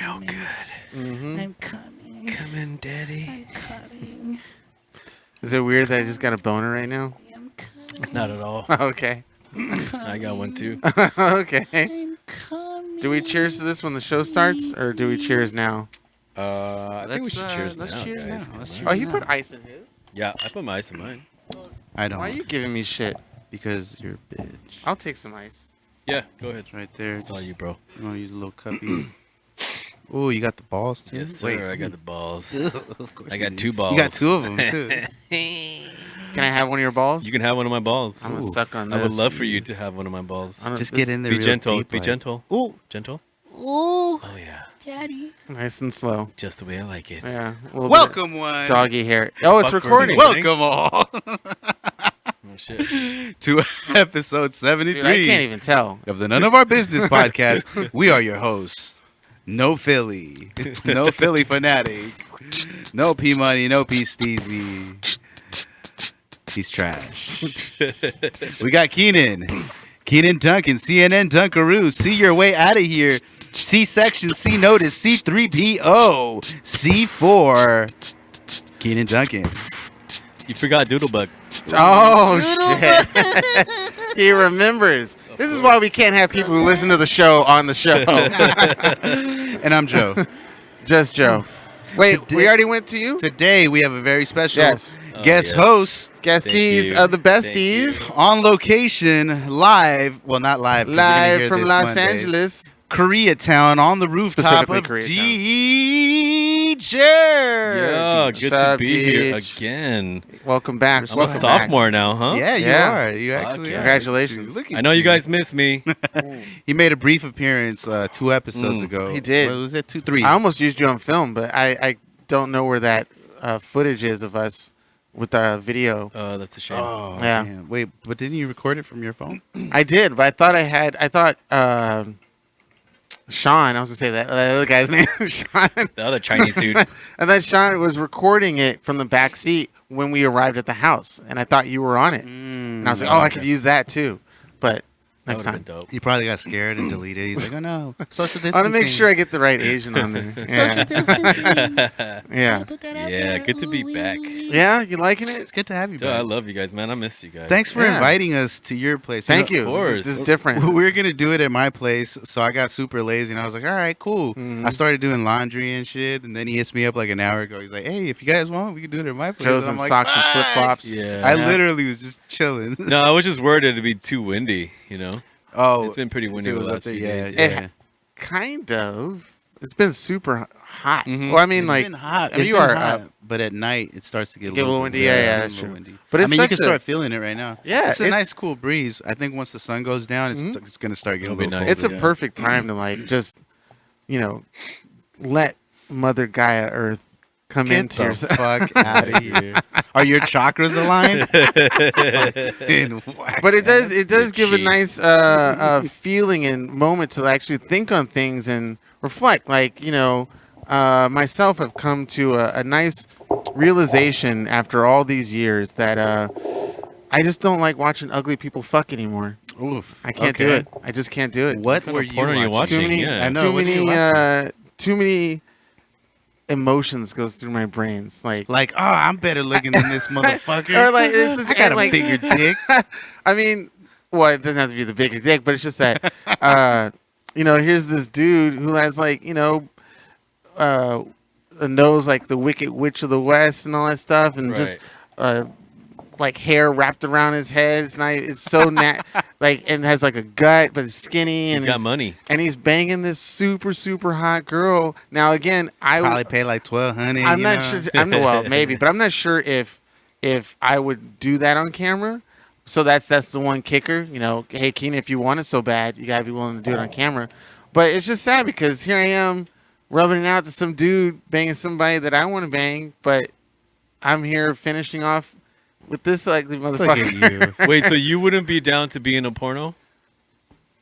real good. Mm-hmm. I'm coming. Come in, daddy. I'm coming. Is it weird that I just got a boner right now? I'm coming. Not at all. Okay. I got one too. Okay. I'm coming. Do we cheers to this when the show starts, or do we cheers now? I think we should cheers let's now, cheers guys. now. Let's Oh, cheers he now. put ice in his. Yeah, I put my ice in mine. I don't. Why are you giving me shit? Because you're a bitch. I'll take some ice. Yeah, go ahead. It's right there. It's all you, bro. You want to use a little cuppy? Oh, you got the balls too. Yes, sir. I got the balls. Of course I you got do. 2 balls. You got 2 of them too. Can I have one of your balls? You can have one of my balls. I'm gonna suck on I this. would love for you to have one of my balls. Just get in there. Be real gentle. deep, Be like- gentle. Ooh, Gentle. ooh. Oh yeah. Daddy. Nice and slow. Just the way I like it. Yeah. a little bit Welcome one. of doggy hair. Oh, it's Fuck, recording. we're Welcome all Oh shit. to episode 73 Dude, I can't even tell. of the None of Our Business podcast. We are your hosts. No Philly. No Philly fanatic. No P Money. No P Steezy. He's trash. We got Keenan. Keenan Duncan. CNN Dunkaroo. See your way out of here. C-section. C notice. C3PO. C4. Keenan Duncan. You forgot Doodlebug. Oh, shit. He remembers. This is why we can't have people who listen to the show on the show. And I'm Joe. Just Joe. Wait, Today- we already went to you? Today we have a very special Yes. guest yes. host Guesties you. of the Thank besties. on location, live. Well, not live. 'cause you're gonna hear Live from this Los Monday. Angeles. Koreatown, on the rooftop Specifically of Koreatown. Deech. Yeah, good to up, be here Deech? again. Welcome back. I'm a Welcome back. sophomore now, huh? Yeah, you Yeah. are. You Fuck actually yeah. are. Congratulations. Look at I know you you guys missed me. He made a brief appearance 2 episodes ago. He did. What was it? 2, 3. I almost used you on film, but I don't know where that footage is of us with the video. Oh, that's a shame. Oh, Yeah. man. Wait, but didn't you record it from your phone? I did, but I thought Sean, I was going to say that other guy's name, Sean. The other Chinese dude. And then Sean was recording it from the back seat when we arrived at the house, and I thought you were on it. And I was like, I could use that too. But That next would have time. been dope. He probably got scared and deleted. He's like, oh no, social distancing. I want to make sure I get the right Asian on there. Yeah. distancing. Yeah. Yeah, good to be back. Yeah, you liking it? It's good to have you Dude, I back. love you guys, man. I miss you guys. Thanks for Yeah. inviting us to your place. Thank know, you. of course. This is different. We were gonna do it at my place, so I got super lazy, and I was like, "All right, cool." Mhm. I started doing laundry and shit, and then he hits me up like an hour ago. He's like, "Hey, if you guys want, we can do it at my place." Joe's And in I'm like, socks and "Fuck." flip flops. Yeah. I literally was just chilling. No, I was just worried it'd be too windy, you know? Oh, It's been pretty windy if it the was last up few there, days. yeah, It- Kind of. It's been super hot. Mhm. Well, I mean, It's like, been hot. I mean, It's you been are hot, up. but at night it starts to get Get a little bit- windy. Yeah, that's a little true. windy. But I it's mean, you such can a- start feeling it right now. Yeah, it's a it's- nice cool breeze. I think once the sun goes down, Mhm. it's gonna start getting It'll be a little nice. it's a colder. perfect time to like just, let Mother Gaia Earth come Get into the your. fuck out of here. Are your chakras aligned? And whack But it does Your give a chi. nice feeling and moment to actually think on things and reflect. Like myself have come to a nice realization after all these years that I just don't like watching ugly people fuck anymore. Oof. I can't do it. I just can't do it. What What were kind of porn are you Too watching? many, Yeah. I know, too what are you many, too many emotions goes through my brains. Like, Like, oh, I'm better looking than this motherfucker. or like this is I got a like, bigger dick. I mean, well, it doesn't have to be the bigger dick, but it's just that, here's this dude who has like, a nose like the Wicked Witch of the West and all that stuff, and just like hair wrapped around his head. It's not. It's so and has like a gut, but it's skinny, He's and got money. and he's banging this super super hot girl. Now again, Probably pay like $1,200. I'm not sure. Well, maybe, but I'm not sure if I would do that on camera. So that's the one kicker. Hey Keenan, if you want it so bad, you gotta be willing to do it on camera. But it's just sad because here I am rubbing it out to some dude banging somebody that I want to bang, but I'm here finishing off with this ugly Look motherfucker. at you. Wait, so you wouldn't be down to be in a porno?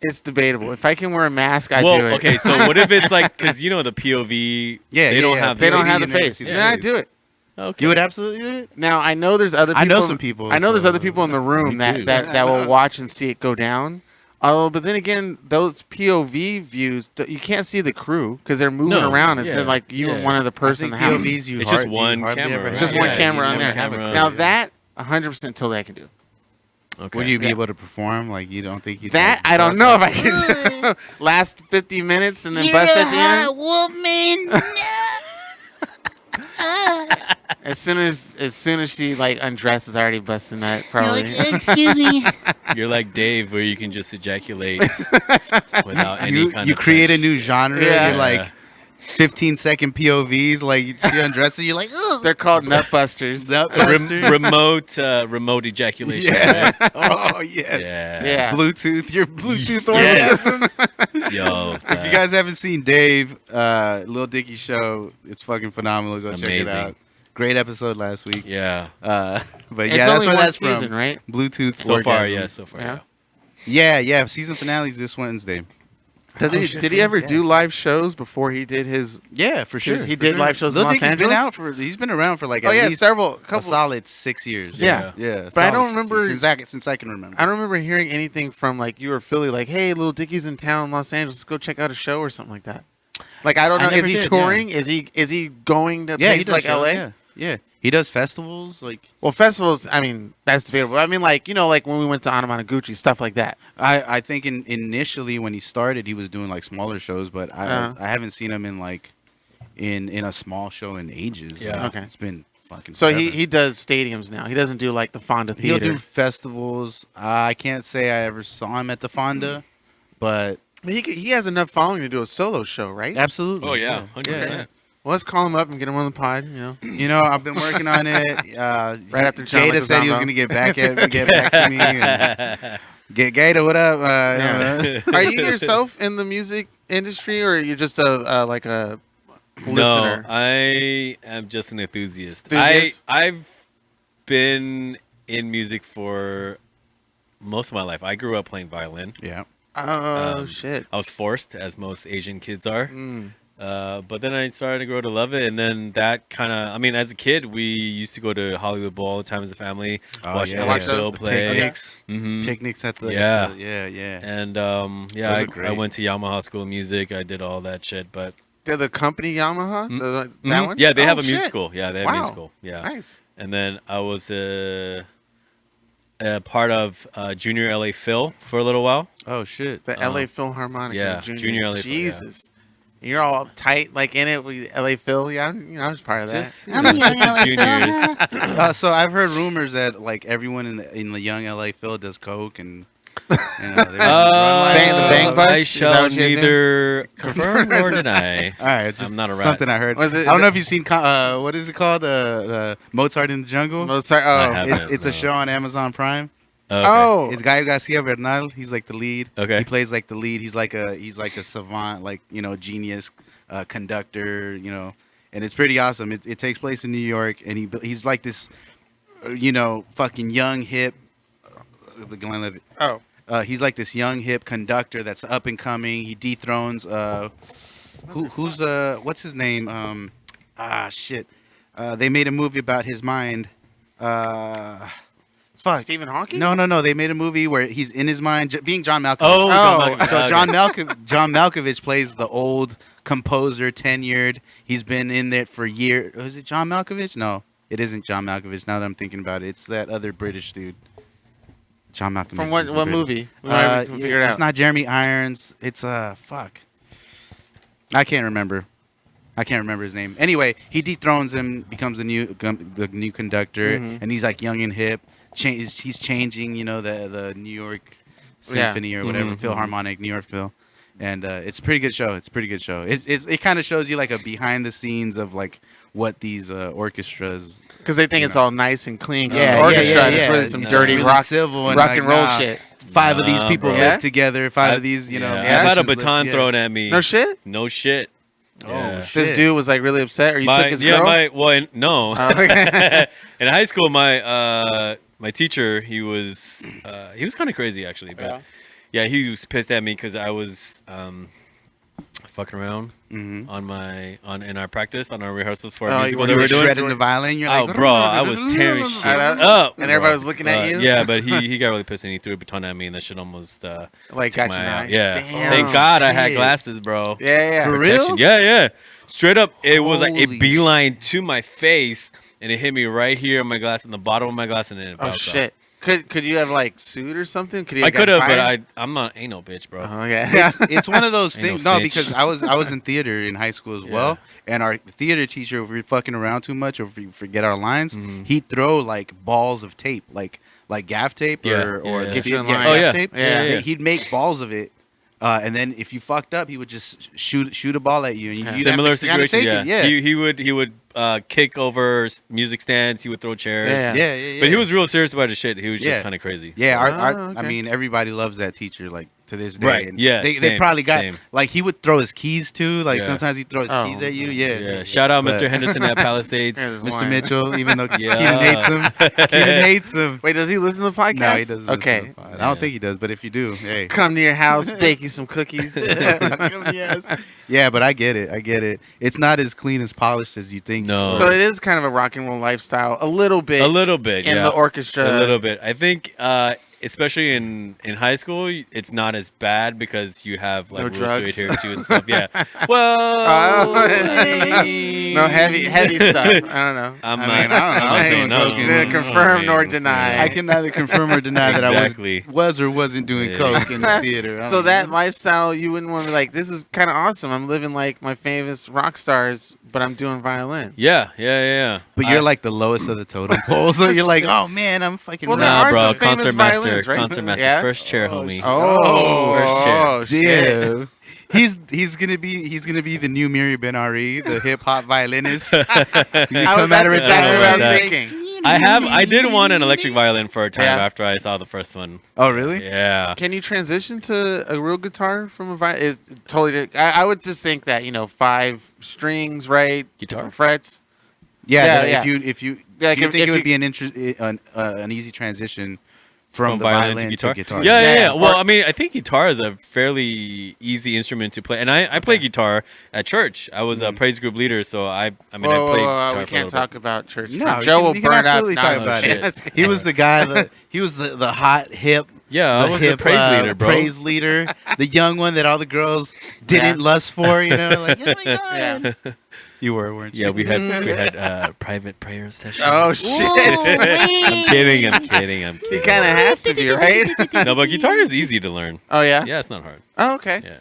It's debatable. If I can wear a mask, I do it. Okay, so what if it's like, because the POV, Yeah, they yeah, don't yeah. have they don't POV, have the you never face. see the Then I face. do it. Okay. You would absolutely do it? Now I know there's other people. I know some people, I know there's so- other people in the room Me too. that will watch and see it go down. Oh, but then again, those POV views, you can't see the crew because they're moving No, around. It's yeah, like you yeah. and one other person in the house. POVs, It's just one hardly camera, ever right? It's just have. one Yeah, camera it's on just there. one camera. Now that 100% totally I can do. Okay. Would you be Yeah. able to perform? Like, you don't think you That I don't know if I can do. Last 50 minutes and then bust at the end. woman. As soon as she like undresses, I already busting that probably. Excuse me. You're like Dave, where you can just ejaculate without any You, kind you of create a touch. new genre. Yeah. You're like 15-second POVs. Like, she undresses, you're like, ugh. They're called nutbusters. Remote ejaculation. Yeah. Right? Oh, yes. Yeah. Yeah. Bluetooth. Your Bluetooth orbital Yes. systems. Yo. If you guys haven't seen Dave, Lil Dicky show, it's fucking phenomenal. Go check it Amazing. out. Great episode last week. Yeah. But It's yeah, that's only where one that's season, from. right? Bluetooth. So far, orgasm. yeah. So far, Yeah. yeah. Yeah. Season finale's this Wednesday. Does he? shit, Did he ever yes. do live shows before he did his? Yeah, for sure. He for did sure. live shows in Lil Los Dicky's Angeles? he's been around for like Oh at yeah, least several, a couple. solid 6 years. Yeah. Yeah. But I solid don't 6 remember- years. since I can remember. I don't remember hearing anything from like you or Philly, like, "Hey, Lil Dicky's in town, Los Angeles. Let's go check out a show or something like that." Like I don't I know. Is never he did, touring? Is he going to Yeah, he places does like shows, LA? Yeah. He does festivals like. Well, festivals. I mean, that's debatable. I mean, like like when we went to Anamanaguchi, stuff like that. I think initially when he started, he was doing like smaller shows, but I haven't seen him in like in a small show in ages. Yeah. Like, Okay. It's been fucking. So forever. he does stadiums now. He doesn't do like the Fonda He'll Theater. do festivals. I can't say I ever saw him at the Fonda, but I mean, he has enough following to do a solo show, right? absolutely. Oh yeah. 100%. Well, let's call him up and get him on the pod. You know, I've been working on it. Right after John Gator said he was Leguizamo. going to get back to me. And get Gator, what up? Yeah. Are you yourself in the music industry, or are you just a like a No, listener? I am just an enthusiast. Enthusiast? I've been in music for most of my life. I grew up playing violin. Yeah. Oh shit! I was forced, as most Asian kids are. Mm. But then I started to grow to love it, and then that kind of, I mean, as a kid, we used to go to Hollywood Bowl all the time as a family, watch yeah. LA Watch Phil those play. Picnics. Mhm. Picnics at the. Yeah. Yeah. And Those are I great. went to Yamaha School of Music. I did all that shit, but They're the company Yamaha. That Mhm. one. Yeah, they have Oh, a shit. musical. Yeah, they have Wow. a musical. Yeah. Nice. And then I was a part of Junior LA Phil for a little while. Oh shit. The LA Philharmonic. yeah, Junior, Junior LA Phil, yeah. Jesus. You're all tight, like in it with LA Phil. Yeah, I was part of that. Just I'm a young LA juniors. So I've heard rumors that like everyone in the young LA Phil does coke and. They run like Bang- the bang bus? I Is that shall what you guys do? neither confirm nor deny. All right, it's just I'm not a rat. something I heard. Was it- I don't is know it- if you've seen what is it called? Mozart in the Jungle. Mozart. I Oh, haven't. It's a No. show on Amazon Prime. Okay. oh. It's Gael Garcia Bernal. He's like the lead. Okay. He plays like the lead. He's like a savant, like genius conductor. And it's pretty awesome. It takes place in New York, and he's like this, fucking young hip. Glenn Levitt. Oh. He's like this young hip conductor that's up and coming. He dethrones who's what's his name? Shit. They made a movie about his mind. Fuck. Stephen Hawking. No. They made a movie where he's in his mind, being John Malkovich. Oh, Oh, So okay. John Malkovich plays the old composer, tenured. He's been in there for years. Was it John Malkovich? No, it isn't John Malkovich. Now that I'm thinking about it, it's that other British dude. John Malkovich. From what is the what British- movie? We might can figure it It's out. not Jeremy Irons. It's fuck. I can't remember. His name. Anyway, he dethrones him, becomes the new conductor, Mhm. and he's like young and hip. He's changing, the New York Symphony or whatever, Mhm. Philharmonic, New York Phil, and it's a pretty good show. It kind of shows you like a behind the scenes of like what these orchestras. Because they think it's all nice and clean. 'cause Yeah, the orchestra, yeah, and it's yeah. really some No. dirty Really rock civil and rock like, and roll nah. shit. 5 of these Nah, people bro. Yeah? live together. 5 of these, Yeah. musicians I've had a live- baton yeah. thrown at me. No shit. No shit. Oh, Yeah. shit. This dude was like really upset, or you took his girl. No. Oh, okay. In high school, my teacher, he was kind of crazy actually, but yeah, he was pissed at me because I was fucking around Mhm. in our practice on our rehearsals for Oh, our you musical were that we were doing. shredding the violin. You're Oh, like, bro, I was tearing shit I know. up, And everybody bro. was looking at you? Yeah, but he got really pissed and he threw a baton at me, and that shit almost Like, took got you my now. eye. Yeah. Damn. Thank God I had shit. glasses, bro. Yeah. For Protection. real? Yeah. Straight up, it was like Holy a beeline to my face, and it hit me right here on my glass, in the bottom of my glass, and then it Oh, bounced off. shit. Could you have, like, sued or something? Could you I have could have, gotten but fired? I'm not ain't no bitch, bro. Oh, okay. It's one of those Ain't no things. No, snitch. because I was in theater in high school as well, and our theater teacher, if we were fucking around too much or if we forget our lines, he'd throw like balls of tape, like gaff tape or Yeah. Get you in line. gaff Oh, yeah. tape. Yeah. He'd make balls of it. And then if you fucked up, he would just shoot a ball at you, and you'd Similar have to, you gotta situation, take yeah. it. He would kick over music stands. He would throw chairs. Yeah. But he was real serious about his shit. He was just Yeah. kind of crazy. Yeah, Oh, I okay. mean, everybody loves that teacher, like, to this day. Right, And yeah, They same, probably got, same. like, he would throw his keys, too. Like, Yeah. sometimes he'd throw his Oh, keys at you. Yeah. Shout out But- Mr. Henderson at Palisades. Yeah, there's Mr. one. Mitchell, even though Yeah. Keenan hates him. Keenan hates him. Wait, does he listen to the podcast? No, he doesn't. Okay. listen to the pod. I don't think he does, but if you do, hey. Come to your house, bake you some cookies. Yeah, but I get it. It's not as clean as polished as you think. No. So it is kind of a rock and roll lifestyle, a little bit. A little bit, in yeah. the orchestra. A little bit. I think, especially in high school, it's not as bad because you have like No rules drugs. to adhere to and stuff. Yeah. Well, No heavy stuff. I don't know. I'm I not. mean, I don't know. I'm saying Doing no. coke Neither confirm Okay. nor deny. I can neither confirm or deny Exactly. that I was or wasn't doing Yeah. coke in the theater. I So don't that know. lifestyle, you wouldn't want to be like, this is kind of awesome. I'm living like my famous rock stars, but I'm doing violin. Yeah. But you're like the lowest of the totem pole, so you're like, oh man, I'm fucking. Well, there Nah, are bro. some famous Concert master. violins, right? Concert master. Yeah? First chair, homie. Oh, First chair. oh, shit. Damn. He's gonna be the new Miri Ben Ari, the hip hop violinist. That's exactly what I was that. thinking. I did want an electric violin for a time Yeah. after I saw the first one. Oh really? Yeah. Can you transition to a real guitar from a violin? Is totally. I would just think that 5 strings, right? Guitar? Different frets. Yeah. Yeah, but yeah. If you Like, do you if- think if it would you- be an easy transition from the violin to guitar? Yeah. Well, Or- I mean, I think guitar is a fairly easy instrument to play, and I play guitar at church. I was a praise group leader, so I mean, I played guitar we for a can't little talk bit. about church. No, Joe you will can burn up. absolutely talk No, about shit. it. He was the guy he was the hot hip. Yeah, I the was hip, a praise leader, bro. Praise leader, the young one that all the girls didn't lust for. Like, oh my god, Yeah. you weren't you? Yeah, we had private prayer sessions. Oh shit! I'm kidding. He kind of has to be, right? No, but guitar is easy to learn. Oh yeah. Yeah, it's not hard. Oh okay. Yeah.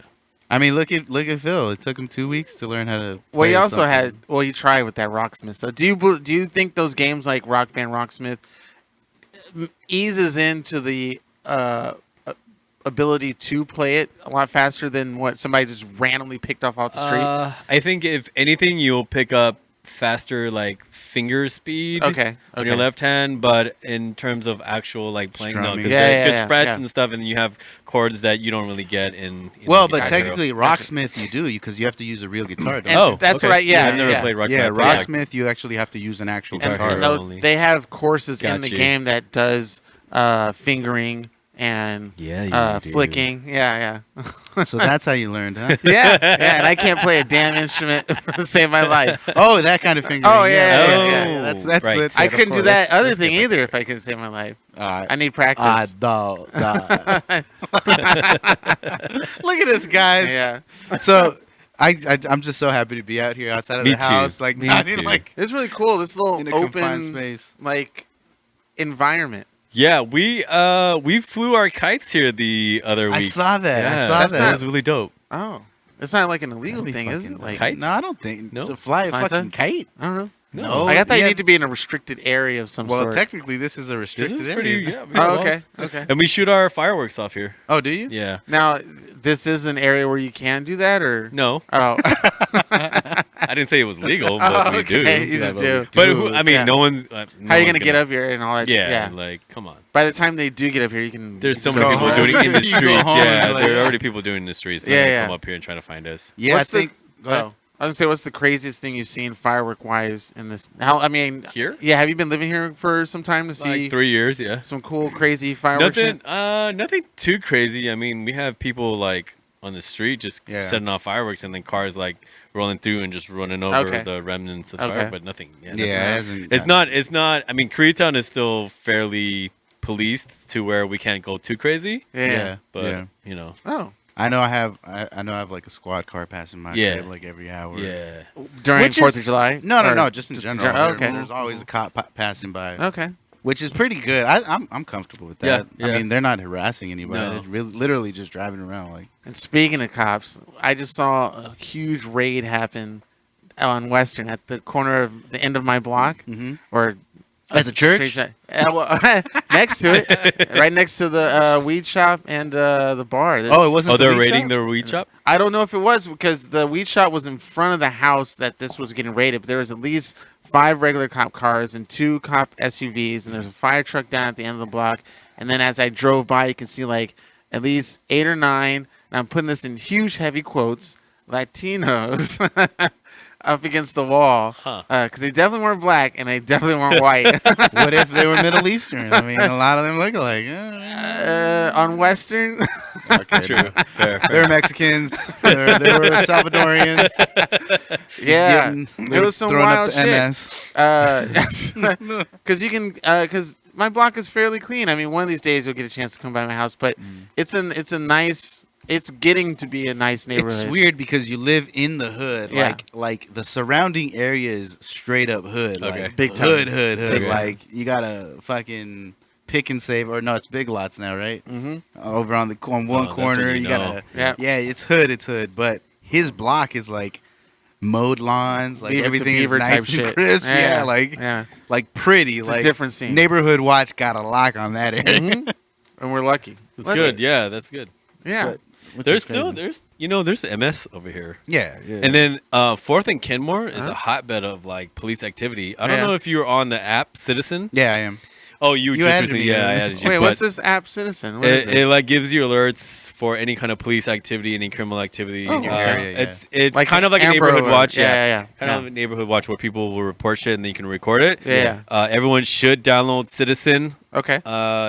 I mean, look at Phil. It took him 2 weeks to learn how to. Well, he play also something. had. Well, you tried with that Rocksmith. So, do you think those games like Rock Band Rocksmith eases into the ability to play it a lot faster than what somebody just randomly picked off the street? I think if anything, you'll pick up faster like finger speed Okay, on your okay. left hand, but in terms of actual like playing, no, Strumming. because Yeah, there's yeah, frets yeah. and stuff, and you have chords that you don't really get in. Well, guitar but Hero. technically, Rocksmith you do because you have to use a real guitar. Don't And you? Oh, that's okay. what I- I've never yeah. played rock. Yeah, but I play, Rocksmith you actually have to use an actual Guitar guitar. Hero. No, only. they have courses in Got the you. game that does fingering and Yeah, you do. flicking. Yeah. So that's how you learned, huh? Yeah, and I can't play a damn instrument to save my life. Oh, that kind of fingering. Oh, yeah, yeah. That's Right. that's I of couldn't do course. that other That's thing different. either if I could save my life. I I need practice. Look at this, guys. Yeah, So I'm just so happy to be out here outside of Me the too. house, like Me not too. in like it's really cool. This little in a confined open space. like environment. Yeah, we flew our kites here the other week. I saw that. Yeah, I saw that that. was really dope. Oh, it's not like an illegal That'd be thing, is it? fucking Like kite? No, I don't think. No? So fly a Fine, fucking son. kite. I don't know. No, Like I thought you yeah. need to be in a restricted area of some Well, sort. technically, this is a this restricted is pretty. area. Yeah, Oh, okay, okay. And we shoot our fireworks off here. Oh, do you? Yeah. Now, this is an area where you can do that, or No, oh, I didn't say it was legal, but Oh, we do. okay, you Yeah, just but do. we But do. who, I mean, Yeah. no one's. How are you gonna get up here and all that? Yeah, like come on. By the time they do get up here, you can. There's so just many go people home. doing it in the You go streets. home Yeah, and like- there are already people doing it in the streets. Yeah, Yeah, yeah. come up here and try to find us. Yeah, What's I think. the? Oh, I was gonna say, what's the craziest thing you've seen firework wise in this? How? I mean, Here? Yeah, have you been living here for some time to see Like 3 years. Yeah. some cool, crazy fireworks? Nothing too crazy. I mean, we have people like on the street, just Yeah. setting off fireworks, and then cars like rolling through and just running over Okay. the remnants of Okay. fire, but nothing. Yeah, nothing Yeah, it happened. hasn't It's gotten- not. It's not. I mean, Koreatown is still fairly policed to where we can't go too crazy. Yeah. But yeah. you know, Oh, I know I have like a squad car passing my Yeah. crib like every hour. yeah. during Which 4th is- of July? No, Or just in just general. oh, okay. There's always a cop passing by, Okay. which is pretty good. I'm comfortable with Yeah, that. yeah. I mean, they're not harassing anybody. No. They're literally just driving around like. And speaking of cops, I just saw a huge raid happen on Western at the corner of the end of my block, Mm-hmm. or At the church? next to it, right next to the weed shop and the bar. Oh, it wasn't. Oh, the they're weed raiding shop? the weed shop. I don't know if it was because the weed shop was in front of the house that this was getting raided. But there was at least 5 regular cop cars and 2 cop SUVs, and there's a fire truck down at the end of the block. And then as I drove by, you can see like at least 8 or 9. And I'm putting this in huge, heavy quotes. Latinos up against the wall Huh. because they definitely weren't black and they definitely weren't white. What if they were Middle Eastern? I mean, a lot of them look alike. On Western, Okay, True. no. Fair. They're Mexicans. They were Salvadorians. yeah, Getting- it was some throwing wild up the shit. MS. Because you can, because my block is fairly clean. I mean, one of these days you'll get a chance to come by my house, but it's a nice. It's getting to be a nice neighborhood. It's weird because you live in the hood. Yeah. Like the surrounding area is straight up hood. Okay. Like Big time. hood. Big time. Like you gotta fucking pick and save, or no, it's Big Lots now, right? Mm-hmm. Over on one Oh, that's when corner, you you know. gotta. Yeah. Yeah, it's hood. But his block is like mowed lawns, like Beaver to everything is beaver nice type and shit. crisp. Yeah, yeah. like pretty. It's like a different scene. Neighborhood Watch got a lock on that area. Mhm. And we're lucky. That's Lucky. good. Yeah, that's good. Yeah. But- which There's is crazy. still there's MS over here. yeah. And then 4th and Kenmore is Huh? a hotbed of like police activity. I don't Yeah. know if you were on the app Citizen. yeah, I am. Oh, you just added recently. me, Yeah, I yeah. added you. Wait, but what's this app, Citizen? What is it this? like gives you alerts for any kind of police activity, any criminal activity. Oh, in your area, yeah. It's Like kind of like a Amber neighborhood Alert. watch. Yeah. Kind of a neighborhood watch where people will report shit and then you can record it. Yeah. Everyone should download Citizen. Okay.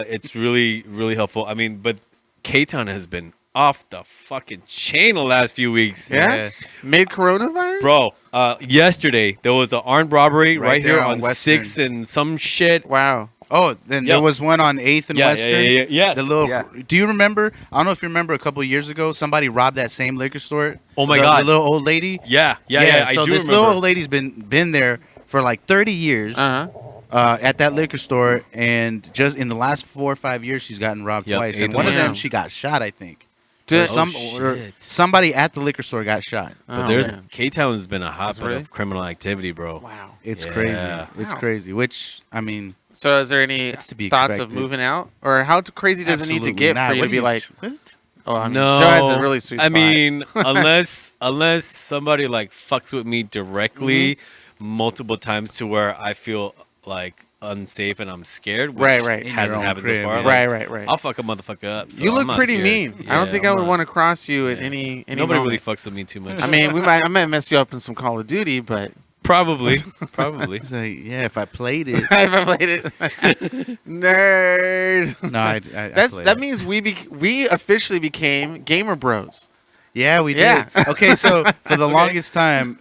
It's really, really helpful. I mean, but K-Town has been off the fucking chain the last few weeks. Yeah? Mid coronavirus? Bro, yesterday there was an armed robbery Right right, here there on on Western. 6th and some shit. Wow. Oh, then Yep. there was one on 8th and Western. Yes. The little. Yeah. Do you remember? I don't know if you remember. A couple of years ago, somebody robbed that same liquor store. Oh my The God. little old lady. Yeah. I So do this remember. little old lady's been there for like 30 years Uh-huh. at that liquor store, and just in the last 4 or 5 years, she's gotten robbed Yep, twice. 8th And and one of them, Western. she got shot. I think. Did- Or or shit. somebody at the liquor store got shot. But Oh, there's man. K-Town has been a hotbed really? of criminal activity, bro. Wow. It's Yeah. crazy. It's Wow. crazy. Which I mean, So is there any It's to be thoughts of expected. moving out? Or how crazy does it need to absolutely get not. for you What to do be like, what? oh, I mean, No, Joe has a really sweet spot. I mean, unless somebody like fucks with me directly Mm-hmm. multiple times to where I feel like unsafe and I'm scared. Which Right. In your hasn't own happened crib, so far. yeah. like, Right. I'll fuck a motherfucker up. So You I'm look not pretty scared. mean. I don't Yeah, think I I'm would not- want to cross you at Yeah. any Nobody really moment. fucks with me too much. I mean, I might mess you up in some Call of Duty, but probably. It's like, yeah, if I played it. if I played it, nerd. No, I played That it. means we officially became gamer bros. Yeah, we did. Yeah. Okay, so for the longest time,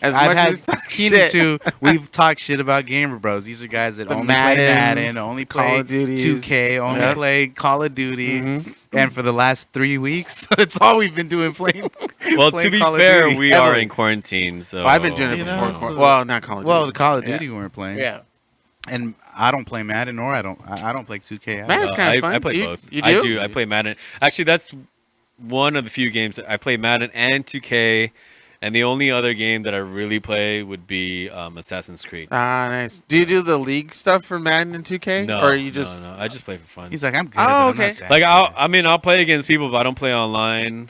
As I've much as had we talk Keenan shit. too. We've talked shit about Gamer Bros. These are guys that The only play Maddens, Madden, only Call play of Duties. 2K, only Yep. play Call of Duty. Mhm. And for the last 3 weeks, that's all we've been doing playing. Well, playing to be Call of fair, Duty. we are Heavily. in quarantine, so Well, I've been doing it You before. know, Well, not Call of Duty. Well, the Call of Yeah. Duty we weren't playing. Yeah. And I don't play Madden, or I don't play 2K. Madden- It's kinda I fun. play You- both. you I do? do. I play Madden. Actually, that's one of the few games that I play Madden and 2K. And the only other game that I really play would be Assassin's Creed. Ah, nice. Do you do the league stuff for Madden and 2K? No, Or you just no. I just play for fun. He's like, I'm good. Oh, but I'm okay. not that Like good. I'll play against people, but I don't play online.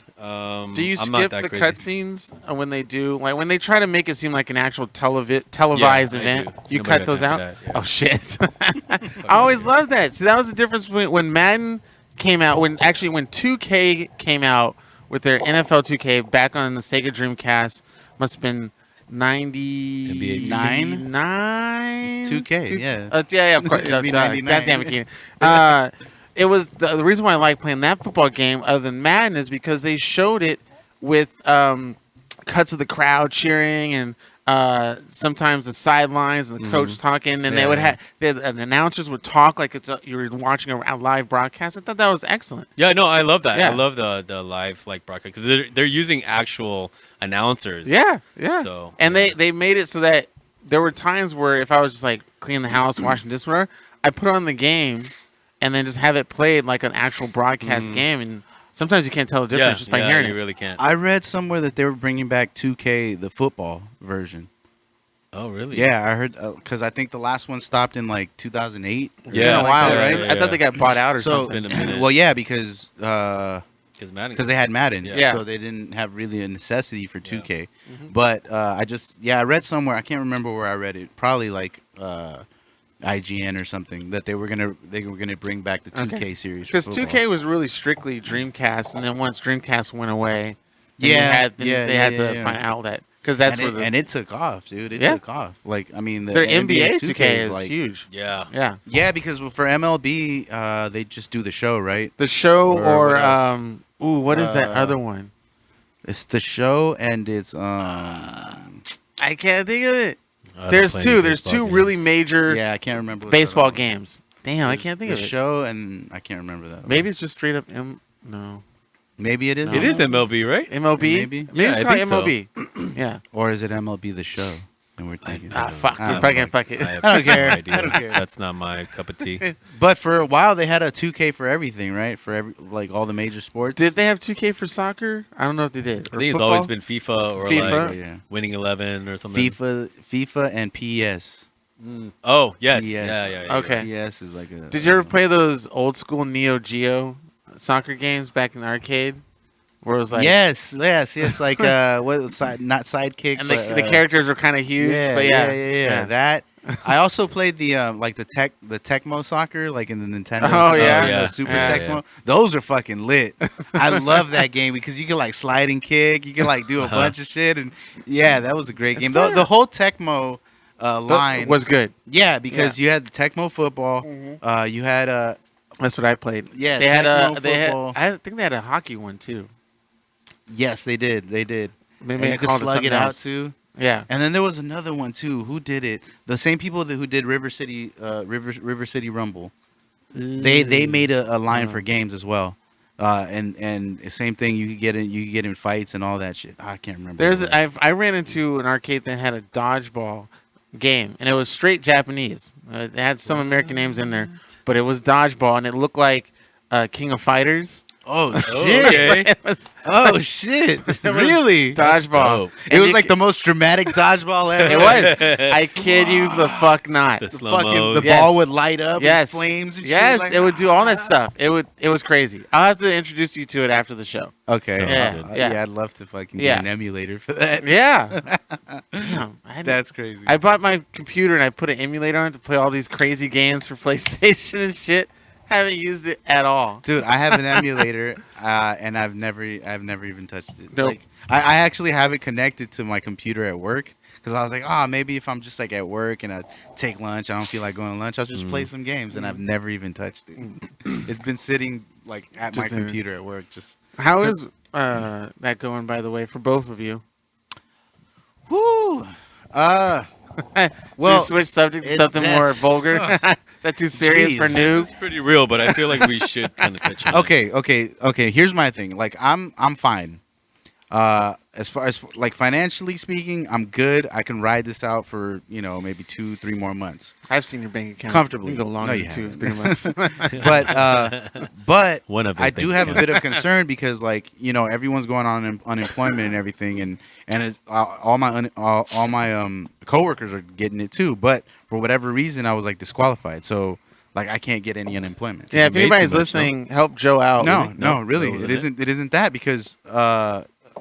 do you I'm not skip that the crazy. cutscenes when they do, like when they try to make it seem like an actual televised Yeah, I event? do. You Nobody cut got those time out? for that, yeah. Oh shit! I always loved that. See, that was the difference between when Madden came out, when 2K came out with their NFL 2K back on the Sega Dreamcast. Must have been 99. It's 2K, yeah. Yeah, of course. It'd be God 99. damn it, Keenan. it was the reason why I like playing that football game other than Madden is because they showed it with cuts of the crowd cheering and sometimes the sidelines and the coach talking, and they would have the announcers would talk like you were watching a live broadcast. I thought that was excellent. Yeah, no, I love that. Yeah. I love the live like broadcast because they're using actual announcers. Yeah. So And they made it so that there were times where if I was just like cleaning the house, washing dishes, whatever, I put on the game and then just have it played like an actual broadcast game. And sometimes you can't tell the difference just by hearing you it. really can't. I read somewhere that they were bringing back 2K, the football version. Oh, really? Yeah, I heard because I think the last one stopped in like 2008. It's been a while, yeah, right? yeah, I thought they got bought out or So, something. It's been a minute. well, yeah, because Madden. they had Madden, Yeah. so they didn't have really a necessity for 2K. But I read somewhere, I can't remember where I read it, probably like IGN or something, that they were gonna bring back the 2K series for Because football. 2K was really strictly Dreamcast, and then once Dreamcast went away, Yeah, they had to find an outlet because that's and where and it took off, dude. It Yeah. took off. Like, I mean, their the NBA 2K is like, huge. Yeah. Yeah, Yeah, because for MLB, they just do the show, right? the show Or or what else? what is that other one? It's the show, and it's I can't think of it. I don't There's play two. any There's baseball two games. really major yeah, I can't remember what the baseball other one- games. Damn, I There's can't think the of it. show, and I can't remember that. Maybe it's just straight up no Maybe it is. It is MLB, right? MLB. Maybe. Maybe Yeah, it's I called think so. MLB. Yeah. Or is it MLB the show? And we're thinking. Fuck. I We're don't fucking fuck I, it. have I don't care. No idea. I don't care. That's not my cup of tea. But for a while, they had a 2K for everything, right? For like all the major sports. Did they have 2K for soccer? I don't know if they did. I Or think it's football? always been FIFA or FIFA? like Yeah. Winning 11 or something. FIFA and PES. Oh, yes. Yes. Yeah. Okay. PES is like a. Did you ever play those old school Neo Geo soccer games back in the arcade? Where it was like yes. Like what? Not sidekick. and but, the characters were kind of huge, but yeah. That. I also played the like the Tecmo soccer, like in the Nintendo. Oh, yeah. Yeah. Super Yeah, Tecmo. yeah. Those are fucking lit. I love that game because you can like slide and kick. You can like do a bunch of shit, and yeah, that was a great game. fun. The whole Tecmo line was good. yeah, because you had the Tecmo football. You had That's what I played. Yeah, they had Tecmo a they had. football. I think they had a hockey one too. yes, they did. Maybe And they you could called it slug something it out else. too. Yeah. And then there was another one too. Who did it? The same people who did River City Rumble. They made a line for games as well. And the same thing. You could get in fights and all that shit. I can't remember. I ran into an arcade that had a dodgeball game, and it was straight Japanese. It had some American names in there, but it was dodgeball, and it looked like King of Fighters. Oh Oh, shit! okay. It was Oh shit! Really? dodgeball. dope. It And was you like c- the most dramatic dodgeball ever. It was. I kid you the fuck not. The The slow mo. the Yes. ball would light up. Yes. And flames. And Yes, shit. Like, it would do all that stuff. It was crazy. I'll have to introduce you to it after the show. Okay. Sounds Yeah, good. yeah. I'd love to fucking Yeah. get an emulator for that. Yeah. Damn, That's crazy. I bought my computer and I put an emulator on it to play all these crazy games for PlayStation and shit. Haven't used it at all. Dude, I have an emulator, and I've never even touched it. Nope. Like, I actually have it connected to my computer at work because I was like, maybe if I'm just like at work and I take lunch, I don't feel like going to lunch, I'll just play some games, and I've never even touched it. It's been sitting like at my Just in- computer at work. Just How is that going, by the way, for both of you? whoo. Well, Well, switch subject to it's- something more that's- vulgar. Is that too serious for Jeez. noobs? It's pretty real, but I feel like we should kind of touch on it. Okay. Here's my thing. Like, I'm fine. As far as like financially speaking, I'm good. I can ride this out for maybe 2-3 more months. I've seen your bank account Comfortably. You can go longer No, you than haven't. 2-3 months. But One of I those do have a bank bit of concern because like everyone's going on unemployment and everything, and it's, all my coworkers are getting it too. But for whatever reason, I was like disqualified, so like I can't get any unemployment. Yeah, if made too anybody's much, listening, help Joe out. No, really, wasn't it isn't. It isn't that because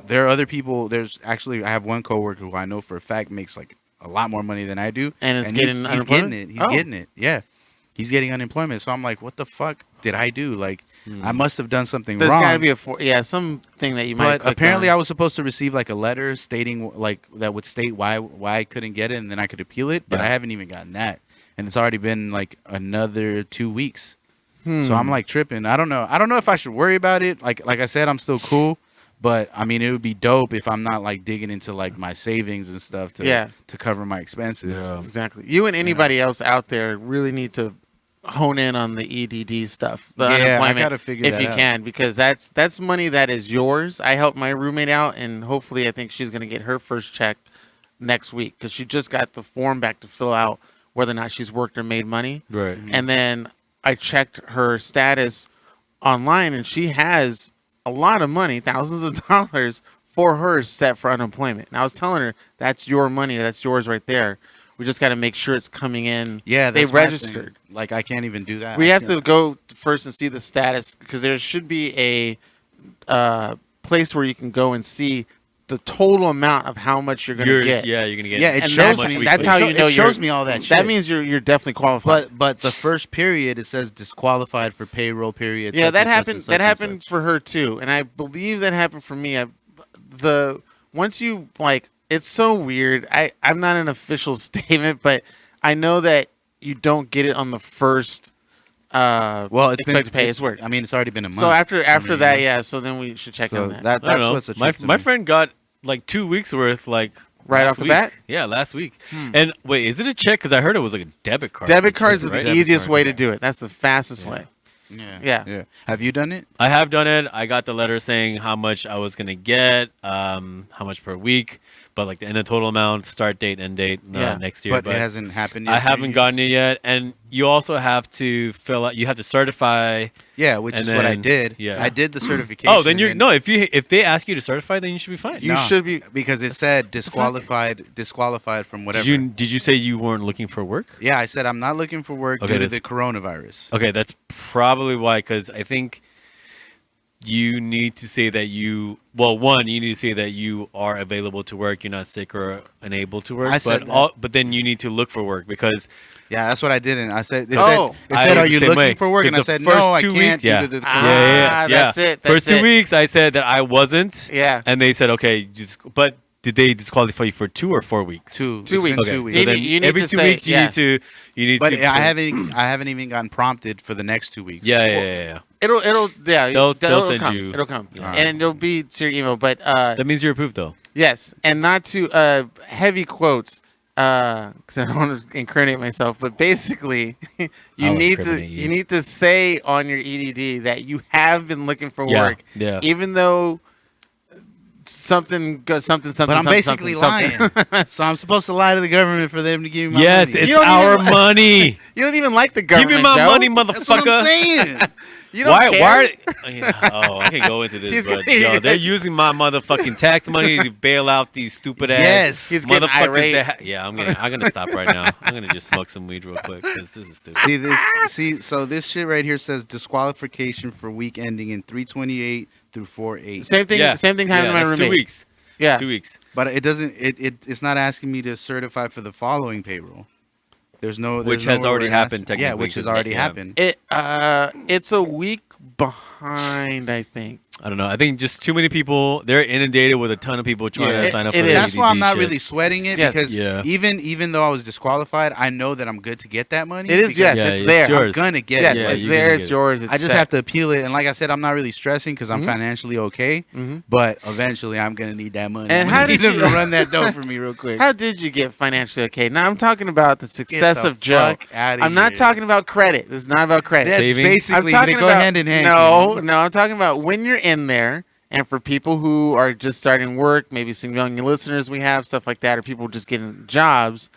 there are other people. There's actually I have one coworker who I know for a fact makes like a lot more money than I do, And is getting he's unemployment? getting it. He's Oh. getting it. Yeah, he's getting unemployment. So I'm like, what the fuck did I do? Like, I must have done something There's wrong. got to be something that you might. But apparently, I was supposed to receive like a letter stating like that would state why I couldn't get it, and then I could appeal it. But Yeah. I haven't even gotten that, and it's already been like another 2 weeks. So I'm like tripping. I don't know. I don't know if I should worry about it. Like I said, I'm still cool. But I mean, it would be dope if I'm not like digging into like my savings and stuff to cover my expenses. Yeah. Exactly. You and anybody else out there really need to hone in on the EDD stuff, the Yeah, I unemployment, gotta figure if that you out. can, because that's money that is yours. I helped my roommate out, and hopefully, I think she's gonna get her first check next week because she just got the form back to fill out whether or not she's worked or made money. Right. And then I checked her status online, and she has a lot of money, thousands of dollars for her set for unemployment. And I was telling her, that's your money, that's yours right there. We just got to make sure it's coming in. Yeah, they that's my registered. thing. Like I can't even do that. We have to go first and see the status because there should be a place where you can go and see the total amount of how much you're going to get. Yeah, you're gonna get. Yeah, it And shows that's- me. that's how you know it shows you're- me all that shit. That means you're definitely qualified. But the first period it says disqualified for payroll period. yeah, such that and such happened. and such That and happened such. for her too, and I believe that happened for me. Once you like, it's so weird. I'm not an official statement, but I know that you don't get it on the first. Well, it's expect to pay. It's weird. I mean, it's already been a month. So after I mean, that, yeah. So then we should check So on that. that I that's don't know. what's a My trip to my me. friend got like 2 weeks worth, like Right last off the week. bat? Yeah, last week. And wait, is it a check? Because I heard it was like a debit card. Debit cards are right? the easiest way to do it. That's the fastest way. Yeah. Have you done it? I have done it. I got the letter saying how much I was gonna get, how much per week, but like the end of total amount, start date, end date next year. But it hasn't happened yet. I haven't gotten it yet, and you also have to fill out. You have to certify. Yeah, which And is what I then- did. yeah. I did the certification. Oh, then you're no. If they ask you to certify, then you should be fine. You should be- because it said disqualified from whatever. Did you say you weren't looking for work? Yeah, I said I'm not looking for work Okay, due to that's- the coronavirus. Okay, that's probably why. Because I think you need to say that you need to say that you are available to work. You're not sick or unable to work. I said that. But then you need to look for work because Yeah, that's what I did. And I said, Oh. it said, I are was you the same looking way, for work? And I 'cause the said, first no, I 2 can't weeks, yeah. due to the Ah, coronavirus. that's it. That's First 2 it. weeks, I said that I wasn't. Yeah. And they said, okay, but did they disqualify you for 2 or 4 weeks? 2 2 weeks. Okay, 2 so weeks. You then need- you need every to 2 say- weeks you yeah. need But to. I haven't even gotten prompted for the next 2 weeks. Yeah. It'll They'll send come. you- It'll come. Alright. And it'll be to your email. But That means you're approved, though. yes, and not to heavy quotes because I don't want to incriminate myself, but basically you I'll need to incriminate you. you need to say on your EDD that you have been looking for Yeah, work, yeah. even though something. But I'm something, basically lying. something. So I'm supposed to lie to the government for them to give me my Yes, money. it's You don't our even- money. You don't even like the Give government. me my Joe. money, That's what I'm motherfucker. saying. You don't Why? care. Why? Yeah, oh, I can go into this, He's but gonna- yo, they're using my motherfucking tax money to bail out these stupid ass Yes. He's getting motherfuckers. irate. Yeah, I'm gonna stop right now. I'm gonna just smoke some weed real quick because this is stupid. So this shit right here says disqualification for week ending in 3/28 through 4/8. Same thing. Yeah. Same thing happened to my that's roommate. 2 weeks. Yeah. 2 weeks. But it doesn't. It's not asking me to certify for the following payroll. There's Which has nowhere already where it asks- happened, Yeah, technically, which has 'cause already yeah. happened. It's a week behind, I think. I don't know. I think just too many people. They're inundated with a ton of people trying Yeah, to sign up it for is. the That's why I'm ADD not shit. really sweating it Yes. because Yeah. even though I was disqualified, I know that I'm good to get that money. It is. because Yes, Yeah, it's it's there. yours. I'm gonna get Yes, it. Yeah, it's you there. can It's get it. yours. It's I just set. have to appeal it, and like I said, I'm not really stressing because I'm financially okay. Mhm. But eventually, I'm gonna need that money. And I'm how gonna did need them you- to run that dough for me real quick? How did you get financially okay? Now I'm talking about the success the of Joe. fuck outta I'm not here. talking about credit. This is not about credit. That's Saving? basically I'm talking they go about hand in hand. no, Keenan. no. I'm talking about when you're in there, and for people who are just starting work, maybe some young listeners we have, stuff like that, or people just getting jobs.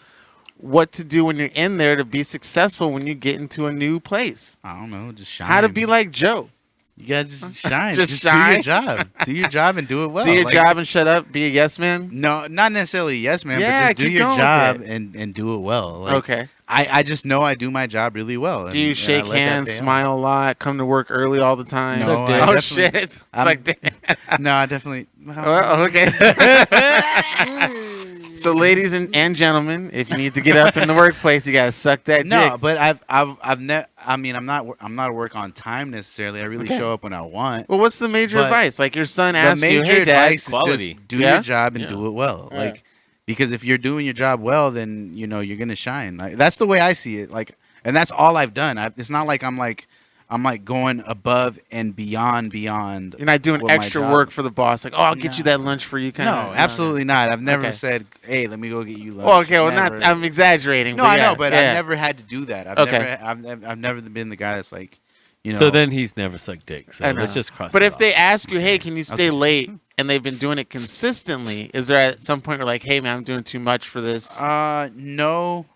What to do when you're in there to be successful when you get into a new place? I don't know, just shine. How to be like Joe? You gotta just shine. Just just shine. do your job. Do your job and do it well. do your Like, job and shut up. Be a yes man. No, not necessarily yes, man. Yeah, but just do keep your going with job it. and do it well. Like, Okay. I just know I do my job really well. Do you and shake I let that hands, pay off. smile a lot, come to work early all the time? No, I oh definitely- shit! It's I'm- like damn. No, I definitely. Well, okay. So, ladies and gentlemen, if you need to get up in the workplace, you gotta suck that No, dick. but I mean, I'm not at work on time necessarily. I really Okay. show up when I want. Well, what's the major But advice? Like your son The asked you, major "Hey, Dad." advice is quality. just do Yeah? your job and Yeah. do it well. Yeah. Like, because if you're doing your job well, then you're gonna shine. Like that's the way I see it. Like, and that's all I've done. It's not like I'm I'm like going above and beyond. You're not doing what my extra job- work for the boss. Like, oh, I'll get No. you that lunch for you. Kind No, of. absolutely not. I've never Okay. said, "Hey, let me go get you lunch." Well, okay. Well, Never. not. I'm exaggerating. No, but I yeah, know, but yeah. I've never had to do that. Okay. I've never been the guy that's like, you know. So then he's never sucked dick. So I know. let's just cross. But that if off. they ask you, hey, can you stay Okay. late, and they've been doing it consistently, is there at some point you're like, hey, man, I'm doing too much for this? No,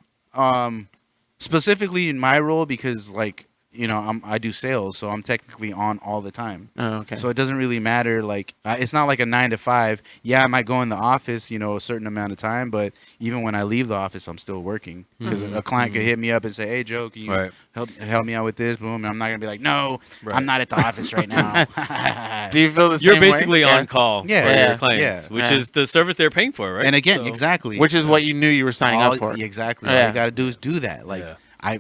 specifically in my role because like you know I do sales, so I'm technically on all the time. Oh, okay. So it doesn't really matter. Like it's not like a 9 to 5. Yeah, I might go in the office, you know, a certain amount of time, but even when I leave the office, I'm still working because a client could hit me up and say, "Hey, Joe, can you Right. help me out with this?" Boom, and I'm not gonna be like, "No, Right. I'm not at the office right now." Do you feel the You're same way? basically Yeah. on call Yeah. for Yeah. your clients, Yeah. which Yeah. is the service they're paying for, right? And again, So- exactly. Which is what you knew you were signing up for. Exactly. Yeah. All you got to do is do that. Like Yeah.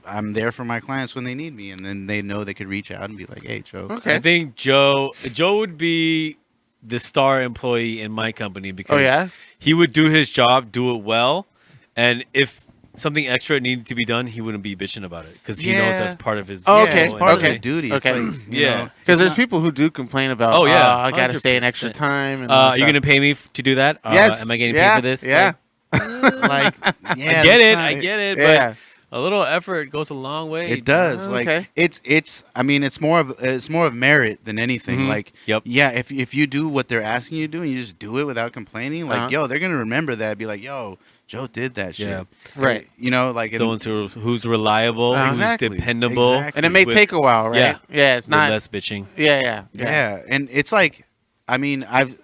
I'm there for my clients when they need me, and then they know they could reach out and be like, "Hey, Joe." Okay. I think Joe would be the star employee in my company because Oh, yeah? he would do his job, do it well, and if something extra needed to be done, he wouldn't be bitching about it because he knows Yeah. that's part of his. Oh, Yeah, okay. it's part Okay. of the duty. It's Okay. like, you Yeah. know, Because it's there's not- people who do complain about, Oh, yeah, I got to stay an extra 100%. time. And all Are that you stuff. gonna pay me to do that? Yes. Am I getting yeah, paid for this? Yeah. like, yeah, I get that's it. not- I get it. Yeah. But a little effort goes a long way. It does. Oh, Like okay. it's. I mean, it's more of merit than anything. Mhm. Like, Yep. yeah, if you do what they're asking you to do and you just do it without complaining, like, Uh-huh. yo, they're gonna remember that. Be like, yo, Joe did that shit. Yeah. Right. You know, like Someone who's reliable, who's Exactly. dependable, Exactly. And it may With- take a while, right? Yeah. Yeah. It's with not. less bitching. Yeah. Yeah, and it's like, I mean, I've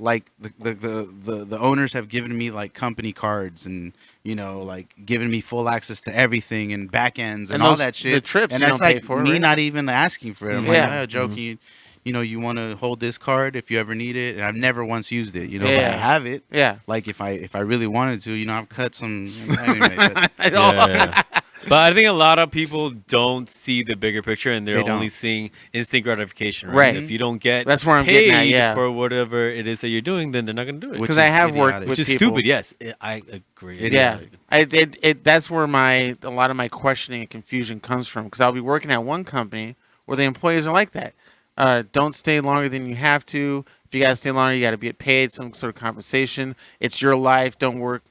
like the owners have given me like company cards and you know like given me full access to everything and back ends and, And all those- that shit. the trips and you that's don't pay like for, me right? not even asking for it. I'm Yeah. like, oh, Joe, can you know, you want to hold this card if you ever need it? And I've never once used it, you know, but Yeah. I have it. Yeah. Like if I really wanted to, you know, I've cut some. Anyway, but- Yeah. But I think a lot of people don't see the bigger picture, and they're They don't. only seeing instant gratification. Right. Right. If you don't get That's where I'm paid getting at, yeah. for whatever it is that you're doing, then they're not going to do it. Which Because is I have worked idiotic. with Which is people. stupid. Yes, I agree. It Yeah, is. that's where a lot of my questioning and confusion comes from. Because I'll be working at one company where the employees are like that. Don't stay longer than you have to. If you gotta stay longer, you gotta get paid some sort of compensation. It's your life. Don't work,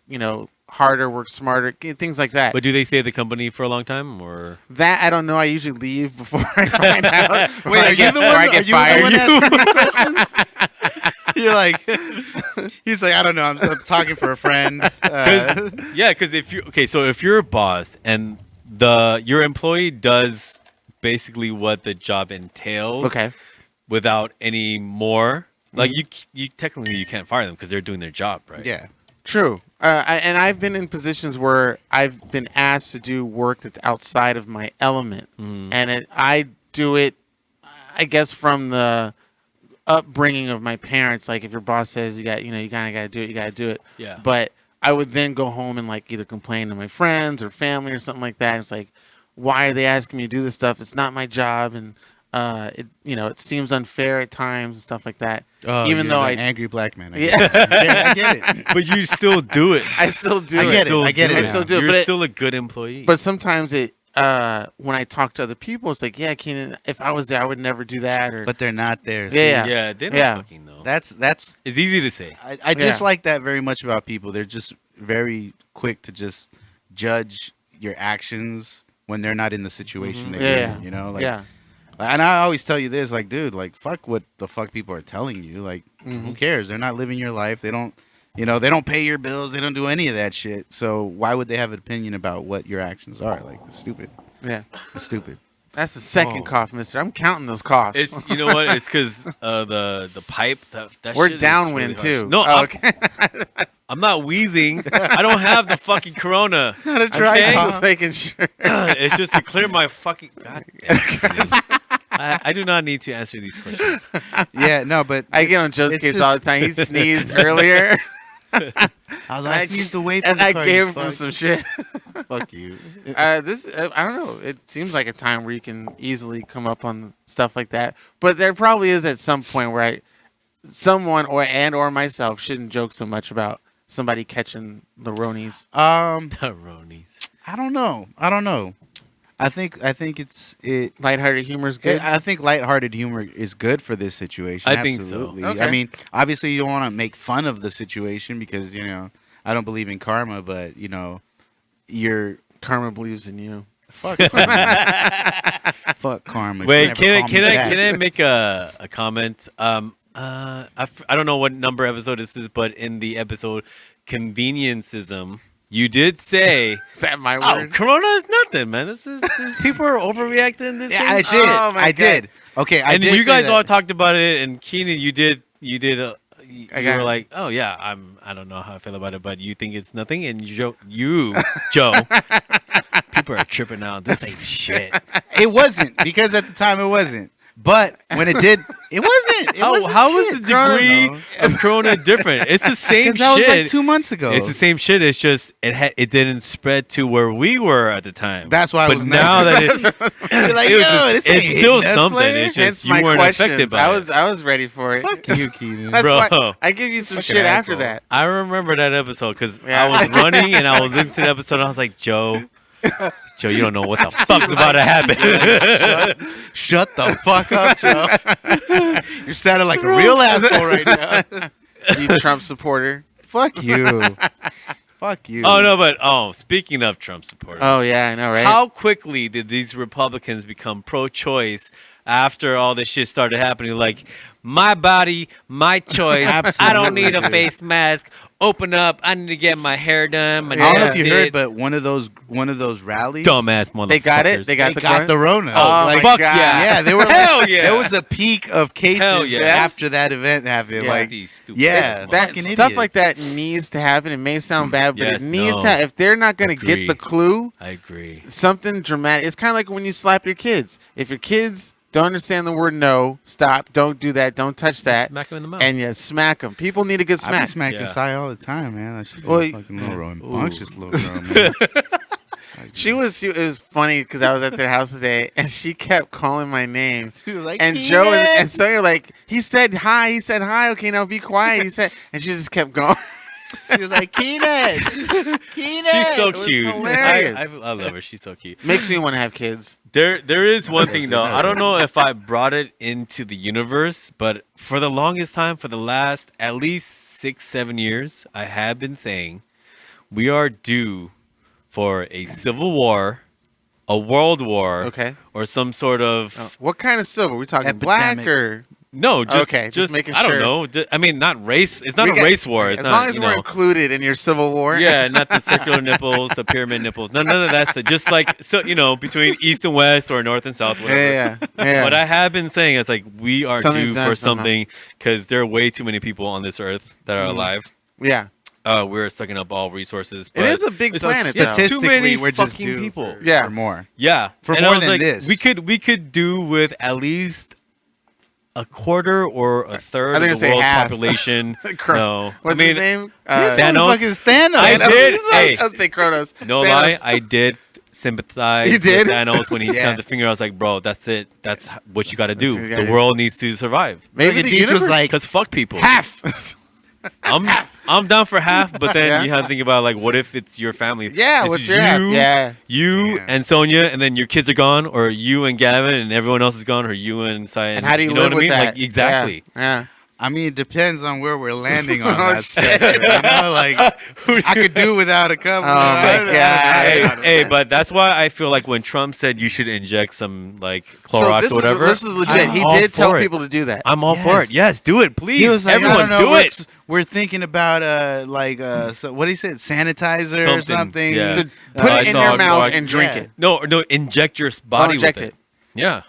harder, work smarter, things like that. But do they stay at the company for a long time, or That I don't know. I usually leave before I find out. Wait, are you the one? Or I Are get you the fired. one asking these questions? You're like, he's like, I don't know. I'm talking for a friend. because if you're a boss and your employee does basically what the job entails, Okay. without any more, like you technically you can't fire them because they're doing their job, right? Yeah. True. And I've been in positions where I've been asked to do work that's outside of my element, and I do it, I guess, from the upbringing of my parents. Like if your boss says you kind of got to do it, you got to do it. Yeah. But I would then go home and like either complain to my friends or family or something like that. And it's like, why are they asking me to do this stuff? It's not my job, and it seems unfair at times and stuff like that. Oh, Even you're though the I angry black man. Yeah. I get it. But you still do it. I still do I it. get it. I get it I now. still do it. You're but still a good employee. But sometimes when I talk to other people, it's like, yeah, Keenan, if I was there, I would never do that. Or But they're not there. Yeah. yeah, they don't Yeah. fucking know. That's It's easy to say. I just Yeah. like that very much about people. They're just very quick to just judge your actions when they're not in the situation that you're Yeah. in, you know? Like, yeah, and I always tell you this, like, dude, like, fuck what the fuck people are telling you. Like, who cares? They're not living your life. They don't, they don't pay your bills. They don't do any of that shit. So why would they have an opinion about what your actions are? Like, it's stupid. yeah. It's stupid. That's the second Whoa. cough, mister. I'm counting those coughs. It's you know what? It's because the pipe that We're shit is downwind really harsh. too. No, Oh, I'm, okay. I'm not wheezing. I don't have the fucking corona. It's not a dry I cough. was making sure. It's just to clear my fucking. God damn it. I do not need to answer these questions. Yeah, no, but I get on Joe's it's case just- all the time. He sneezed earlier, I was like, I sneezed away from and the I car, gave you him fuck. some shit. Fuck you. I don't know. It seems like a time where you can easily come up on stuff like that, but there probably is at some point where someone or myself shouldn't joke so much about somebody catching the Ronies. The Ronies. I don't know. I think it. Lighthearted humor is good. I think lighthearted humor is good for this situation. I think so. Absolutely. Okay. I mean, obviously, you don't want to make fun of the situation because I don't believe in karma, but you're Karma believes in you. fuck karma. Fuck karma. You Wait, never can call me back. I make a comment? I don't know what number episode this is, but in the episode Conveniencism, you did say, Is that my "Oh, word? Corona is nothing, man. This people are overreacting. This Yeah, thing." I did. Oh, my I God. did. Okay, I And did you say guys that. all talked about it, and Keenan, you did. You I got were it. like, "Oh yeah, I don't know how I feel about it, but you think it's nothing." And Joe, people are tripping out. This ain't shit. It wasn't because at the time it wasn't. But when it did, it wasn't. It wasn't How was shit. the degree of Corona different? It's the same Because that was like shit. 2 months ago. It's the same shit. It's just it didn't spread to where we were at the time. That's why it But was now that it's You're like, it was yo, just- this ain't it's still hitting us, something. player. It's Hence just you my weren't questions. affected by it. I was ready for it. Fuck you, Keenan. That's Bro. why I give you some Fucking shit after asshole. that. I remember that episode because Yeah. I was running and I was listening to the episode. And I was like, Joe, you don't know what the fuck's about to happen. Shut the fuck up, Joe. You're sounding like a real asshole right now. You Trump supporter. Fuck you. Fuck you. Oh no, but speaking of Trump supporters, Oh yeah, I know, right? how quickly did these Republicans become pro-choice after all this shit started happening? Like, my body, my choice. I don't need a face mask. Open up. I need to get my hair done. My I don't know nails if you did. heard, but one of those rallies. Dumbass motherfuckers. They got it. They got the got the Rona. Oh, Like, my fuck God. yeah. yeah, they were. Hell yeah. There was a peak of cases Hell yes. after that event happened. Yeah. Like, These stupid yeah, motherfuckers. That fucking stuff idiots. like that needs to happen. It may sound bad, but Yes, it needs no. to. If they're not going to Agree. get the clue, I agree. something dramatic. It's kind of like when you slap your kids. If your kids don't understand the word no, stop. Don't do that. Don't touch that. Smack him in the mouth. And you smack them. People need a good I be smack. smacking Yeah. Sai all the time, man. She's Well, a fucking little rambunctious little girl, man. It was funny because I was at their house today and she kept calling my name. She was like, And Joe and Sonia were like, he said hi. Okay, now be quiet. He said, and she just kept going. She was like, Keenan. She's so It was cute. hilarious. I love her. She's so cute. Makes me want to have kids. There is one thing though. I don't know if I brought it into the universe, but for the longest time, for the last at least 6-7 years, I have been saying we are due for a civil war, a world war, Okay. or some sort of What kind of silver? We talking black Epidemic. or? no, just Okay, just making I don't sure. know. I mean, not race. It's not We a got- race war. It's as not. long as you we're know, included in your civil war. yeah, not the circular nipples, the pyramid nipples. None of that stuff. Just like between east and west or north and south, whatever. Yeah. What I have been saying is like we are Something's due done for somehow. something because there are way too many people on this earth that are alive. Yeah. We're sucking up all resources. It but is a big it's planet, it's though. too many we're just fucking due people. for, Yeah. for more. Yeah, For and more I was than like, this. we could do with at least a quarter or a third I think of I the say world's half. population. Cro- No, What's I mean, his name? Thanos. Fucking stand up. I did. Hey. I'll say Kronos. No Thanos. lie, I did sympathize You did? with Thanos when he Yeah. snapped the finger. I was like, bro, that's it. That's what you got to do. what you gotta The do. world needs to survive. Maybe the Deech was universe. like, Because fuck people. half. I'm down for half, but then Yeah. you have to think about like, what if it's your family? Yeah, This what's is your half? Yeah. You Yeah. and Sonia, and then your kids are gone, or you and Gavin, and everyone else is gone, or you and Cian. And how do you know live what I with mean? that? Like exactly. Yeah. I mean, it depends on where we're landing on Oh, that shit. spectrum. You know, like I could do without a couple. Oh, my God. Hey, but that's why I feel like when Trump said you should inject some like So Clorox this or whatever, Is, this is legit. I'm He all did tell for it. people to do that. I'm all for it. Yes, do it, please. He was like, Everyone, I don't know, do it. we're thinking about so what he said, sanitizer or Something, something. yeah. To put I it in saw your it mouth watch- and drink yeah. it. No, inject your body inject with it. Yeah.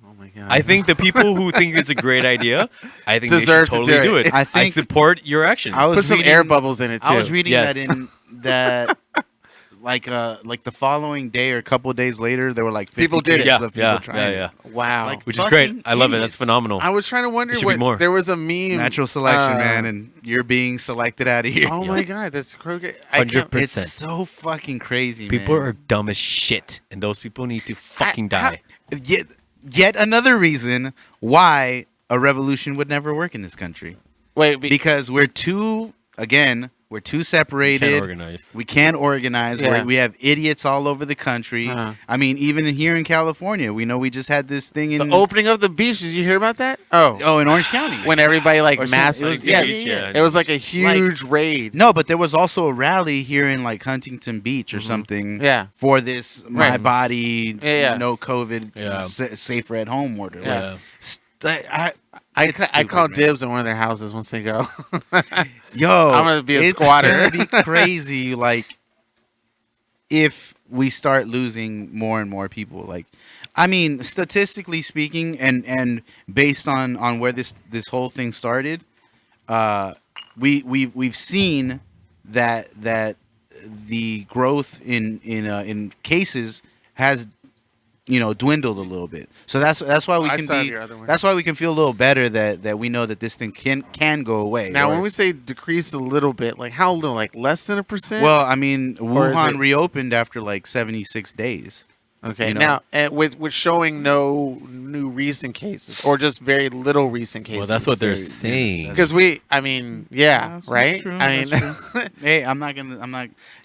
Oh my god. I think the people who think it's a great idea, I think Deserve they to should totally do do it. it. I think- support your actions. I was put some reading- air bubbles in it too. I was reading Yes. that in that like the following day or a couple of days later, there were like 50 People did it. cases yeah, of people yeah, trying yeah, it. yeah. Wow. Like, Which is great. fucking I love it. idiots. That's phenomenal. I was trying to wonder There should be what more. there was a meme. Natural selection, uh, man, and you're being selected out of here. Oh my god, that's crooked. 100%. It's so fucking crazy, People man. are dumb as shit, and those people need to fucking die. Yet another reason why a revolution would never work in this country. Wait, Because we're too, again, We're too Can't separated. organize. We can't organize. Yeah. We have idiots all over the country. Uh-huh. I mean, even here in California, we know we just had this thing in The opening of the beach. Did you hear about that? Oh, in Orange County. when everybody like Or some- mass. it was- Yeah, yeah. it was like a huge raid. No, but there was also a rally here in like Huntington Beach or something. Yeah. For this my Right. body, Yeah. no COVID, Yeah. safer at home order. Yeah. It's I stupid, called man. dibs on one of their houses once they go. Yo, I'm gonna be a it's squatter. gonna be crazy. Like, if we start losing more and more people, like, I mean, statistically speaking, and based on where this whole thing started, we've seen that the growth in cases has dwindled a little bit. So that's why we I can saw be your other one. that's why we can feel a little better that we know that this thing can go away. Now, Or- when we say decrease a little bit, like how little? Like less than 1%? well, I mean, Or is Wuhan it- reopened after like 76 days. okay. you know. Now, and with showing no new recent cases or just very little recent cases. Well, that's what they're very- saying. Because I mean, yeah, That's right? true, I mean, that's Hey, I'm not.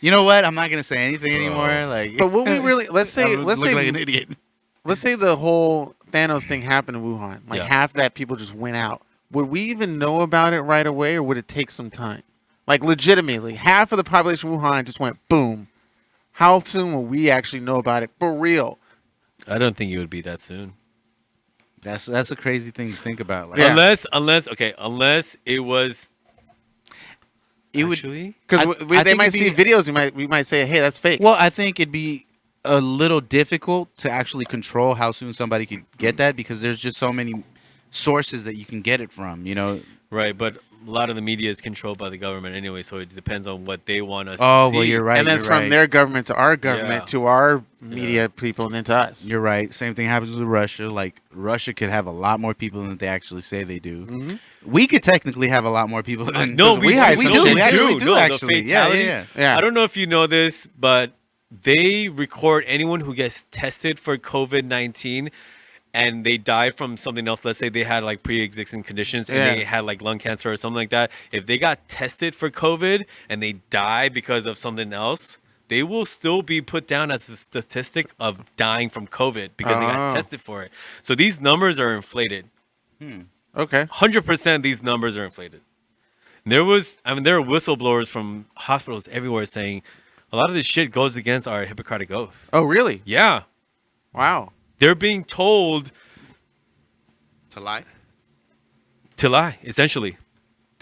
You know what? I'm not gonna say anything anymore. Like, but will we really? Let's say I look like an idiot. let's say the whole Thanos thing happened in Wuhan. Like Yeah. half that people just went out. Would we even know about it right away, or would it take some time? Like legitimately, half of the population of Wuhan just went boom. How soon will we actually know about it for real? I don't think it would be that soon. That's a crazy thing to think about. Like, Yeah. Unless it was it would. actually. Because I they think might it'd see be- videos. We might say, hey, that's fake. Well, I think it'd be a little difficult to actually control how soon somebody could get that because there's just so many sources that you can get it from. Right, but a lot of the media is controlled by the government anyway, so it depends on what they want us Oh, to see. well, you're right. and that's you're from right. their government to our government Yeah. to our media people and then to us. You're right. Same thing happens with Russia. Like Russia could have a lot more people than they actually say they do. Mhm. We could technically have a lot more people. Than, No, 'cause we hide do. some No, shit we too. do. We do No, actually. the fatality. Yeah. Yeah. I don't know if you know this, but they record anyone who gets tested for COVID-19 and they die from something else. Let's say they had like pre-existing conditions and Yeah. they had like lung cancer or something like that. If they got tested for COVID and they die because of something else, they will still be put down as a statistic of dying from COVID because they got Oh. tested for it. So these numbers are inflated. Okay. 100% these numbers are inflated. There are whistleblowers from hospitals everywhere saying a lot of this shit goes against our Hippocratic oath. Oh, really? Yeah. Wow. They're being told To lie. to lie, essentially.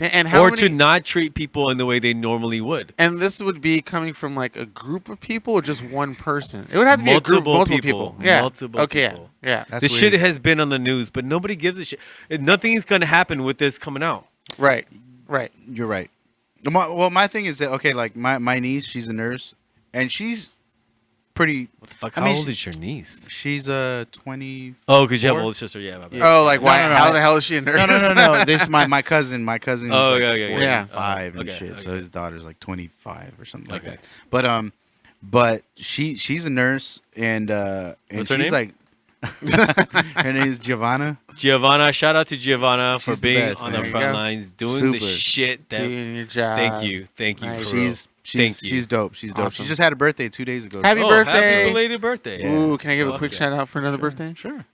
And how Or many, to not treat people in the way they normally would. And this would be coming from like a group of people or just one person? It would have to be a group, multiple people. Yeah. Multiple Okay. people. Yeah. That's This weird. shit has been on the news, but nobody gives a shit. Nothing's going to happen with this coming out. Right. Right. You're right. My thing is that okay, like my niece, she's a nurse, and she's pretty. What the fuck? I How mean, old is your niece? She's 20. Oh, because you have an Four? older sister. Yeah, my bad. Oh, like No, why? no, no, How I- the hell is she a nurse? No. This is my cousin. My cousin is Oh, like okay. Yeah. 45 and Okay, shit. So okay. his daughter's like 25 or something like Okay. that. But she's a nurse and What's her she's name? like her name is Giovanna. Giovanna, shout out to Giovanna for She's the being best, on man. the There you front go. lines, doing the Super. shit that. Doing your job. Thank you Nice. for real. She's Thank you. She's dope. She's dope. Awesome. She just had a birthday 2 days ago. Happy Oh, birthday. Happy belated birthday. Yeah. Ooh, can I give a Fuck quick yeah. shout out for another birthday? Sure.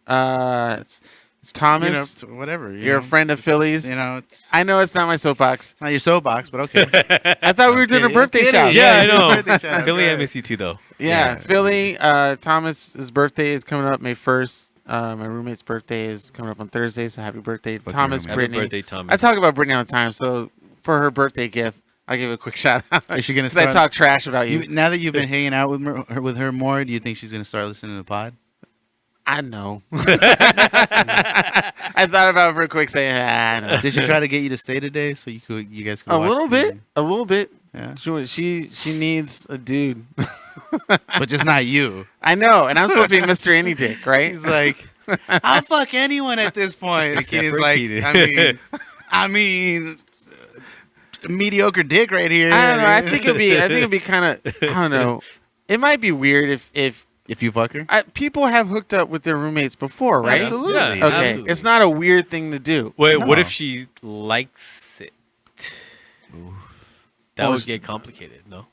It's Thomas. Whatever. You're a friend of Philly's. It's I know it's not my soapbox. not your soapbox, but okay. I thought we were doing a kidding. birthday I'm shout. kidding. Yeah, I Yeah, know. birthday shout out. Philly, Go I ahead. miss you too, though. Yeah, Yeah. Philly. Thomas's birthday is coming up May 1st. My roommate's birthday is coming up on Thursday, so happy birthday, Fucking Thomas, roommate. Happy Brittany. birthday, Thomas. I talk about Brittany all the time, so for her birthday gift, I'll give a quick shout out. Is she gonna 'Cause I start? talk trash about you. Now that you've been hanging out with her more, do you think she's gonna start listening to the pod? I know. I thought about it for a quick saying, I know. Did she try to get you to stay today so you guys could A watch little TV? bit. A little bit. Yeah. She needs a dude. But just not you. I know, and I'm supposed to be Mr. Any Dick, right? He's like, I'll fuck anyone at this point. Except Keenan's for like, Keenan. I mean, mediocre dick right here. I don't know. I think it'd be kind of. I don't know. It might be weird if if you fuck her. people have hooked up with their roommates before, right? Absolutely. Yeah, Okay, absolutely. it's not a weird thing to do. Wait, what No. if she likes it? That Oh, would get complicated, no?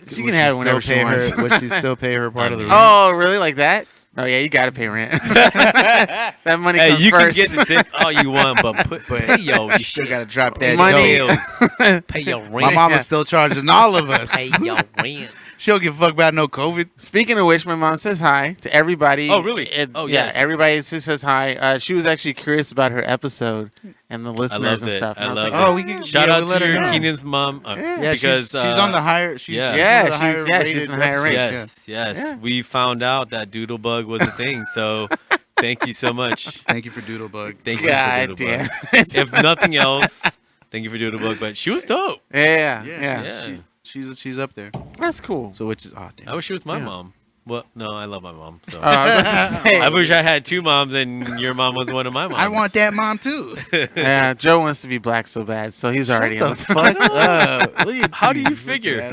She can have it whenever she wants. Would she still pay her part of the rent? Oh, really? Like that? Oh yeah, you gotta pay rent. That money Hey, comes you first. can get the dick all you want, but pay your You still gotta drop that Money. dough. Pay your rent. My mama's still charging all of us. Pay your rent. She don't give a fuck about no COVID. Speaking of which, my mom says hi to everybody. Oh, really? Oh, yes. yeah. Everybody says hi. She was actually curious about her episode and the listeners and it. stuff. I And was love like, it. Oh, we can Shout yeah, out we'll let to her your know. Keenan's mom. Yeah, because she's on the higher. She's yeah. Yeah, one of the higher she's rated in the higher rates. episodes, Yes, Yeah. we found out that Doodlebug was a thing. So thank you so much. Thank you for Doodlebug. Thank you God for damn. Doodlebug. If nothing else, thank you for Doodlebug. But she was dope. Yeah, Yeah, yeah. Yeah. She's up there. That's cool. So which is damn. I wish she was my Yeah. mom. Well, no, I love my mom. So I was about to say. I wish I had two moms and your mom was one of my moms. I want that mom too. Yeah, Joe wants to be black so bad, so he's already in the fuck up. How do you figure?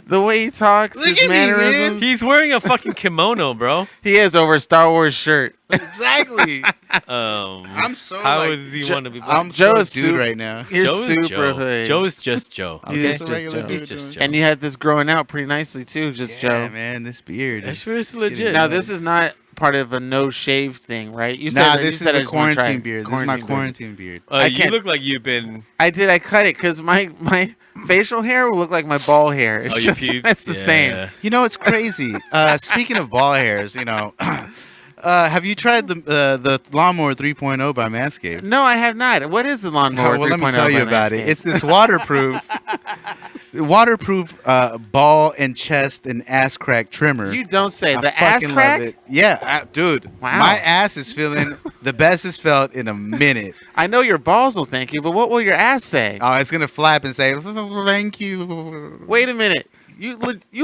The way he talks, Look his at me, man. mannerisms. He's wearing a fucking kimono, bro. He is over a Star Wars shirt. Exactly. I'm so How like, does he Jo- want to be black? I'm Joe so is dude super- right now. You're Joe is super Joe. hood. Joe is just Joe. He's Okay? just a regular Joe. He's dude just doing Joe. And you had this growing out pretty nicely too, just Yeah, Joe. man, this beard. That's is really legit. getting Now nice. this is not part of a no shave thing, right? You said Nah, that- you this is said I a just wanna try quarantine it. beard. This is my beard. quarantine beard. I You can't- look like you've been. I did. I cut it because my facial hair will look like my ball hair. It's Oh, your just pubes? it's the same. Yeah. You know, it's crazy. Speaking of ball hairs, you know, have you tried the lawnmower 3.0 by Manscaped? No, I have not. What is the lawnmower 3.0? Well, let me tell you by about it. Manscaped? It's this waterproof ball and chest and ass crack trimmer. You don't say. I The ass fucking crack? love it. Yeah, dude. Wow. My ass is feeling the best it's felt in a minute. I know your balls will thank you, but what will your ass say? Oh, it's gonna flap and say thank you. Wait a minute. You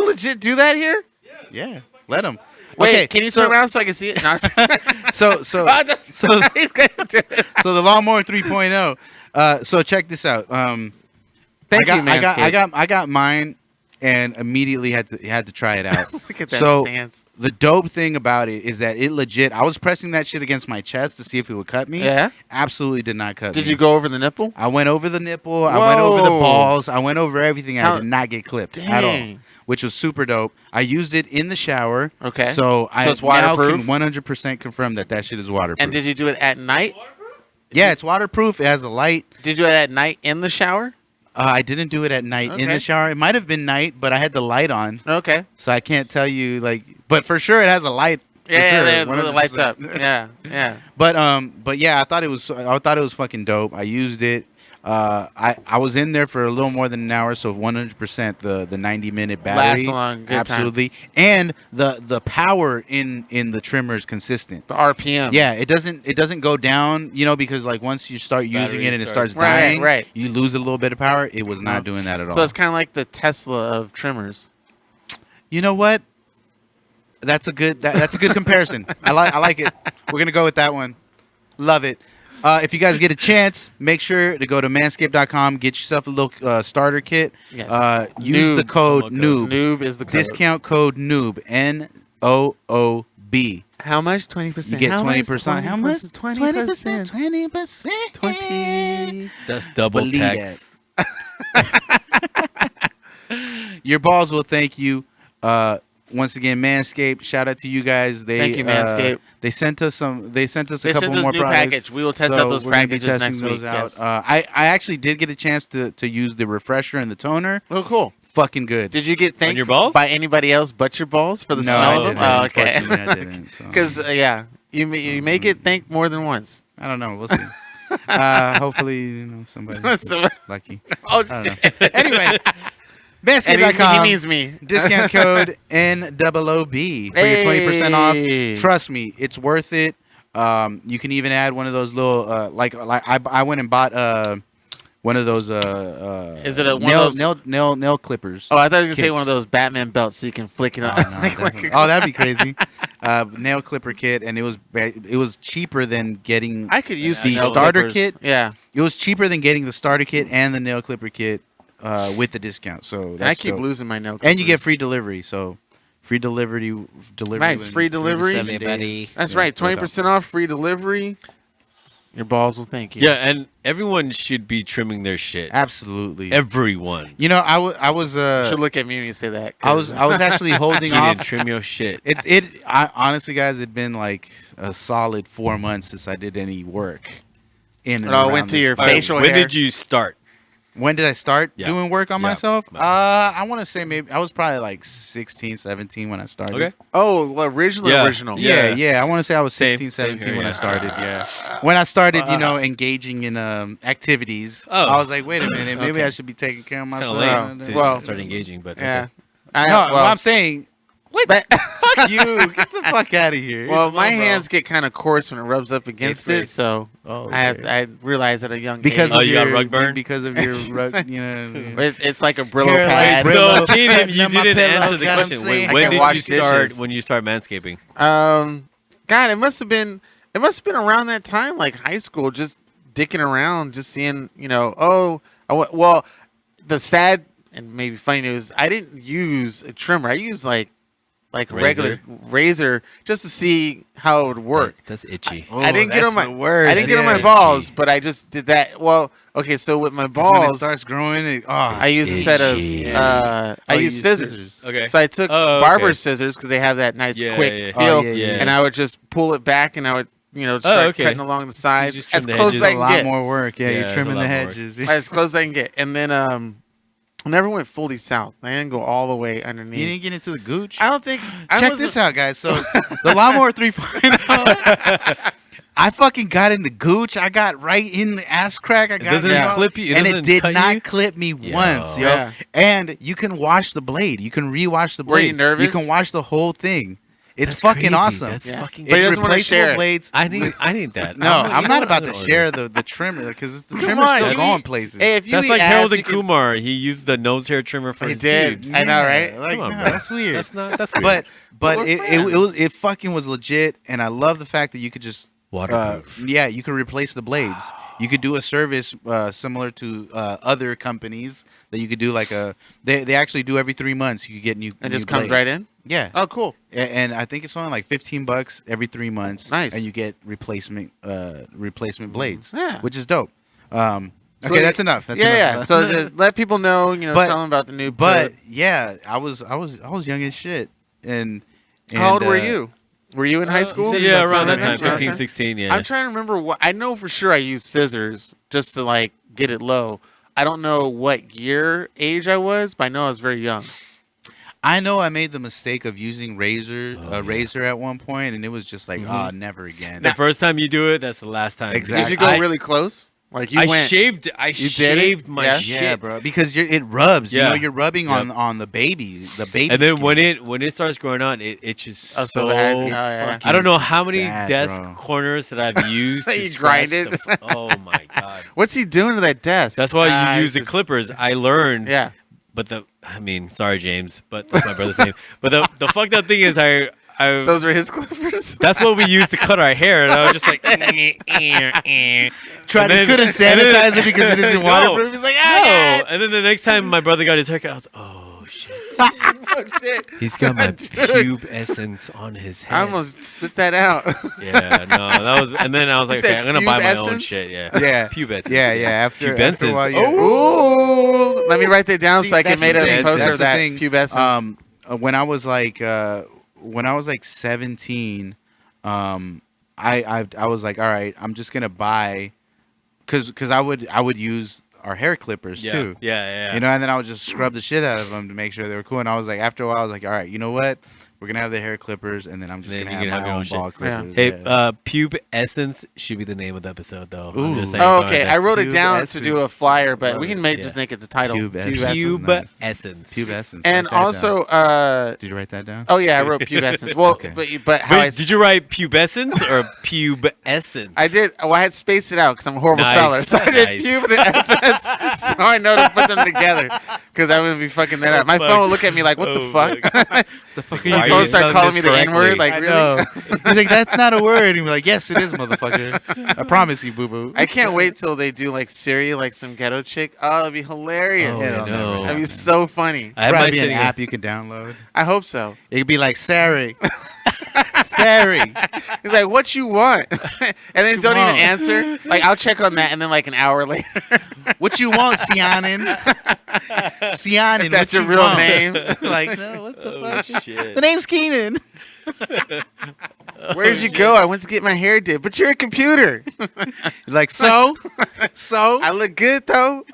legit do that here? Yeah, let him. Wait, Okay, can you so- turn around so I can see it? No, So he's gonna do it. so the lawnmower 3.0. So check this out. Thank you, Manscaped. I got mine and immediately had to try it out. Look at that So stance. the dope thing about it is that it legit. I was pressing that shit against my chest to see if it would cut me. Yeah? Absolutely did not cut me. Did you go over the nipple? I went over the nipple. I went over the Whoa. balls. I went over everything. How- I did not get clipped at all, Dang. which was super dope. I used it in the shower. Okay. So I it's now waterproof? can 100% confirm that shit is waterproof. And did you do it at night? Yeah, it's waterproof. It has a light. Did you do it at night in the shower? I didn't do it at night in Okay. the shower. It might have been night, but I had the light on, Okay. so I can't tell you like. But for sure, it has a light. For Yeah, sure, there, the lights 100%. up. Yeah, yeah. But yeah, I thought it was fucking dope. I used it. I was in there for a little more than an hour, so 100% the 90-minute battery. Lasts a long, good time. absolutely. And the power in the trimmer is consistent. The RPM. Yeah, it doesn't go down, because like once you start using Battery it and it starts- starts dying, Right. you lose a little bit of power. It was not doing that at all. So it's kind of like the Tesla of trimmers. You know what? That's a good comparison. I like it. We're gonna go with that one. Love it. If you guys get a chance, make sure to go to manscaped.com, get yourself a little starter kit. Yes. Use the code Promo noob. Noob is the code. Discount code noob. NOOB. How much? 20%. You get How much? 20%. How much? 20%. 20%. 20. That's double Believe tax. Your balls will thank you. Once again, Manscaped. Shout out to you guys. Thank you, Manscaped. They sent us some. They sent us a They couple sent us more new products. package. We will test So out those we're gonna be packages testing next week. those out. Yes. I actually did get a chance to use the refresher and the toner. Oh, cool. Fucking good. Did you get thanked your balls? by anybody else but your balls for the No, smell I of them? didn't. Oh, okay. Unfortunately, I didn't. So. Because yeah, you may get thanked more than once. I don't know. We'll see. Hopefully, somebody So- lucky. Oh, I don't know. Anyway, and Manscaped.com. he means me. Discount code NOOB for your 20% Hey. off. Trust me, it's worth it. You can even add one of those little like I went and bought one of those Is it one nail, of those? nail clippers. Oh, I thought you were gonna say Kits. one of those Batman belts so you can flick it Oh, up. no, definitely. Oh, that'd be crazy. Nail clipper kit, and it was cheaper than getting I could use the nail starter clippers. kit. Yeah, It was cheaper than getting the starter kit and the nail clipper kit with the discount. So and I that's keep dope. losing my nail clippers. And you get free delivery. So free delivery. Nice, in free 3 to delivery. 7 Everybody. days. That's Yeah, right, without- 20% off, free delivery. Your balls will thank you. Yeah, and everyone should be trimming their shit. Absolutely. Everyone. You know, I was You should look at me when you say that. I was actually holding You off. didn't trim your shit. Honestly, guys, it'd been like a solid 4 months since I did any work. In and It all around went to this your time. facial When hair. did you start? When did I start Yeah. doing work on Yeah. myself? Yeah. I want to say maybe I was probably like 16, 17 when I started. Okay. Oh, original. Yeah. Yeah. I want to say I was Same 16, here, 17 when yeah. I started. Yeah. When I started, engaging in activities, Oh. I was like, wait a minute, maybe Okay. I should be taking care of Kind of myself. late to Well- start engaging, but Yeah. okay. No, well, I'm saying, but- fuck you, get the fuck out of here. well, my Come on, bro. hands get kind of coarse when it rubs up against grade. it, so Oh, I have. okay. I realized at a young because age. Oh, of you got your rug burn? because of your rug, It's like a Brillo Hair like pad. Brillo. So, Keenan, you Not my didn't pillow, answer the got 'em question. saying. When I can did wash you start? dishes. When you start manscaping? God, it must have been. It must have been around that time, like high school, just dicking around, just seeing. Well, the sad and maybe funny news. I didn't use a trimmer. I used like Razor? regular razor just to see how it would work. That's itchy. I didn't get on my word. I didn't get on my Yeah. balls, but I just did that. Well, okay, so with my When it balls, starts growing, I used a set of itchy. I Oh, you used use scissors. Okay. So I took Oh, barber okay. scissors because they have that nice Yeah, quick yeah. feel, Oh, yeah. and I would just pull it back, and I would start okay. cutting along the sides just trim as the close hedges. as I a can lot get, more work. Yeah, Yeah, you're it's a trimming the lot more work. hedges. as close as I can get, and then I never went fully south. I didn't go all the way underneath. You didn't get into the gooch. I don't think. Check this out, guys. So the Lawnmower 3.0, I fucking got in the gooch. I got right in the ass crack. I got doesn't in the- clip you? It and doesn't it did cut not you? clip me once, yo. Yeah. And you can wash the blade. You can rewash the blade. Were you nervous? You can wash the whole thing. It's That's fucking crazy. awesome. That's Yeah. fucking. But he It's doesn't wanna replaceable share it. blades. I need that. No, I'm not about to order share it. the trimmer because the Come trimmer's on, still you going eat- places. Hey, if you That's eat like ass, Harold you and can- Kumar. He used the nose hair trimmer for He his did. pubes. I know, right? Like, Come on, no, bro. that's weird. That's weird. But we're it fucking was legit, and I love the fact that you could just Waterproof. yeah, you could replace the blades. You could do a service similar to other companies that you could do like they actually do every 3 months. You could get new It new just comes blades. right in. Yeah. Oh, cool. And I think it's only like $15 every 3 months. Nice. And you get replacement blades. Yeah. Which is dope. Okay, So- that's enough. That's yeah. enough. So just let people know. But- Tell them about the new. But Pube. yeah, I was young as shit. And How old were uh, you? Were you in high school? So, yeah, About around that 7, time, 15, 16, yeah. I'm trying to remember what I know for sure. I used scissors just to like get it low. I don't know what age I was, but I know I was very young. I know I made the mistake of using Oh, razor at one point, and it was just like, Mm-hmm. never again. The first time you do it, that's the last time. Exactly. Did you go I- really close? Like you I went. shaved. I You did it? shaved my Yeah? shit. Yeah, bro, because it rubs. Yeah. You're rubbing Yep. on the baby. The baby. And then skin. when it starts growing on, it itches Oh, so. so bad. Oh, yeah. fucking I don't know how many bad, desk bro. corners that I've used. That to you scratch grinded? oh my god. What's he doing to that desk? That's why Ah, you use the it's just- clippers. I learned. Yeah. But sorry James, but that's my brother's name. But the fucked up thing is I Those were his clippers. that's what we used to cut our hair, and I was just like, Tried to couldn't sanitize it because it isn't No. waterproof. He's like, No. ah, And then the next time my brother got his haircut, I was oh shit. Oh shit! He's got my Dude. pube essence on his head. I almost spit that out. Yeah, no, that was, and then I was You like, said okay, I'm gonna pube buy my own essence? shit. Yeah, Yeah. pube essence. Yeah, yeah. After Pube a essence. while, yeah. Ooh, let me write that down See, so I can that's make the a thing. poster That's of the that thing. pubescence. When I was like 17, I was like, all right, I'm just gonna buy, cause I would use our hair clippers yeah, too. yeah. You know, and then I would just scrub the shit out of them to make sure they were cool. And I was like, after a while, I was like, all right, you know what? We're gonna have the hair clippers, and then I'm just Then gonna you have can my have your own own shit. ball clippers. Hey, yeah. pube essence should be the name of the episode, though. I'm Ooh. just saying, Oh, go okay. ahead. I wrote it Pube down to essence. do a flyer, but Love we can it. just Yeah. make it the title. Pube essence. Essence. Nice. Pube essence. Pube essence. And write that also, down. Did you write that down? oh yeah, I wrote pubescence. Well, Okay. but how Wait, did you write pubescence or pube essence? I did. Well, I had spaced it out because I'm a horrible Nice. speller. So I did Nice. pube and essence. So I know to put them together because I wouldn't be fucking that up. My fuck. phone will look at me like, "What the Oh, fuck?" The fuck Why Your are phone you start spelling calling me this the N word. correctly? Like, I really? know. He's like, that's not a word. And we're like, yes, it is, motherfucker. I promise you, boo boo. I can't wait till they do like Siri, like some ghetto chick. Oh, it'd be hilarious. Oh, Hell no. That'd be so funny. I have my Probably an sitting app you can download. I hope so. It could be like Sari. Sari. He's like, "What you want?" And then don't even want? answer. Like, I'll check on that, and then like an hour later, What you want, Cianan? Cianan, that's what your you real want? name. Like, no, what the Oh fuck? shit. The name's Keenan. Where'd you go? I went to get my hair did, but you're a computer. Like, so? I look good though.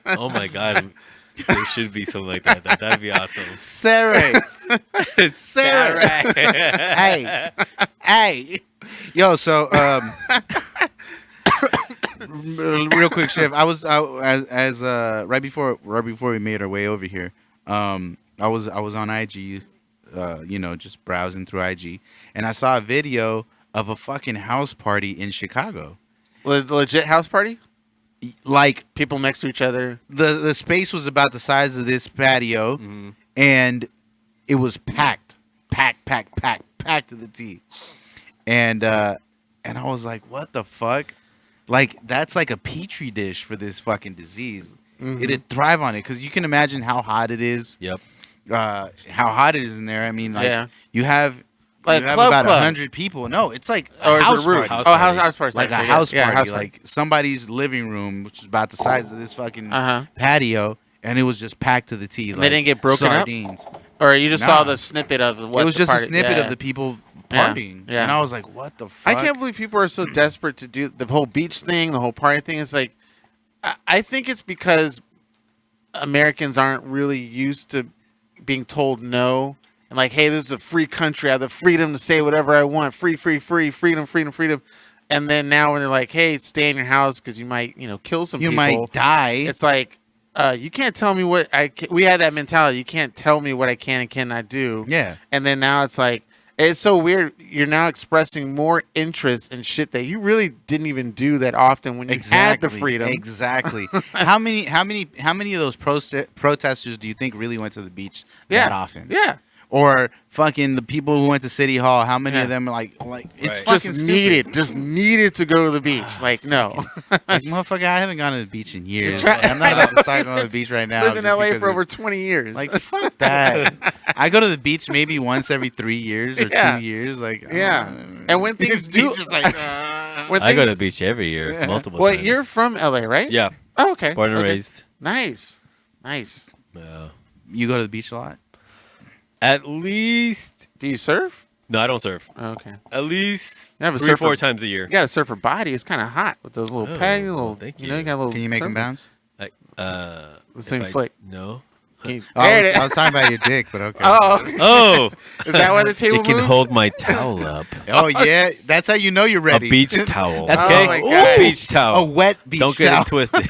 Oh my god. There should be something like that. That'd be awesome. Sari. Sari. Hey. Hey. Yo, so real quick, Chef. I was right before we made our way over here. I was on IG, just browsing through IG, and I saw a video of a fucking house party in Chicago. Legit house party. Like, People next to each other. the space was about the size of this patio, and it was packed to the T. And I was like, what the fuck? Like, that's like a petri dish for this fucking disease. It'd thrive on it, because you can imagine how hot it is. Yep. How hot it is in there. I mean, like, Yeah. you have Like you have club about club. 100 people. No, it's like Or is it house a roof? party. House party. Like sorry, a house yeah, party, like somebody's living room, which is about the size of this fucking patio, and it was just packed to the T. And like they didn't get broken sardines. up? Or you just Nah. saw the snippet of what It was the just party, a snippet yeah. of the people Yeah, partying, yeah. and I was like, "What the fuck?" I can't believe people are so desperate to do the whole beach thing, the whole party thing. It's like, I think it's because Americans aren't really used to being told no. And like, hey, this is a free country. I have the freedom to say whatever I want. Free, freedom. And then now when they're like, hey, stay in your house because you might, kill some You people. might die. It's like, you can't tell me what we had that mentality. You can't tell me what I can and cannot do. Yeah. And then now it's like, it's so weird. You're now expressing more interest in shit that you really didn't even do that often when you had the freedom. Exactly. How many of those protesters do you think really went to the beach that often? Yeah. Or fucking the people who went to City Hall, how many of them like it's Right. fucking Just needed to go to the beach. Like, no. Like, motherfucker, I haven't gone to the beach in years. Like, I'm not about to start going to the beach right now. Lived in just LA because for over 20 years. like, fuck that. I go to the beach maybe once every 3 years or Yeah. 2 years. Like, yeah. And when things do, Beach is like, when I go to things- the beach every year, multiple Well, times. you're from LA, right? Yeah, Oh, okay. born and Okay. raised. Nice. Yeah. you go to the beach a lot? At least, Do you surf? no, I don't surf. Oh, okay. At least You have a 3 or surfer. 4 times a year. You got a surfer body. It's kind of hot with those little Oh, pegs. well, Little, thank you you. got a little. Can you make them surfer- bounce? Like, Let's if sing I- flick. No. Can you- Oh, There I it was is. talking about your dick, but okay. Oh, Oh, is that why the table it can moves? hold my towel up. Oh, yeah. That's how you know you're A ready. beach towel. That's okay? my God. Beach A towel. wet beach Don't get towel. it twisted.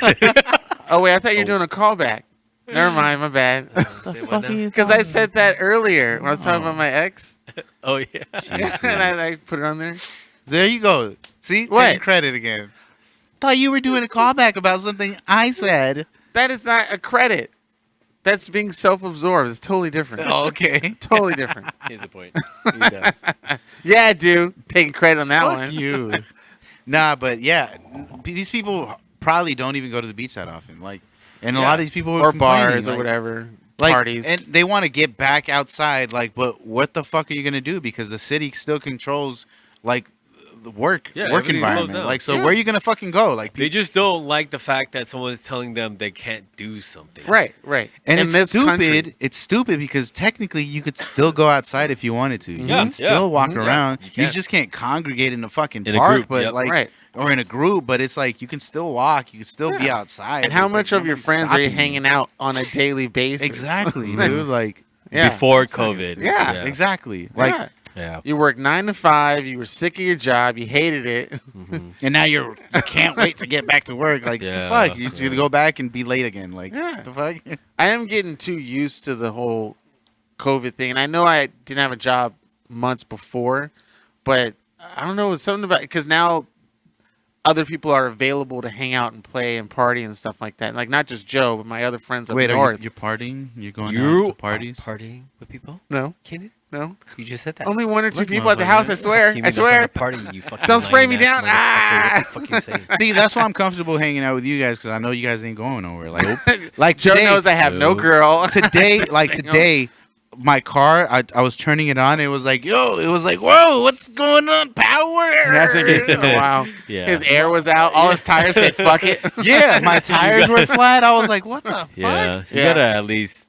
Oh wait, I thought you were doing a callback. Never mind, my bad. Say what now? Because I said that earlier when I was talking about my ex, Oh yeah. and I put it on there. There you go. See? What? Taking credit again. Thought you were doing a callback about something I said. That is not a credit. That's being self-absorbed. It's totally different. Oh, okay. Totally different. Here's the point. He does. Yeah, I do. Taking credit on that Fuck one. you. Nah, but yeah, these people probably don't even go to the beach that often. Like, and a lot of these people Or are complaining, bars or like- whatever. like, Parties. and they want to get back outside. Like, but what the fuck are you gonna do? Because the city still controls like the work Yeah, work everything's closed environment. down. Like, so Yeah. where are you gonna fucking go? Like, They just don't like the fact that someone's telling them they can't do something. Right, right. and In it's this stupid. country. It's stupid because technically you could still go outside if you wanted to. You Yeah, can still walk Mhm. around. you You can. just can't congregate in a fucking In a park, group, but yep. like, Right. or in a group. But it's like you can still walk. You can still be Yeah. outside. And how It's much like of your nobody's friends are you stopping hanging out on a daily basis? Exactly, dude. Like, Yeah. Before COVID. Yeah. exactly. Like, Yeah. Yeah. You worked 9 to 5. You were sick of your job. You hated it. and now you can't wait to get back to work. Like, Yeah, the fuck? You're yeah. gonna go back and be late again. Like, Yeah. the fuck? I am getting too used to the whole COVID thing. And I know I didn't have a job months before, but I don't know. It's something about because now other people are available to hang out and play and party and stuff like that. Like not just Joe, but my other friends up Wait, north. you're partying? You're going You out to parties? partying with people? No, Can no. you just said that? Only 1 or 2 Look, people at the motherfucker. house. I swear. You I mean swear. the party, you fucking Don't spray me lying down. ass motherfucker. What the fuck you saying? See, that's why I'm comfortable hanging out with you guys because I know you guys ain't going nowhere. Like Joe today, knows I have no Nope. girl. today, like Single. today, my car, I was turning it on. It was like, whoa, what's going on? Power. That's what he's saying. Wow. Yeah. His air was out. All his tires said, fuck it. Yeah, my tires were flat. I was like, what the fuck? Yeah. You Yeah. gotta at least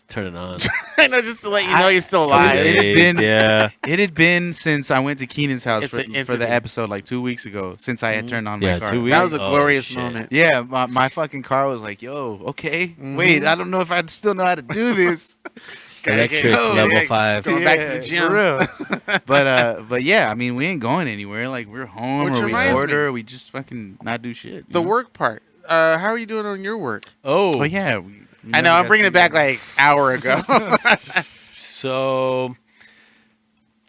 turn it on. I know, just to let you know you're still alive. It had been- yeah. It had been since I went to Keenan's house It's for, an for the incident. episode like 2 weeks ago. Since I had turned on Yeah, my car. 2 weeks. That was a Oh, glorious shit. moment. Yeah, my fucking car was like, yo, okay, wait, I don't know if I still know how to do this. Electric go, level yeah, 5. Going back to the gym. for real. but yeah, I mean, we ain't going anywhere. Like we're home Which or we reminds order, we just fucking not do shit. you The know? work part. How are you doing on your work? Oh. Oh yeah, I know, I'm bringing it back like hour ago. So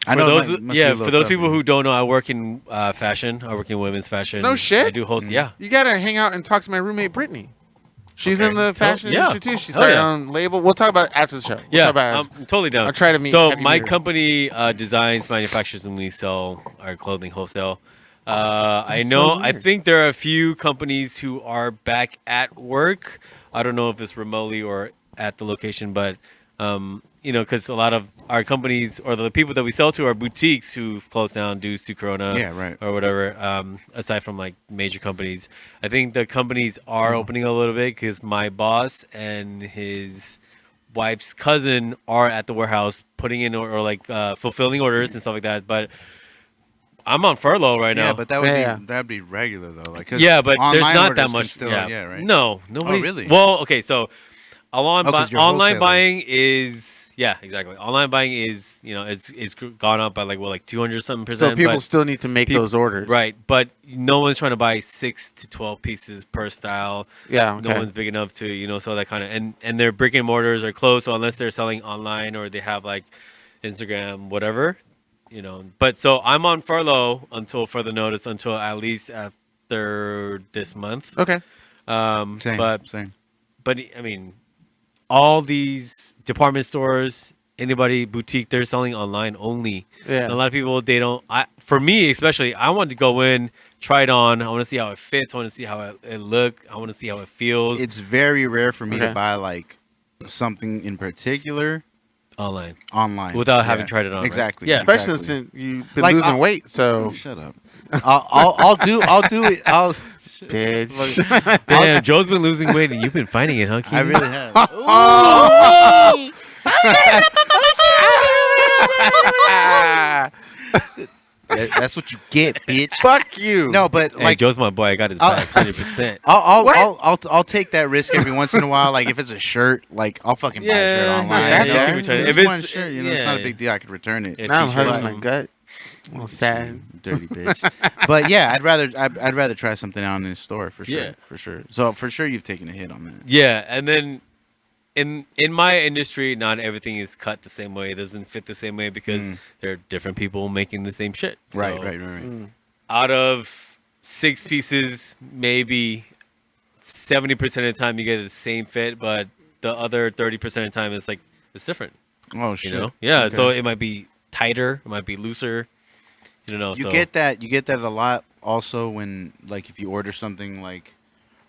I for know. those, it must be yeah, a little for those tough, people man. who don't know, I work in fashion. I work in women's fashion. No shit? I do host. Yeah. You gotta hang out and talk to my roommate Brittany. She's in the fashion yeah. industry too. She Hell started yeah. on label. We'll talk about it after the show. We'll Yeah, talk about it. I'm totally down. I'll try to meet. So have you my meet her. company designs, manufactures, and we sell our clothing wholesale. I That's know. so I weird. think there are a few companies who are back at work. I don't know if it's remotely or at the location, but because a lot of our companies or the people that we sell to are boutiques who've closed down due to Corona, Yeah, right. or whatever. Aside from like major companies, I think the companies are opening a little bit because my boss and his wife's cousin are at the warehouse putting in or like fulfilling orders and stuff like that. But I'm on furlough right now. Yeah, but that would Yeah. be that'd be regular though. Like 'cause yeah, but there's online not orders that can much. Still, yeah. right. No, nobody's. really? Well, okay, so online, Oh, 'cause you're online wholesaling. buying is exactly. Online buying is it's gone up by like 200 something percent. So people but, still need to make those orders, right? But no one's trying to buy 6 to 12 pieces per style. Yeah. Okay. No one's big enough to sell that kind of and their brick and mortars are closed. So unless they're selling online or they have like Instagram, whatever. But so I'm on furlough until further notice, until at least after this month. Okay. Same. But same. I mean, all these department stores, anybody boutique, they're selling online only. Yeah. And a lot of people, they don't. For me especially, I want to go in, try it on. I want to see how it fits. I want to see how it look. I want to see how it feels. It's very rare for me Okay. to buy like something in particular online online without having tried it on. right? Exactly. Yeah. Especially exactly. since you've been Like, losing weight. So, Shut up. I'll do it. bitch. Damn, Joe's been losing weight and you've been fighting it, huh? I Keenan? really have. That's what you get, bitch. Fuck you. No, but Hey, like Joe's my boy. I got his back 100%. I'll take that risk every once in a while. Like if it's a shirt, like I'll fucking buy a shirt online. yeah, you yeah, know? you can return it. It's If it's- one shirt, it's not a yeah. big deal. I could return it. Yeah, Now I'm t-shirt. hurting my gut. A little sad. Dirty bitch. But yeah, I'd rather try something out in the store for sure. Yeah. For sure. So for sure you've taken a hit on that. Yeah, and then in my industry, not everything is cut the same way. It doesn't fit the same way because there are different people making the same shit. Right, So right. Out of 6 pieces, maybe 70% of the time you get the same fit, but the other 30% of the time it's different. Oh shit. Yeah. Okay. So it might be tighter, it might be looser. You don't know. You so. get that a lot also when like if you order something like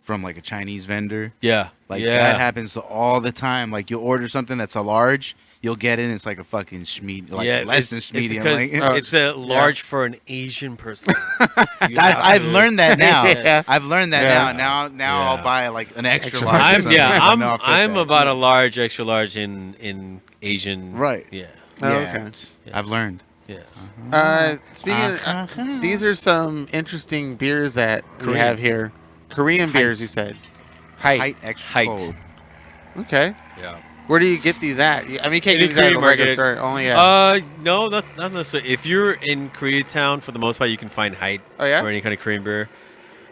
from like a Chinese vendor. Yeah. Like yeah. that happens all the time. Like you'll order something that's a large, you'll get it and it's like a fucking schmeed, like less than it's medium. because Like, it's a large for an Asian person. I've learned that now. Yeah. I've learned that Yeah. now. Now Yeah. I'll buy like an extra Extra large. or large. something. I know I'll fit I'm that. about a large, extra large in Asian. Right. Yeah. Oh, Yeah. okay. I've learned. Yeah. Speaking, these are some interesting beers that we Korean. have here. Korean beers, you said. Height. Height extra Height. cold. Okay. Yeah. Where do you get these at? I mean, you can't Any get these at a Korean regular market. store. Only at. No, not necessarily. If you're in Koreatown, for the most part, you can find Height Oh, yeah? or any kind of Korean beer.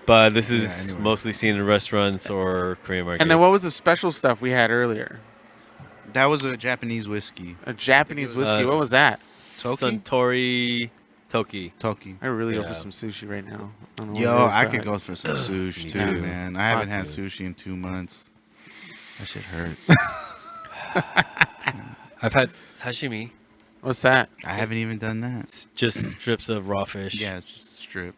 But this is anywhere. mostly seen in restaurants or Korean markets. And then what was the special stuff we had earlier? That was a Japanese whiskey. A Japanese whiskey. Uh, what was that? Toki? Suntory Toki. Toki. I really hope Yeah. it's some sushi right now. I don't know Yo, what it is, I but could go for some sushi Me too, too. man. I haven't had too. sushi in 2 months. That shit hurts. I've had sashimi. What's that? I haven't even done that. It's just strips of raw fish. Yeah, it's just a strip.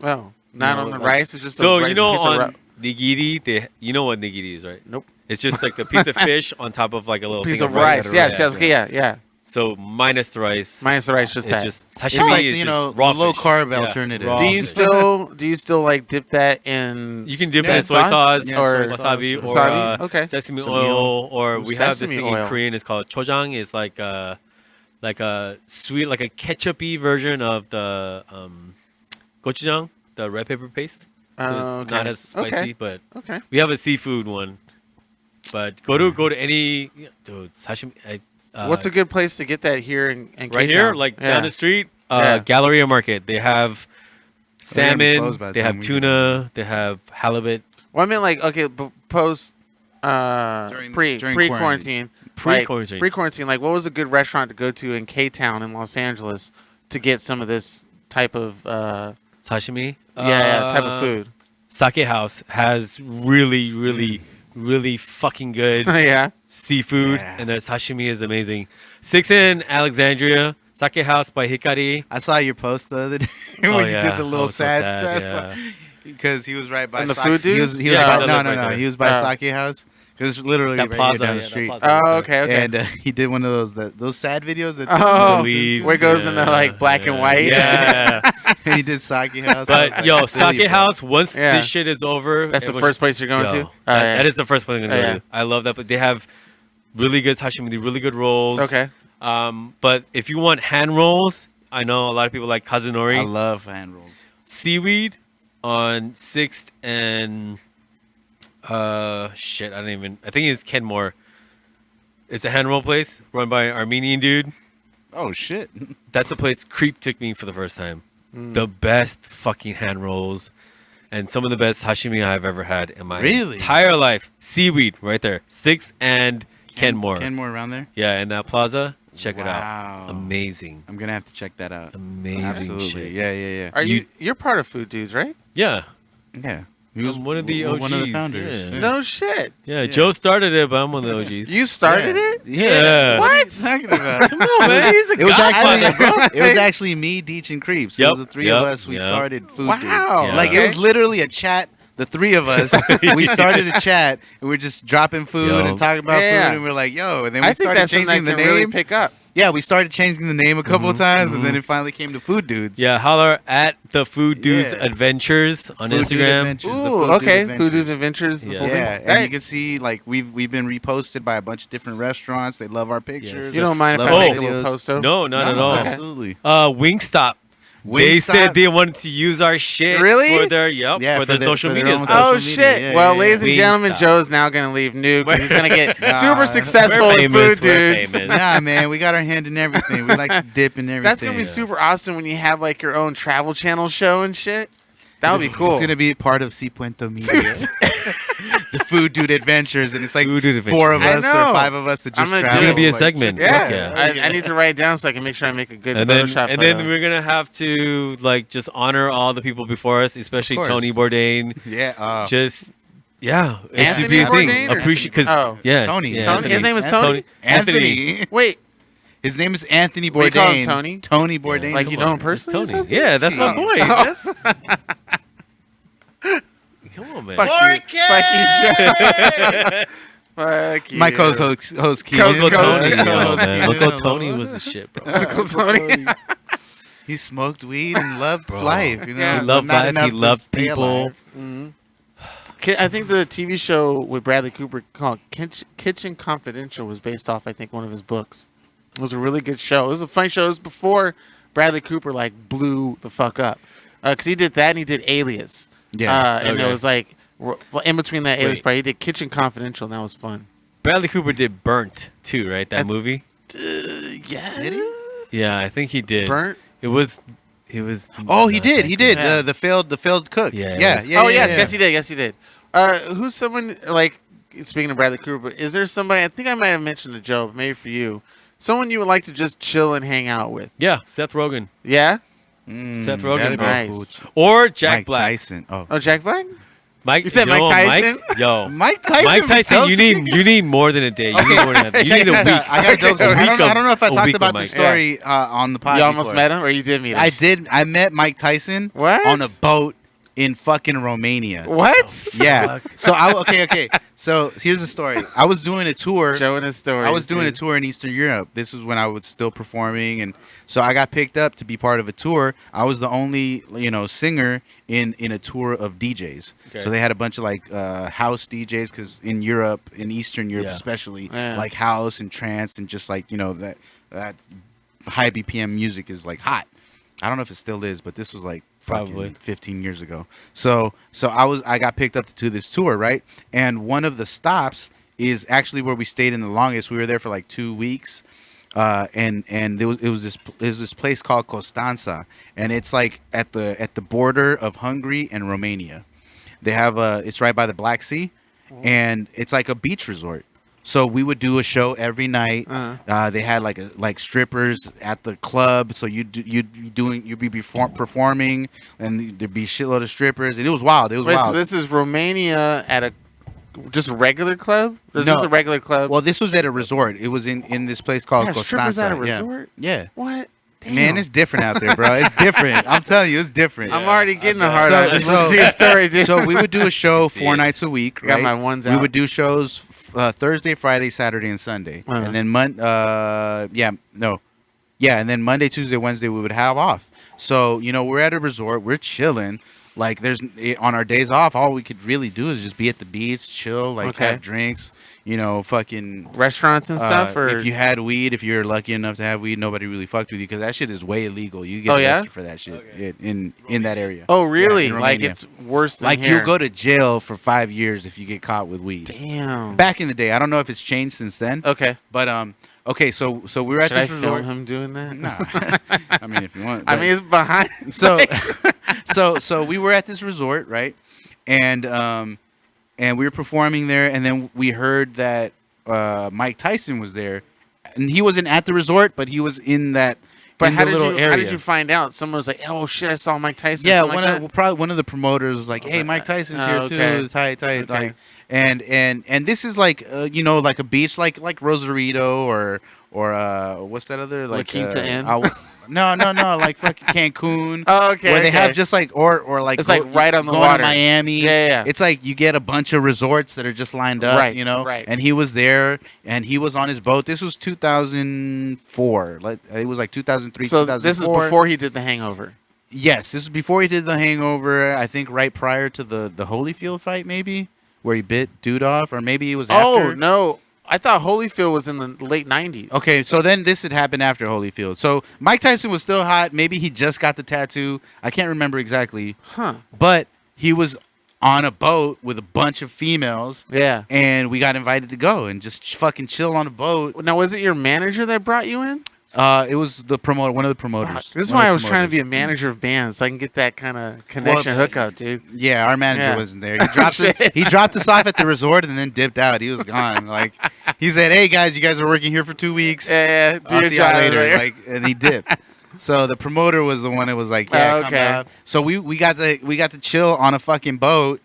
Oh, not know, on the like- rice. It's just So a you know piece of on nigiri, you know what nigiri is, right? Nope. It's just like the piece of fish on top of like a little Piece thing of rice. Yes, Yeah. yes, okay, yeah. So minus the rice. Minus the rice, just it's that. just It's sashimi like, is you just know, raw low fish. carb Yeah, alternative. raw do you fish. still like dip that in? You can dip Yeah, it in soy sauce Yeah, or soy wasabi sauce. or Wasabi? Okay. sesame Some oil, or Ooh, we have this sesame thing oil. in Korean. It's called chojang. It's like a sweet, like a ketchupy version of the gochujang, the red pepper paste. So it's not as spicy, but Okay. we have a seafood one. But go to any dude sashimi. What's a good place to get that here in right K-Town? here, like Yeah. down the street, Yeah. Galleria Market. They have They're gonna be salmon. closed by the They time have we tuna. They have halibut. Well, I mean, like, okay, post During pre-quarantine, Pre-quarantine. pre-quarantine, like, what was a good restaurant to go to in K-Town in Los Angeles to get some of this type of Sashimi. type of food? Sake House has really fucking good Yeah. seafood, Yeah. and their sashimi is amazing. 6 in Alexandria, Sake House by Hikari. I saw your post the other day when Oh, you yeah. did the I little was so sad, sad, sad because he was right by And the Sake- food He was, dudes? he was Yeah. by, They no, live no, right no. there. He was by Oh. Sake House. Because it's literally That right plaza, here down the yeah, that street. plaza. Oh, okay, okay. And he did one of those sad videos that Oh, Leaves, where it goes in the, like, black and white? Yeah. and he did Sake House. I was But like, yo, I feel you, Sake bro. House, once Yeah. this shit is over, That's the everyone's- first place you're going Yo, to? that is the first place I'm going to Yeah. go to. I love that. But they have really good sashimi, really good rolls. Okay. But if you want hand rolls, I know a lot of people like Kazunori. I love hand rolls. Seaweed on 6th and I think it's Kenmore. It's a hand roll place run by an Armenian dude. Oh shit! That's the place Creep took me for the first time. Mm. The best fucking hand rolls and some of the best sashimi I've ever had in my Really? entire life. Seaweed right there. 6th and Kenmore. Kenmore around there. Yeah, in that plaza. Check it Wow. out. Amazing. I'm gonna have to check that out. Amazing Absolutely. shit. Yeah. Are you're part of Food Dudes, right? Yeah. Yeah. I'm one of the one of the OGs, founders. yeah. No shit. Yeah, Joe started it, but I'm one of the OGs. You started it? Yeah. What are you talking about? Come on, man. He's the It was godfather, actually bro. it was actually me, Deech, and Creeps. It Yep, was the three yep, of us. We yep. started Food Wow. Dudes. Yeah. Like it was literally a chat. The three of us, we started a chat, and we're just dropping food Yo. and talking about Yeah. food, and we're like, "Yo!" And then we I think started that's something changing that the can name. really pick up. Yeah, we started changing the name a couple of times, and then it finally came to Food Dudes. Yeah, holler at the Food Dudes Yeah. Adventures on Food Dude Instagram. Adventures, the Ooh, Food Dude okay. Adventures. Food Dudes Adventures. the Yeah. full thing. Yeah, and Hey, you can see like we've been reposted by a bunch of different restaurants. They love our pictures. you don't mind if Love I our make a little videos. posto? No, not at No, all. Okay. Absolutely. Wingstop. They Wingstop. said they wanted to use our shit Really? for their Yeah, for their social for their media own stuff. Oh social shit! media. Yeah, Well, yeah, ladies and Wingstop. gentlemen, Joe's now gonna leave Nuke. 'Cause he's gonna get Nah. super successful We're with famous, Food we're Dudes. famous. Nah, man, we got our hand in everything. We like to dip in everything. That's gonna be super awesome when you have like your own travel channel show and shit. That would be cool. It's gonna be part of Si Puento Media, the Food Dude Adventures, and it's like Food Dude four of Adventures. I us know. or five of us that I'm just gonna do travel. It's gonna be a like- segment. Yeah, Fuck I need to write it down so I can make sure I make a good And then, Photoshop and photo. then we're gonna have to like just honor all the people before us, especially course. Tony Bourdain. Yeah. Just yeah, it Anthony should be a thing. Bourdain or- Appreciate because Oh. yeah, Tony. yeah, Tony. Anthony. His name is Tony? Anthony. Wait, His name is Anthony Bourdain. We call him Tony? Tony Bourdain. like you know in person? or Tony. something? Yeah, that's my boy. Jeez. That's- Come on, man. Fuck you, fuck you, Joe. Fuck you. My host Keith. Uncle Coast- Tony, Coast- yo, Coast- man. Coast- Uncle Coast- Tony was the shit, bro. Uncle Tony. He smoked weed and loved Bro. life. You know, Yeah. He loved Not life. enough He to loved stay people. alive. I think the TV show with Bradley Cooper called Kitchen Confidential was based off, I think, one of his books. It was a really good show. It was a funny show. It was before Bradley Cooper like blew the fuck up, because he did that and he did Alias. Yeah. And it Okay. was like in between that Alias Wait. part, he did Kitchen Confidential, and that was fun. Bradley Cooper did Burnt too, right? That movie. Yeah. Did he? Yeah, I think he did. Burnt? It was. It was. Oh, he did. He did. Yeah. The failed cook. Yeah, it Yeah. was- Yeah. Oh yeah, yes, yeah. yes he did. Yes he did. Who's someone like speaking of Bradley Cooper? Is there somebody? I think I might have mentioned to Joe, but maybe for you, someone you would like to just chill and hang out with. Yeah, Seth Rogen Yeah. Seth Rogen, that'd be Nice. cool. or Jack Mike Black. Tyson. Oh, Oh, Jack Black. Mike, You said know Mike Tyson? Yo, Mike Tyson. Mike Tyson, felt you to me. need more than a day. You need more than a day. You Check need a this week. out. I got jokes. A I week don't know if I of- a talked week about of this Mike. story on the podcast. You almost met him, or you did meet him? I did. I met Mike Tyson What? on a boat in fucking Romania. What? Yeah. So okay. So here's the story. I was doing a tour. Showing his story. I was doing a tour in Eastern Europe. This was when I was still performing, and so I got picked up to be part of a tour. I was the only, singer in a tour of DJs. Okay. So they had a bunch of house DJs, because in Europe, in Eastern Europe Yeah. especially, Yeah. like house and trance and just that high BPM music is like hot. I don't know if it still is, but this was like fucking Probably 15 years ago. So I got picked up to this tour, right? And one of the stops is actually where we stayed in the longest. We were there for like 2 weeks. And it was this place called Constanța, and it's like at the border of Hungary and Romania. They have it's right by the Black Sea, and it's like a beach resort. So we would do a show every night. They had like strippers at the club, so you'd be performing, and there'd be a shitload of strippers, and it was wild. It was wild. So this is Romania at just a regular club? This No. is a regular club. Well, this was at a resort. It was in this place called Yeah, strippers Constanța. at a resort? Yeah. What? Damn. Man, it's different out there, bro. It's different. I'm telling you, it's different. I'm already getting a bet. hard on. Just listen to your story, dude. So we would do a show 4 nights a week. I got right? my ones We out. would do shows Thursday, Friday, Saturday, and Sunday, Uh-huh. and then and then Monday, Tuesday, Wednesday we would have off. So we're at a resort, we're chilling. Like on our days off, all we could really do is just be at the beach, chill, have drinks, fucking Restaurants and stuff, or if you had weed, if you're lucky enough to have weed, nobody really fucked with you, because that shit is way illegal. You get arrested for that shit in that area. oh really? in Like Romania. it's worse than Like here. you'll go to jail for 5 years if you get caught with weed. Damn. Back in the day, I don't know if it's changed since then. Okay. But okay, so we were at Should I this film resort. him doing that? Nah, I mean if you want. I but- mean, it's behind. so we were at this resort, right? And we were performing there, and then we heard that Mike Tyson was there, and he wasn't at the resort, but he was in that. But in how the did little you area. how did you find out? Someone was like, "Oh shit, I saw Mike Tyson." Yeah, something like that? probably one of the promoters was like, "Hey, Mike Tyson's here too." okay. Tight, Okay. like, and this is like like a beach, like Rosarito or what's that other La like Quinta Inn? no, like fucking Cancun. Oh, okay. Where they have okay. just like or like It's like right on the going water. to Miami. Yeah. It's like you get a bunch of resorts that are just lined up, Right, you know. right. And he was there, and he was on his boat. This was 2004. Like it was like 2003. So 2004. this is before he did The Hangover. Yes, this is before he did The Hangover. I think right prior to the Holyfield fight, maybe, where he bit dude off, or maybe it was after. Oh no, I thought Holyfield was in the late '90s. Okay, so then this had happened after Holyfield. So Mike Tyson was still hot. Maybe he just got the tattoo. I can't remember exactly. Huh. But he was on a boat with a bunch of females, Yeah. and we got invited to go and just fucking chill on a boat. Now, was it your manager that brought you in? It was the promoter, one of the promoters. Fuck, this is One of why the I was trying to promoters. be a manager of bands, so I can get that kind of connection hookup, dude. Yeah, our manager Yeah. wasn't there. He dropped us off at the resort and then dipped out. He was gone. Like he said, "Hey guys, you guys are working here for 2 weeks. Yeah, do I'll your see y'all job later." Like, and he dipped. So the promoter was the one that was like, "Yeah, Oh, come okay. out." So we got to chill on a fucking boat.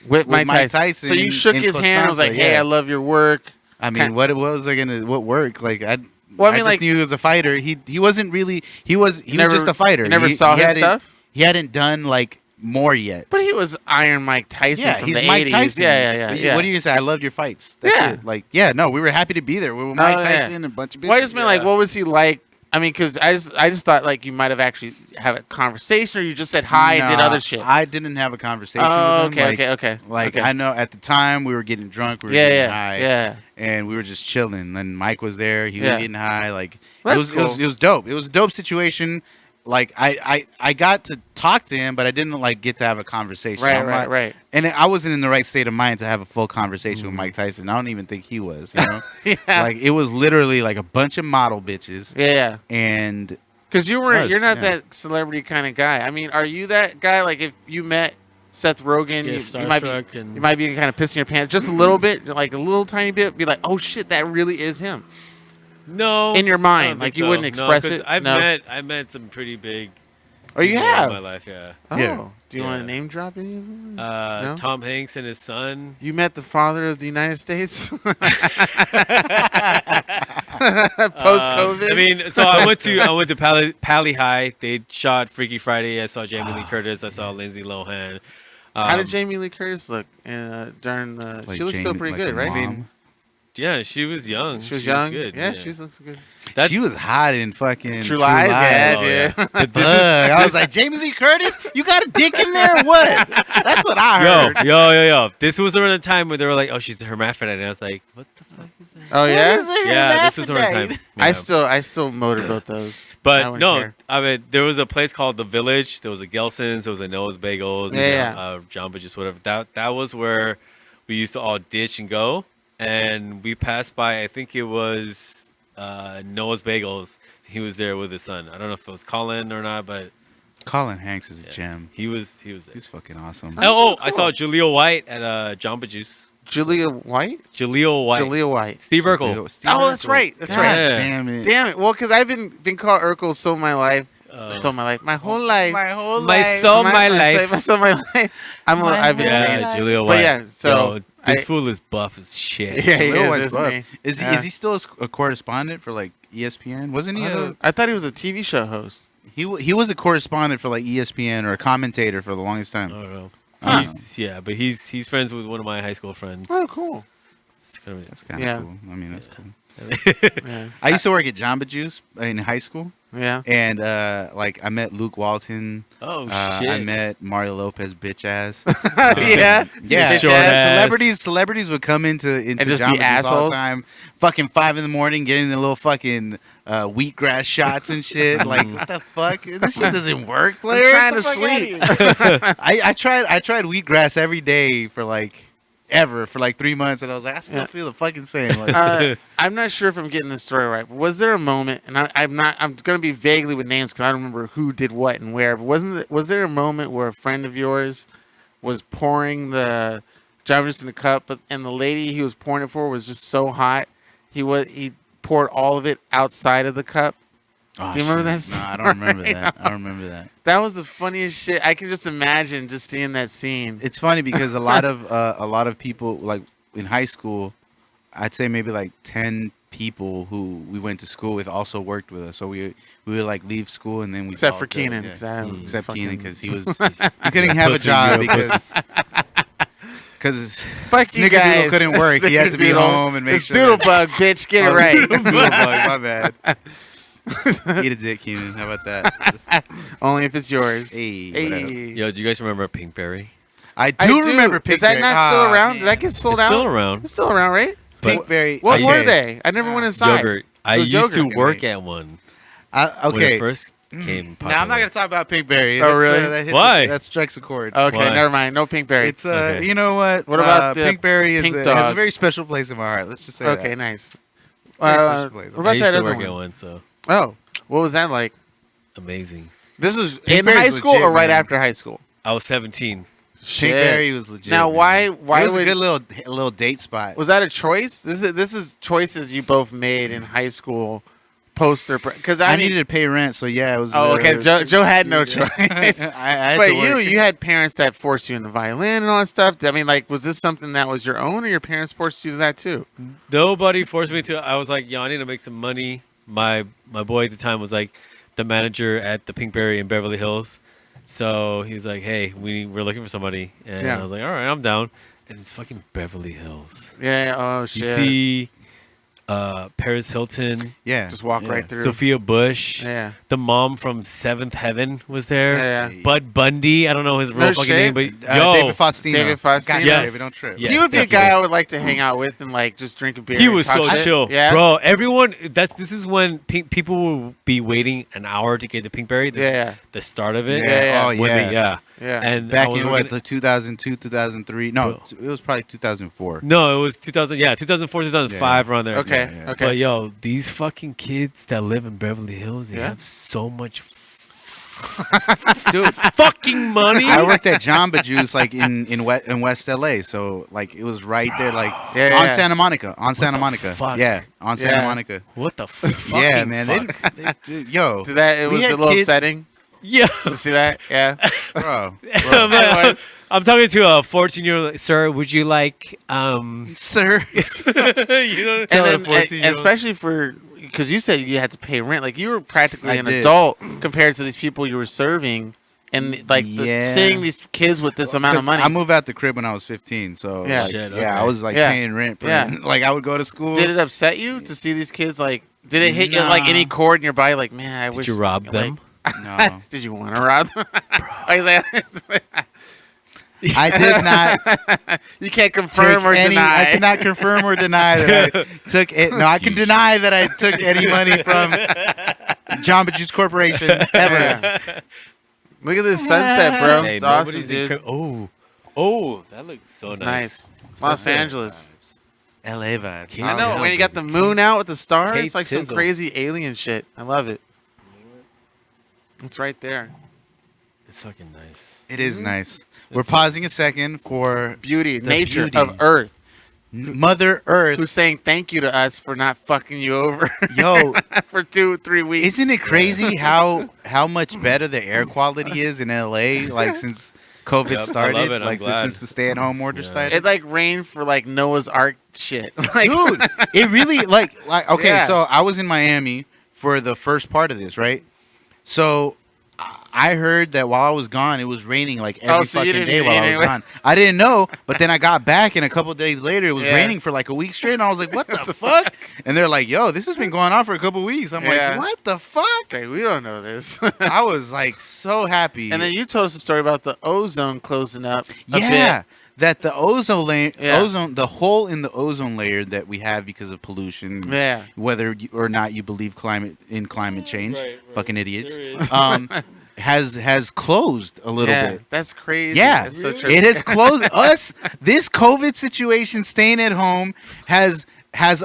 with Mike Tyson. So you in- shook in his hand and was like, Constanța, "Hey, yeah. I love your work." I mean, what was I gonna what work? Like I Well, I mean, just like- knew he was a fighter. He wasn't really. He was never- just a fighter. you never He- saw he his hadn't- stuff? He hadn't done like more yet. But he was Iron Mike Tyson Yeah, from he's the Mike 80s. Tyson. Yeah. What do you say? I loved your fights. That's Yeah. it. Like, yeah, no, we were happy to be there. We were Mike Oh, yeah. Tyson and a bunch of bitches. Well, I just meant like, Yeah. what was he like? I mean, because I just thought like you might have actually have a conversation, or you just said hi and did Nah, other shit. I didn't have a conversation Oh, with him. okay, Like, okay. Like, okay. I know at the time we were getting drunk. We were Yeah, getting yeah, high. yeah. And we were just chilling. And Mike was there. He Yeah. was getting high. Like, That's it was dope. It was a dope situation. Like, I got to talk to him, but I didn't like get to have a conversation. I'm not- Right. And I wasn't in the right state of mind to have a full conversation with Mike Tyson. I don't even think he was. You know, Yeah. like it was literally like a bunch of model bitches, Yeah. and Because you're Was, not yeah. that celebrity kind of guy. I mean, are you that guy? Like, if you met Seth Rogen, Yeah, you might be starstruck and- you might be kind of pissing your pants just a little bit, like a little tiny bit. Be like, oh shit, that really is him. No. In your I mind, don't like think you so. wouldn't No, express 'cause it. I've No. met some pretty big Oh, you people in have? my life, yeah. Oh, Yeah. do you want Yeah. to name drop any of them? No? Tom Hanks and his son. You met the father of the United States post COVID. I mean, so I went to Pally High. They shot Freaky Friday. I saw Jamie Lee Curtis. I saw Lindsay Lohan. How did Jamie Lee Curtis look during the? Like She looks still Jamie- pretty like good, her right? I mean, mom. Yeah, she was young. She was young. good. Yeah, she looks good. That's, She was hot in fucking True Lies, yeah, Oh, yeah. But Fuck. I was like, Jamie Lee Curtis, you got a dick in there or what? That's what I heard. Yo. This was around the time where they were like, "Oh, she's a hermaphrodite," and I was like, "What the fuck is that?" Oh yeah. Yeah, this was around the time. I Yeah. still motorboat those. I But wouldn't no, care. I mean, there was a place called The Village. There was a Gelson's. There was a Noah's Bagels. Yeah, and, Jamba Juice, whatever. That was where we used to all ditch and go. And we passed by, I think it was Noah's Bagels. He was there with his son. I don't know if it was Colin or not, but Colin Hanks is a gem. he was there. He's fucking awesome. I saw Jaleel White at Jamba Juice. Julia White. Jaleel White. Julia White. Steve Urkel. Oh, that's right. That's God right. damn it. Damn it. Well, because I've been called Urkel so my life. So my life. My whole life. whole My soul, my life. My soul, my life. I've been Yeah, drinking. Jaleel White. But yeah, so Yo, this I- fool is buff as shit. Yeah, he Jaleel is, White's isn't buff. he? Is he Yeah. is he still a correspondent for like ESPN? Wasn't he I thought he was a TV show host. he was a correspondent for like ESPN or a commentator for the longest I time. don't know. Huh. But he's friends with one of my high school friends. Oh, cool. It's kind of, That's kind of Yeah. cool. I mean, that's cool. Yeah. I used to work at Jamba Juice in high school, Yeah. and like I met Luke Walton. oh shit! I met Mario Lopez, bitch ass. Yeah. Yeah, Short ass. celebrities would come into just be Jamba Juice all assholes? the time. Fucking 5 a.m, getting the little fucking wheatgrass shots and shit. Like what the fuck? This shit doesn't work. I'm Blair. trying Get to the fuck sleep. outta here. I tried wheatgrass every day for like 3 months, and I was like, I still feel the fucking same. Like, I'm not sure if I'm getting this story right, but was there a moment, and I'm going to be vaguely with names because I don't remember who did what and where, but was there a moment where a friend of yours was pouring the Jamba Juice in a cup, and the lady he was pouring it for was just so hot, he poured all of it outside of the cup? oh, Do you remember shit. that No, I don't remember story? that. I don't remember that. That was the funniest shit. I can just imagine just seeing that scene. It's funny because a lot of people like in high school, I'd say maybe like 10 people who we went to school with also worked with us. So we would like leave school and then we Except all for go, Keenan. yeah. Exactly. Except Fucking- Keenan because he couldn't have a Pussy, job real because Fuck you Snickerdoodle guys. couldn't work. He had to be Snickerdoodle. home and make It's sure. doodle bug, bitch. Get it right. Doodlebug, my bad. Eat a dick, Keenan. How about that? Only if it's yours. Hey, Hey. whatever. Yo, do you guys remember Pinkberry? I I do remember Is that Pinkberry. not still Ah, around? man. Did that get sold It's out? still around. It's still around, right? But Pinkberry. What I were did. they? I never went inside. yogurt. I It was used to yogurt. work at one when Okay. it first came popular. Now I'm not gonna talk about Pinkberry. Oh, really? That hits Why? that strikes a chord. Okay, Why? never mind. No Pinkberry. It's Okay. you know what? What about the Pinkberry? Pink Has Dog? a very special place in my heart. Let's just say that. Okay, nice. Very What special place. about I used that to other work one? at one, so Oh, what was that like? amazing. This was in Pinkberry's high school legit, or right man. after high school? I was 17. Shit. Pinkberry was legit. Now, man. why It was would a good little date spot? was that a choice? This is choices you both made in high school. Poster because I I mean, needed to pay rent, so yeah, it was. oh, okay. Joe had no choice. I had But to work. you had parents that forced you into violin and all that stuff. I mean, like, was this something that was your own, or your parents forced you to that too? Nobody forced me to. I was like, yo, I need to make some money. My boy at the time was like the manager at the Pinkberry in Beverly Hills. So he was like, hey, we're looking for somebody. And Yeah. I was like, all right, I'm down. And it's fucking Beverly Hills. Yeah. Oh shit. You see Paris Hilton, Yeah, Just walk yeah. right through. Sophia Bush, Yeah. the mom from Seventh Heaven was there. Yeah. Bud Bundy, I don't know his real No fucking shit. name, but yo, David Faustino. David Faustino. God, Yes. David, don't trip. Yeah. He would be a definitely. guy I would like to hang out with and like just drink a beer. he and was talk so shit. chill, Yeah. bro. Everyone, this is when people will be waiting an hour to get the Pinkberry. This Yeah. is the start of it. Yeah. Oh When yeah. they- yeah. Yeah. And Back I was in working- what, like 2002, 2003? No, Bro. it was probably 2004. No, it was 2000. Yeah, 2004, 2005, around there. Okay. Yeah, yeah. Okay. But yo, these fucking kids that live in Beverly Hills, they Yeah. have so much dude, fucking money. I worked at Jamba Juice like in West LA, so like it was right there, like Yeah, on yeah. Santa Monica, the fuck? yeah, on Santa Yeah. Monica. What the fucking Yeah, man. fuck? Dude, yo, Did that? It we was a had little kids- upsetting. Yeah. Did you see that? Yeah. Bro. I'm talking to a 14-year-old. Sir, would you like Sir. you know, And tell a then, 14-year-old. especially because you said you had to pay rent. Like, you were practically I an did. adult compared to these people you were serving. And, like, Yeah. seeing these kids with this amount of 'Cause money. I moved out the crib when I was 15, so Yeah. like, Shit, yeah, okay. I was like Yeah. paying rent. Yeah. Like I would go to school. Did it upset you to see these kids, like, did it hit you, like, Nah. any chord in your body? Like, man, I Did wish. you rob them? No, Did you want to rob them? I was like, I did not. you can't confirm Take or any, deny. I cannot confirm or deny that I took it. No, I can deny that I took any money from Jamba Juice Corporation ever. Yeah. Look at this sunset, bro. Hey, It's nobody's awesome, dude. Oh, that looks so It's nice. nice. Los Angeles. LA vibes. Kate I know. Tizzle, When you got the baby. moon out with the stars, Kate it's like some Tizzle. crazy alien shit. I love it. It's right there. It's fucking nice. It is nice. We're pausing a second for Beauty, The nature beauty. of Earth. Mother Earth. Who's saying thank you to us for not fucking you over Yo, for 2-3 weeks. isn't it crazy how much better the air quality is in LA? Like since COVID Yep, I started, love it, I'm like glad. since the stay-at-home order Yeah. started. It like rained for like Noah's Ark shit. Like, Dude, it really like okay. Yeah. So I was in Miami for the first part of this, right? So I heard that while I was gone, it was raining like every so you fucking didn't day while I anyway. was gone. I didn't know, but then I got back, and a couple of days later, it was Yeah. raining for like a week straight, and I was like, "What the fuck?" And they're like, "Yo, this has been going on for a couple of weeks." I'm Yeah. like, "What the fuck?" okay, we don't know this. I was like so happy. And then you told us a story about the ozone closing up. A yeah, bit. that the ozone layer, Yeah. the hole in the ozone layer that we have because of pollution, Yeah. whether or not you believe climate change, Right, right. fucking idiots, There is. has closed a little Yeah, bit. that's crazy. Yeah, That's so Really? true. it has closed us. This COVID situation, staying at home, has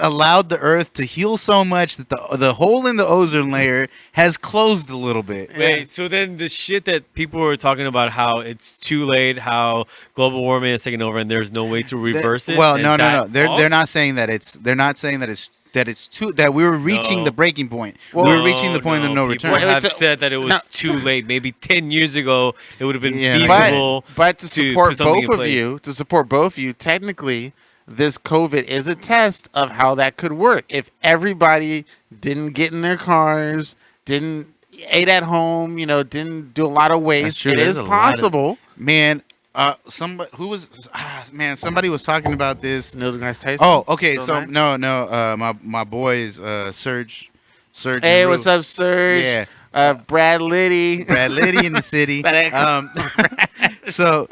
allowed the Earth to heal so much that the hole in the ozone layer has closed a little bit. Wait, so then the shit that people were talking about, how it's too late, how global warming is taking over, and there's no way to reverse it. Well, is no. that They're false? not saying that it's. They're not saying that it's too that we were reaching No. the breaking point. Well, we were reaching the point of no people return. Wait, have wait, said that it was no. too late. Maybe 10 years ago, it would have been Yeah. feasible. But to to support put something both in of place. you, technically, this COVID is a test of how that could work. If everybody didn't get in their cars, didn't ate at home, didn't do a lot of waste, true. it There's is a lot of- possible. Man, somebody who was somebody was talking about this. Neil deGrasse Tyson. Oh, okay. Still So there? no. My boys, Serge. Hey, and what's Ru- up, Serge? Yeah. Brad Liddy. Brad Liddy in the city. So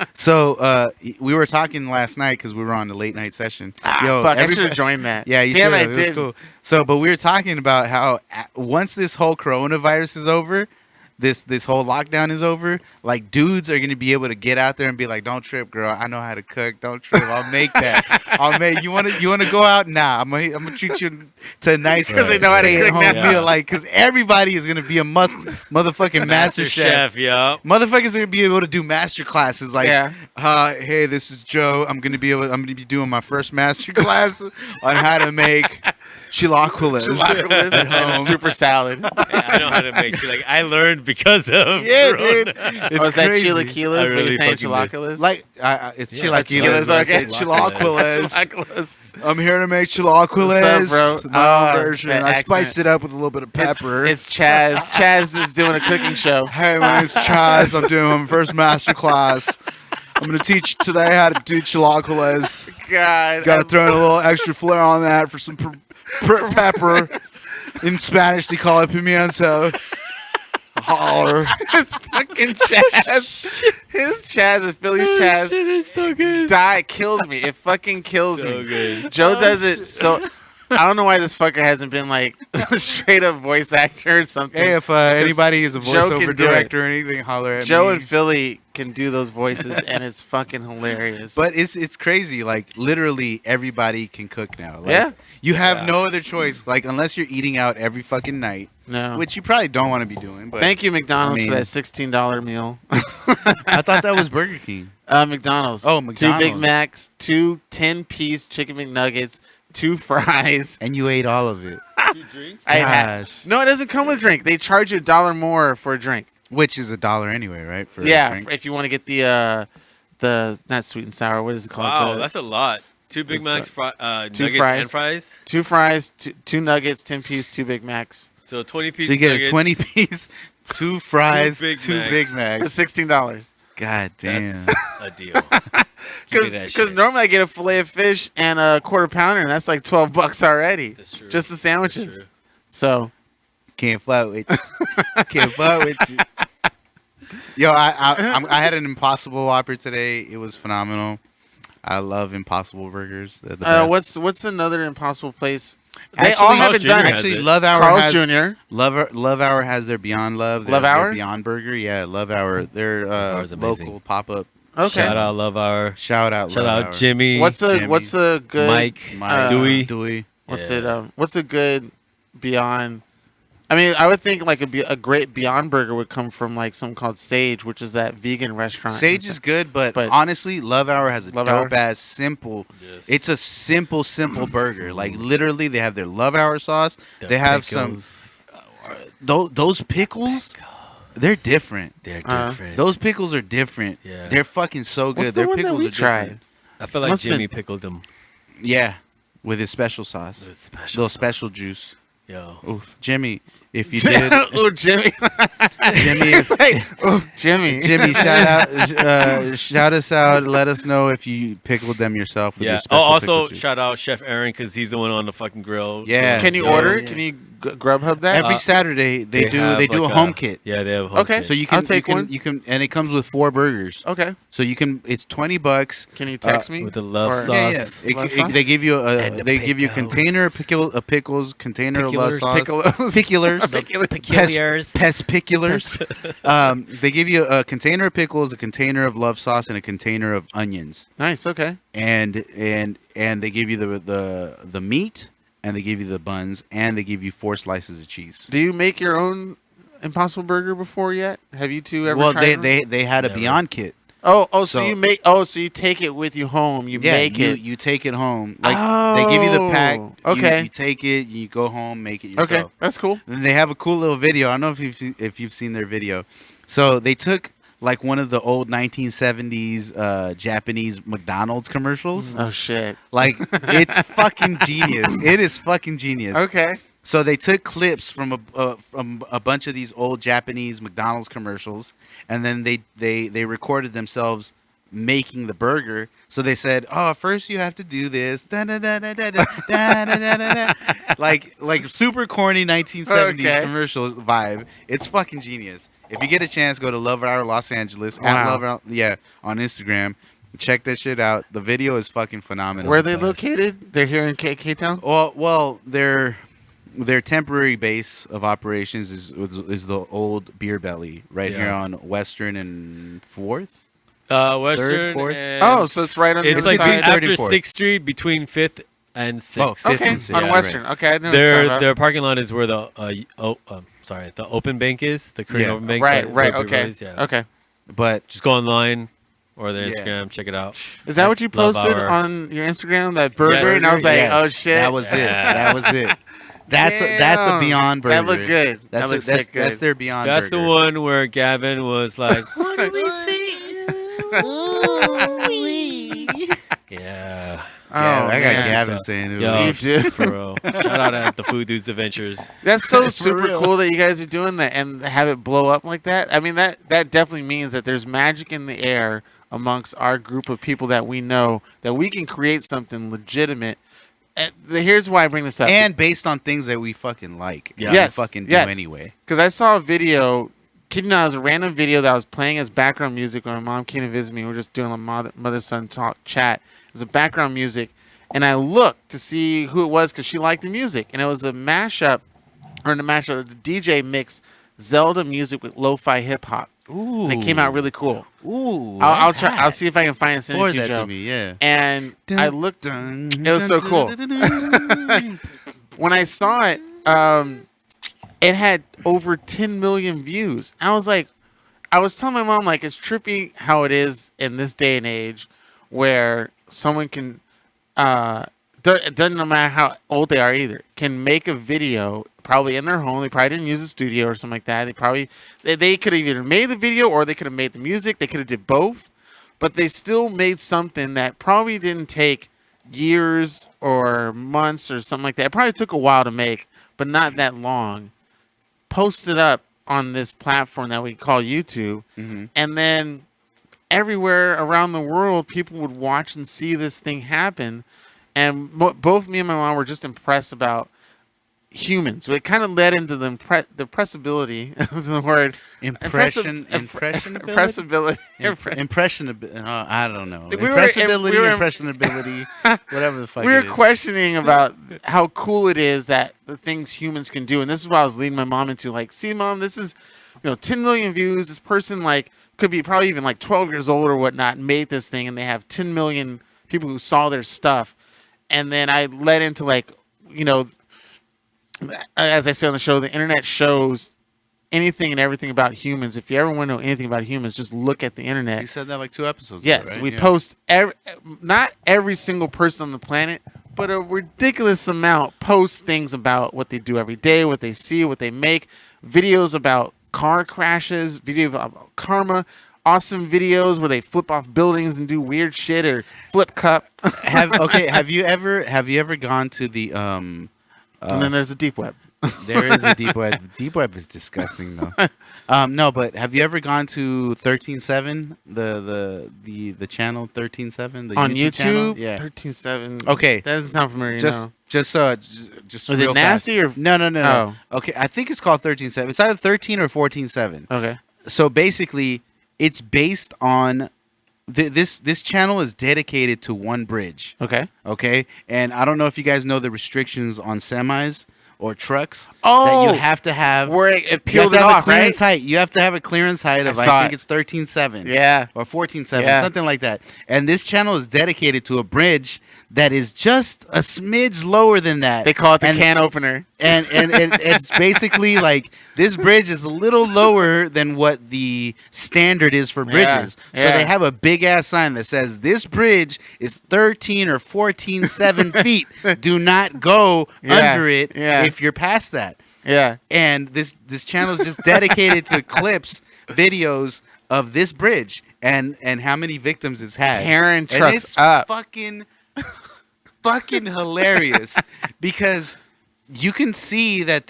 we were talking last night because we were on the late night session. Fuck, I everybody- should have joined that. Yeah, you Damn, should I have. It was did. cool. So, but we were talking about how once this whole coronavirus is over, this whole lockdown is over, like dudes are gonna be able to get out there and be like, "Don't trip, girl. I know how to cook. Don't trip. I'll make that. I'll make. You wanna go out? Nah. I'm gonna treat you to a nice 'Cause they know how to cook stay-at-home now. meal. Like, cause everybody is gonna be a motherfucking master chef. Yeah. Motherfuckers are gonna be able to do master classes like, Yeah. hey, this is Joe. I'm gonna be doing my first master class on how to make chilaquiles Chilaquiles at and home. super salad. I know how to make sure. Like, I learned because of Yeah, Corona. dude. Oh, is that crazy. chilaquiles? I But really you're saying fucking chilaquiles? Like, it's Yeah, chilaquiles. chilaquiles, I okay. said chilaquiles. Chilaquiles. I'm here to make chilaquiles. What's up, bro? My own version. that I spiced accent. it up with a little bit of pepper. It's Chaz. Chaz is doing a cooking show. Hey, my name's Chaz. I'm doing my first master class. I'm gonna teach you today how to do chilaquiles. God. Got to throw in a little extra flair on that for some pepper. In Spanish, they call it pimiento. Holler. It's fucking Chaz. His Chaz is Philly's Chaz. It is so good. Kills me. It fucking kills So me. good. Joe does it so. I don't know why this fucker hasn't been like a straight up voice actor or something. Hey, if anybody is a Joe can voiceover do it. director or anything, holler at Joe me. and Philly can do those voices, and it's fucking hilarious. But it's crazy. Like literally everybody can cook now. Like, Yeah. You have Yeah. no other choice. Like unless you're eating out every fucking night, no. which you probably don't want to be doing. But Thank you, McDonald's, I mean- for that $16 meal. I thought that was Burger King. McDonald's. Oh, 2 Big McDonald's. Macs, 2 10-piece chicken McNuggets, 2 fries. And you ate all of it. Two drinks? I had. Gosh. No, it doesn't come with drink. They charge you $1 more for a drink. Which is $1 anyway, right? For a Yeah, drink? if you want to get the not sweet and sour. What is it called? Wow, The- that's a lot. 2 Big It's, Macs, two nuggets fries. and fries. 2 fries, two nuggets, 10-piece, 2 Big Macs So 20-piece So you get nuggets. a 20-piece, 2 fries, Big 2 Macs. Big for Macs. $16. God damn. That's a deal. Give me that Because shit. normally I get a fillet of fish and a quarter pounder, and that's like $12 already. That's true. Just the That's sandwiches. true. So Can't fuck with you. Can't fuck with you. Yo, I had an Impossible Whopper today. It was phenomenal. I love Impossible Burgers. They're the best. what's another impossible place? They Actually, all haven't Jr. done has it. Actually, it. Love Hour Carl's has Jr. Love Hour has their Beyond Love. Love their Hour? Beyond Burger. Yeah, Love Hour. They're Hour's amazing. local pop up. Okay. Shout out Love Hour. Shout out. Shout Love out Hour. Jimmy. What's a good Mike, Dewey. What's Yeah. it? What's a good Beyond? I mean, I would think like a great Beyond Burger would come from like something called Sage, which is that vegan restaurant. Sage is good, but honestly, Love Hour has a Love Hour? dope ass simple. Yes. It's a simple burger. Like literally, they have their Love Hour sauce. The they have pickles. those pickles. They're different. They're Uh-huh. different. Those pickles are different. Yeah. They're fucking so good. What's the Their one that pickles we are different. tried? I feel like Must've been- Jimmy pickled them. Yeah, with his special sauce, It's special. little special juice. Yo. Oof, Jimmy, if you did, oh, Jimmy. Jimmy, if, Oh, Jimmy. Jimmy, shout us out. Let us know if you pickled them yourself. With Yeah. your Oh, special also pickle juice. shout out Chef Aaron because he's the one on the fucking grill. Yeah. Can you Yo. order? Can you Grubhub that? Every Saturday they do have a like home kit. Yeah, they have a home Okay. kit. So you can I'll take you can, one. You can and it comes with 4 burgers. Okay. So you can it's $20. Can you text me with the love Or- sauce. Yeah, Love It, sauce? they give you And the they give you a container of pickles, container of love Piculars. sauce, Pickles. piculars, Peculiars. pest piculars. They give you a container of pickles, a container of love sauce, and a container of onions. Nice. Okay. And they give you the meat, and they give you the buns, and they give you 4 slices of cheese. Do you make your own Impossible Burger before yet? Have you two ever Well, tried they had a Never. Beyond kit. So so- you make. Oh, so you take it with you home. You make it. You take it home. Like they give you the pack. Oh, okay. You take it. You go home, make it yourself. Okay, that's cool. And they have a cool little video. I don't know if you've seen their video. So they took like one of the old 1970s Japanese McDonald's commercials. Oh shit. Like it's fucking genius. It is fucking genius. Okay. So they took clips from a bunch of these old Japanese McDonald's commercials, and then they recorded themselves making the burger. So they said, "Oh, first you have to do this." Like super corny 1970s Okay. commercial vibe. It's fucking genius. If you get a chance, go to Love Hour Los Angeles Wow. at Love Hour, on Instagram. Check that shit out. The video is fucking phenomenal. Where are they best. located? They're here in K Town. Well, their temporary base of operations is the old Beer Belly right Yeah. here on Western and 4th. Western. fourth? and- Oh, so it's right on the It's other like side. after 34th. 6th Street between 5th and 6th. Oh, Okay, Fifth and on Sixth, Western. Okay, I know what you're Their talking about. their parking lot is where the the open bank is, the Korean Yeah. open bank. Right. that Right. Beer Okay. Belly's, yeah. Okay. But Just go online or their Yeah. Instagram, check it out. Is that what you Love posted Hour. on your Instagram? That burger, Yes. and I was like, yes, oh shit, that was it. That was it. That's a Damn. Beyond burger. That looked good. That's that looks that's, sick good. that's their Beyond. That's burger. the one where Gavin was like, What do we say? Ooh-wee. yeah. Oh, Yeah, I got man. Gavin saying it. Yo, You do. for real. Shout out at the Food Dudes Adventures. That's so For super real. cool that you guys are doing that and have it blow up like that. I mean, that definitely means that there's magic in the air amongst our group of people that we know that we can create something legitimate. And here's why I bring this up. And based on things that we fucking like. Yeah. and Yes, we fucking do yes. anyway. Because I saw a video, kid you not, it was a random video that was playing as background music when my mom came to visit me. We were just doing a mother-son talk chat. It was a background music. And I looked to see who it was because she liked the music. And it was a mashup, or the mashup, the DJ mixed Zelda music with lo-fi hip-hop. Ooh. And it came out really cool. Ooh. I'll try. I'll see if I can find it and send it Forward to you, that Joe. to me, yeah. And I looked. It was so cool. When I saw it, it had over 10 million views. I was like, I was telling my mom, like, it's trippy how it is in this day and age where someone can, it doesn't no matter how old they are either, can make a video, probably in their home. They probably didn't use a studio or something like that. They could have either made the video or they could have made the music. They could have did both, but they still made something that probably didn't take years or months or something like that. It probably took a while to make, but not that long. Posted up on this platform that we call YouTube, and then everywhere around the world, people would watch and see this thing happen. And both me and my mom were just impressed about humans. So it kind of led into the impressibility is the word. Impressionability. Impressionability. I don't know. Impressibility. Whatever the fuck. We were questioning about how cool it is that the things humans can do, and this is what I was leading my mom into. Like, see, Mom, this is 10 million views. This person could be probably even 12 years old or whatnot, made this thing, and they have 10 million people who saw their stuff. And then I led into as I say on the show, the internet shows anything and everything about humans. If you ever want to know anything about humans, just look at the internet. You said that 2 episodes ago, yes, right? we post not every single person on the planet, but a ridiculous amount post things about what they do every day, what they see, what they make, videos about car crashes, video about karma, awesome videos where they flip off buildings and do weird shit or flip cup. Have you ever gone to the and then there's a deep web. There is a deep web. Deep web is disgusting though. No, but have you ever gone to 13.7, the channel 13.7, on YouTube? Channel? Yeah, 13.7. Okay, that doesn't sound familiar. Just was it nasty or no? Okay, I think it's called 13.7. It's either 13 or 14.7. Okay, so basically, it's based on this channel is dedicated to one bridge. Okay, and I don't know if you guys know the restrictions on semis or trucks that you have to have where it peeled it off, right? Height. You have to have a clearance height of I think it's 13.7. Yeah. Or 14.7, something like that. And this channel is dedicated to a bridge that is just a smidge lower than that. They call it the can opener. And it's basically like this bridge is a little lower than what the standard is for bridges. So they have a big ass sign that says this bridge is 13 or 14.7 feet. Do not go under it if you're past that. Yeah. And this channel is just dedicated to clips, videos of this bridge and how many victims it's had. Tearing trucks and it's up. fucking hilarious because you can see that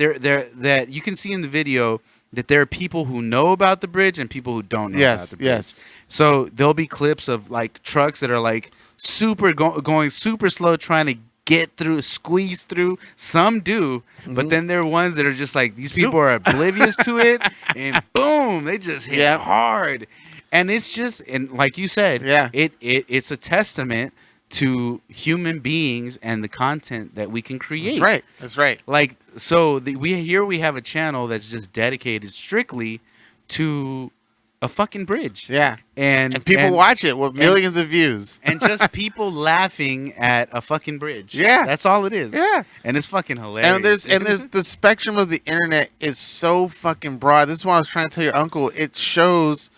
you can see in the video that there are people who know about the bridge and people who don't know about the bridge. Yes. So there'll be clips of trucks that are super going super slow trying to get through, squeeze through. Some do, but then there are ones that are just these people are oblivious to it, and boom, they just hit hard. And it's just, and like you said, it's a testament to human beings and the content that we can create. That's right. We have a channel that's just dedicated strictly to a fucking bridge. Yeah. And people watch it with millions of views. And just people laughing at a fucking bridge. Yeah. That's all it is. Yeah. And it's fucking hilarious. And there's the spectrum of the internet is so fucking broad. This is what I was trying to tell your uncle. It shows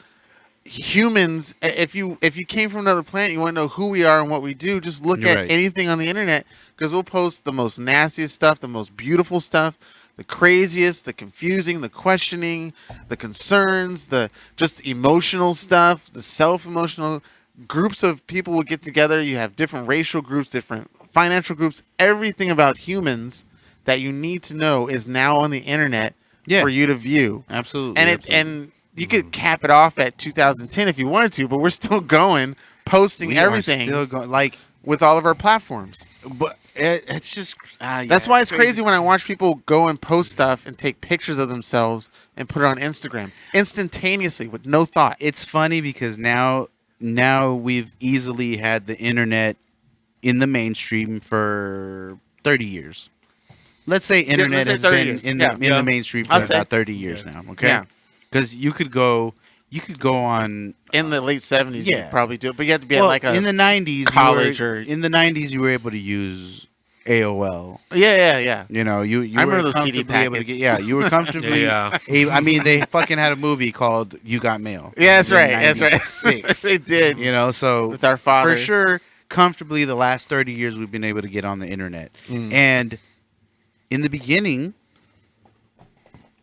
humans. If you came from another planet, you want to know who we are and what we do, just look at anything on the internet, because we'll post the most nastiest stuff, the most beautiful stuff, the craziest, the confusing, the questioning, the concerns, the just emotional stuff, the self-emotional. Groups of people will get together. You have different racial groups, different financial groups. Everything about humans that you need to know is now on the internet for you to view. Absolutely. And you could cap it off at 2010 if you wanted to, but we're still going, posting everything. Still going, with all of our platforms. But it's just that's why it's crazy when I watch people go and post stuff and take pictures of themselves and put it on Instagram instantaneously with no thought. It's funny because now we've easily had the internet in the mainstream for 30 years. Let's say internet has been in the mainstream for about 30 years now. Okay. Yeah. Because you could go on in the late 70s. You could probably do it, but you had to be at in the 90s college in the 90s you were able to use AOL. Yeah. You know, you I remember those CD packets. You were comfortably. I mean, they fucking had a movie called You Got Mail. Yeah, that's right. That's right. They did. You know, so with our father, for sure, comfortably, the last 30 years we've been able to get on the internet. And in the beginning,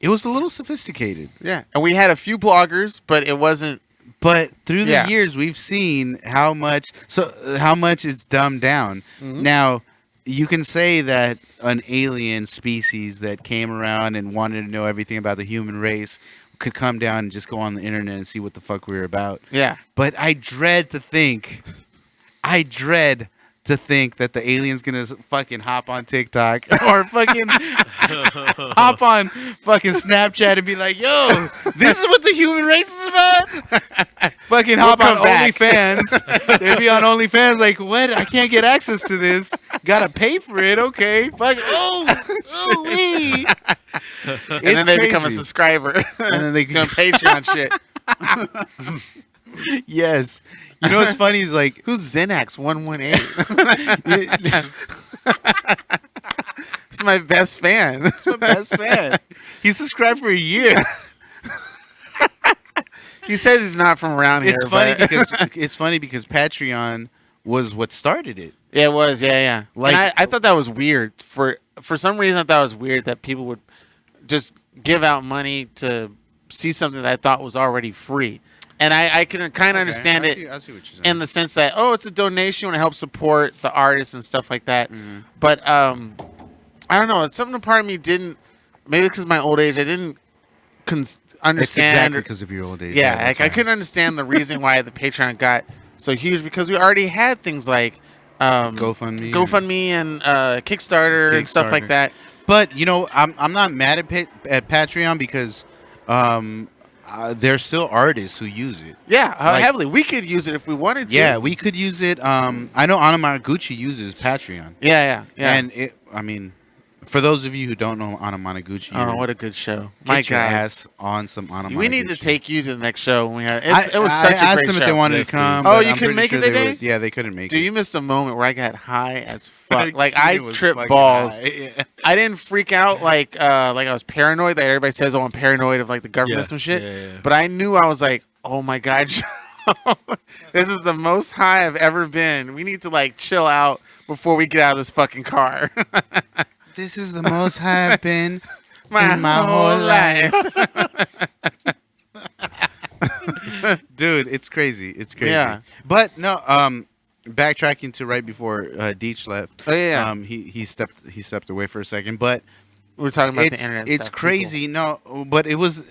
it was a little sophisticated. Yeah, and we had a few bloggers, but it wasn't. But through the Yeah. years, we've seen how much it's dumbed down. Mhm. Now, you can say that an alien species that came around and wanted to know everything about the human race could come down and just go on the internet and see what the fuck we were about. Yeah, But I dread to think that the alien's gonna fucking hop on TikTok or fucking hop on fucking Snapchat and be like, "Yo, this is what the human race is about." Fucking hop on come back. OnlyFans. They'd be on OnlyFans like, "What? I can't get access to this. Gotta pay for it." Okay, fuck. Oh, wee. and then they become a subscriber, And then they doing Patreon shit. Yes. You know what's funny is like Who's Xenax 118? It's my best fan. my best fan. He subscribed for a year. He says he's not from around here. It's funny because Patreon was what started it. Yeah, it was. Yeah. Like- Like I thought that was weird. For some reason, I thought it was weird that people would just give out money to see something that I thought was already free. And I can kind of understand I it see what you're saying. in the sense that, oh, it's a donation, you want to help support the artists and stuff like that. Mhm. But I don't know. It's something a part of me didn't. Maybe because of my old age, I didn't It's understand. exactly because of your old age. Yeah, that's I why. couldn't understand the reason why the Patreon got so huge because we already had things like GoFundMe and Kickstarter and stuff like Kickstarter. that. But you know, I'm not mad at Patreon because there's still artists who use it. Yeah, Like- heavily. We could use it if we wanted to. Yeah, we could use it. I know Anamanaguchi uses Patreon, Yeah. and I mean, for those of you who don't know Anamanaguchi, Oh, what a good show! get My your God, ass on some Anamanaguchi. we need to take you to the next show when we have. I It was such a asked great them show. if they wanted Yes, to come. please. Oh, but you I'm couldn't pretty make it sure that they day? Yeah, they couldn't make Dude, it. you missed a moment where I got high as fuck. Like He I was tripped fucking balls. high. Yeah. I didn't freak out like I was paranoid. That everybody says, "Oh, I'm paranoid of like the government Yeah, and some shit." yeah. But I knew I was like, "Oh my God, this is the most high I've ever been. We need to like chill out before we get out of this fucking car." This is the most high I've been my in my whole life. Dude, it's crazy. It's crazy. Yeah. But no, backtracking to right before Deech left. Oh, yeah. He stepped away for a second, but We're talking about the it's internet. it's stuff, crazy. No, but it was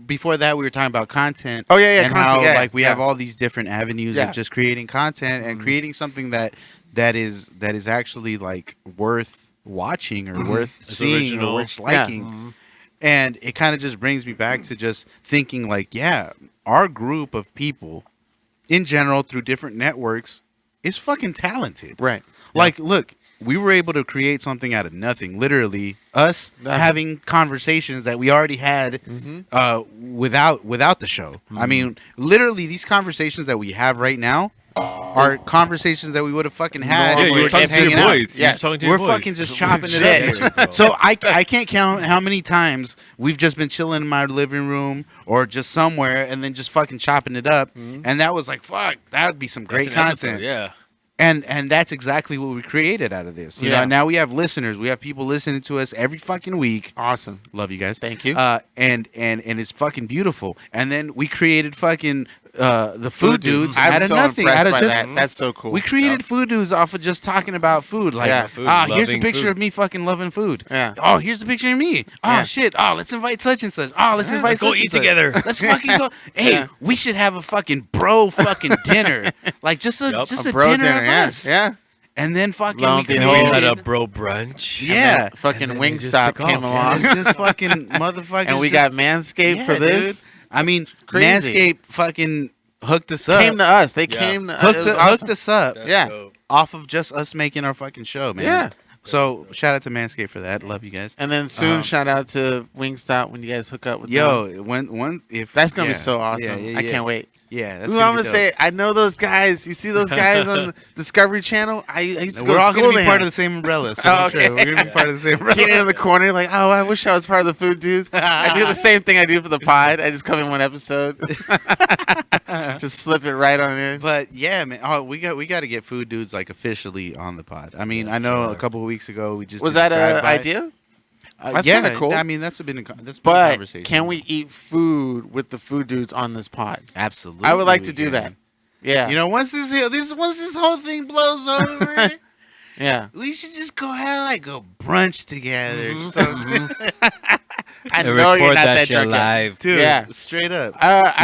before that we were talking about content. Oh, yeah, and content, how yeah, like we yeah. have all these different avenues Yeah. Mm-hmm. of just creating content and creating something that is actually like worth watching or worth It's seeing original. or worth Yeah. liking. And it kind of just brings me back to just thinking like, yeah, our group of people in general through different networks is fucking talented. Right. Like, look, we were able to create something out of nothing. Literally, us Nothing. having conversations that we already had without the show. I mean, literally, these conversations that we have right now are conversations that we would have fucking had. Yeah, if you we were were talking just to your hanging out. boys. Yes. You were talking to We're your boys. fucking just chopping it Legit. up. So I can't count how many times we've just been chilling in my living room or just somewhere and then just fucking chopping it up. And that was like, fuck, that would be some great That's an episode, content. Yeah. And that's exactly what we created out of this. You Yeah. know, now we have listeners. We have people listening to us every fucking week. Awesome. Love you guys. Thank you. And it's fucking beautiful. And then we created fucking the food dudes I'm out of so nothing. impressed Out of by just that. That's so cool. we created food dudes off of just talking about food. Like, Yeah, food, here's a loving picture food. of me fucking loving food. Yeah. Oh, here's a picture of me. Oh Yeah. shit. Oh, let's invite such and such. Oh, let's invite Let's go such and eat such. together. Let's fucking go. Hey, Yeah. we should have a fucking bro fucking dinner. Like just a Yup. just A a, bro dinner, dinner. of Yeah. us. Yeah. And then fucking Lo we and can And then we behold. had a bro brunch. Yeah. Fucking And then they just Wingstop took came off, yeah. along. Just fucking motherfuckers. And we just- got Manscaped Yeah, for this. dude. I mean, Crazy. Manscaped fucking hooked us up. Came to us. They Yeah. came to us. hooked, It was hooked awesome. us up That's Yeah. dope. off of just us making our fucking show, man. Yeah. So shout out to Manscaped for that. Love you guys. And then soon, Um, shout out to Wingstop when you guys hook up with them. Yo, when if That's gonna yeah. be so awesome. Yeah, I can't wait. Yeah, that's Ooh, I'm gonna say, I know those guys. You see those guys on the Discovery Channel? I used to go we're to all school gonna be to part him. of the same umbrella. So Oh, true. okay. We're gonna be part of the same umbrella. Keenan in the corner, like, oh, I wish I was part of the food dudes. I do the same thing I do for the pod. I just come in one episode, just slip it right on in. But yeah, man, we got to get food dudes like officially on the pod. I mean, Yes, I know sir. a couple of weeks ago we just Was did that a an drive-by. idea? That's yeah, kinda cool. I mean, that's been a But conversation. can we eat food with the food dudes on this pod? Absolutely. I would like we to do can. that. Yeah. You know, once this whole thing blows over, Yeah. we should just go have like a brunch together. I And know you're record not that that shit drunk yet. live. Dude, Yeah. straight up.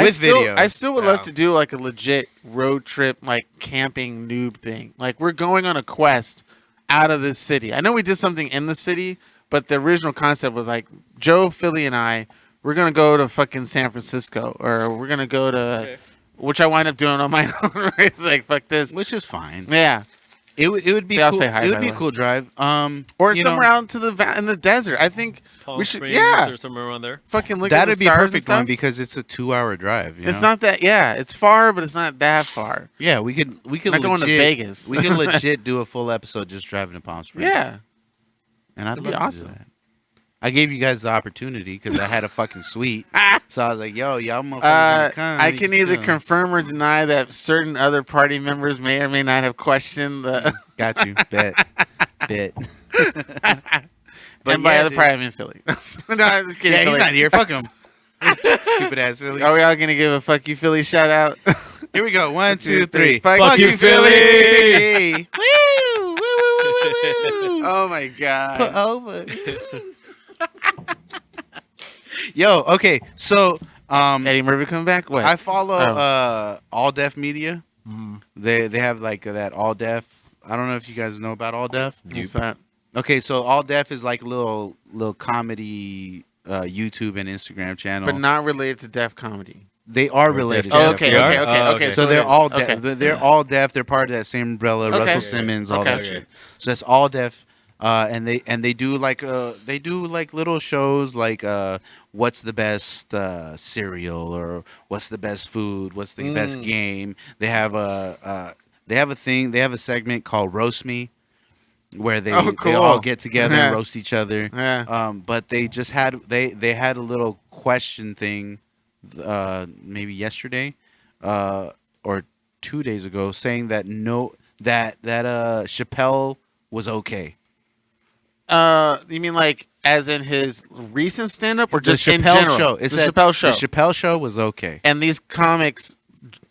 With video. I still would love Yeah. to do like a legit road trip, like camping noob thing. Like we're going on a quest out of this city. I know we did something in the city, but the original concept was like Joe, Philly, and I. We're gonna go to fucking San Francisco, or we're gonna go to, which I wind up doing on my own. Right? Like fuck this. Which is fine. Yeah. It would be They all cool. say hi, It by would be the a way. cool drive. Or you know, somewhere out to in the desert. I think Palm we should. Springs Yeah. or somewhere around there. Fucking look at that'd the be a stars and perfect stuff. one because it's a 2-hour drive. You It's know? not that. Yeah, it's far, but it's not that far. Yeah, we could Not going to Vegas. We could legit do a full episode just driving to Palm Springs. Yeah. and I'd that'd be love to awesome. do that. I gave you guys the opportunity because I had a fucking suite. So I was like, yo, y'all motherfuckers wanna come. I can either you know. confirm or deny that certain other party members may or may not have questioned the. Got you. Bet. Bet. And by yeah, other dude. party, I mean Philly. No, I'm just kidding, Yeah, he's Philly. not here. Fuck him. Stupid ass Philly. Are we all gonna give a "fuck you, Philly" shout out? Here we go. 1, 2, 3. Fuck you, Philly. Woo! Woo, woo, woo, woo, woo. Oh my god! Put over. Yo, okay. So, Eddie Murphy coming back? What? I follow Oh. All Deaf Media. Mm. They have like that All Deaf. I don't know if you guys know about All Deaf. What's that? Okay, so All Deaf is like a little comedy YouTube and Instagram channel. But not related to deaf comedy. They are related. Deaf to Oh, Deaf okay, They are? okay, okay, Oh, okay. okay. So it they're is. all deaf. Okay. They're all deaf. They're part of that same umbrella. Okay. Russell Simmons, all that Okay. shit. So that's All Deaf. And they do like little shows like what's the best cereal or what's the best food, what's the best game. They have a segment called Roast Me, where they cool. all get together Yeah. and roast each other. Yeah. But they just had they had a little question thing maybe yesterday or 2 days ago saying that Chappelle was okay. You mean like as in his recent stand-up or The just in Chappelle general? show. The Chappelle show. The Chappelle show was okay. And these comics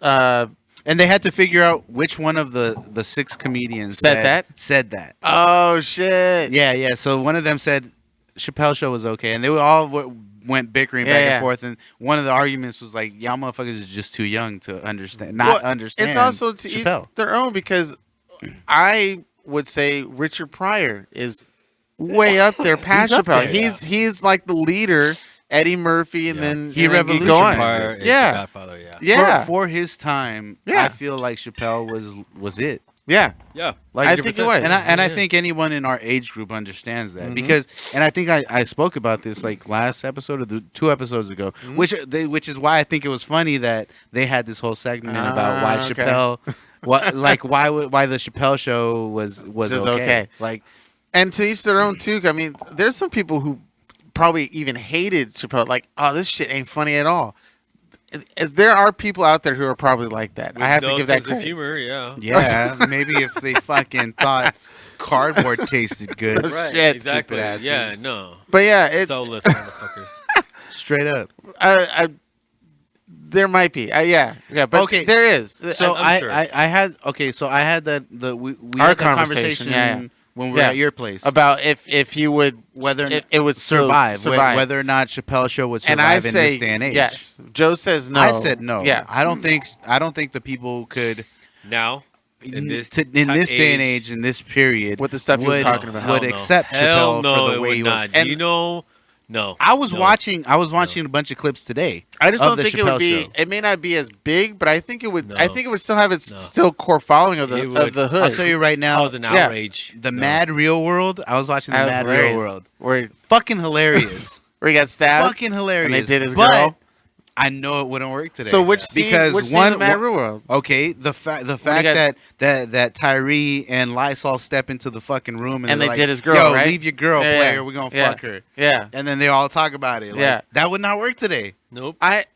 And they had to figure out which one of the 6 comedians Said that. oh shit. Yeah. So one of them said Chappelle show was okay, and they went bickering back Yeah. and forth. And one of the arguments was like, "Y'all motherfuckers are just too young to understand, Well, understand." It's also to Chappelle. each their own because I would say Richard Pryor is way up there past He's up Chappelle. there, He's like the leader, Eddie Murphy, and then He and then keep revolutionized going. Empire is Yeah. the Godfather, yeah. Yeah, For his time, Yeah. I feel like Chappelle was it. yeah. Yeah. Like, I think it was. And I Yeah. think anyone in our age group understands that Mhm. because, and I think I spoke about this like last episode or 2 episodes ago, Mhm. which is why I think it was funny that they had this whole segment about why okay. Chappelle, why the Chappelle show was Just okay. okay. Like, And to each their own too. I mean, there's some people who probably even hated Chappelle. Like, oh, this shit ain't funny at all. There are people out there who are probably like that. I have to give that sense of credit. humor, yeah. yeah, maybe if they fucking thought cardboard tasted good, Right, Shit. exactly. Stupid asses. Yeah, no. But yeah, Soulless motherfuckers. straight up. there might be. Yeah, but Okay, there is. So I'm sure. I had we Our had that conversation, yeah. when we were Yeah. at your place about if you would Whether it would still survive, survive. whether or not Chappelle show would survive and I in say this day and age. yes. Joe says no. I said no. Yeah. I don't think the people could Now, in this day and age in this period With the stuff he was would, talking about. would Hell no. accept Hell Chappelle no, for it the way would he not. was. And- You know, no. I was No. watching a bunch of clips today. I just of don't the think it would Chappelle be. show. It may not be as big, but I think it would. No. I think it would still have its No. still core following of It the would. hood. I'll tell you right now, Cause an Yeah. outrage. the No. Mad Real World. I was watching the That was Mad hilarious. Real World. where Fucking hilarious. he got stabbed. Fucking hilarious. And they did his But girl. I know it wouldn't work today. So which scene? because Which scene one in Mad Real World? okay, the fact got- that Tyree and Lysol step into the fucking room And they're they like, did his girl, Yo, right? leave your girl, Yeah, player. yeah. We're gonna Yeah. fuck her. Yeah. And then they all talk about it. Like, Yeah. that would not work today. Nope. I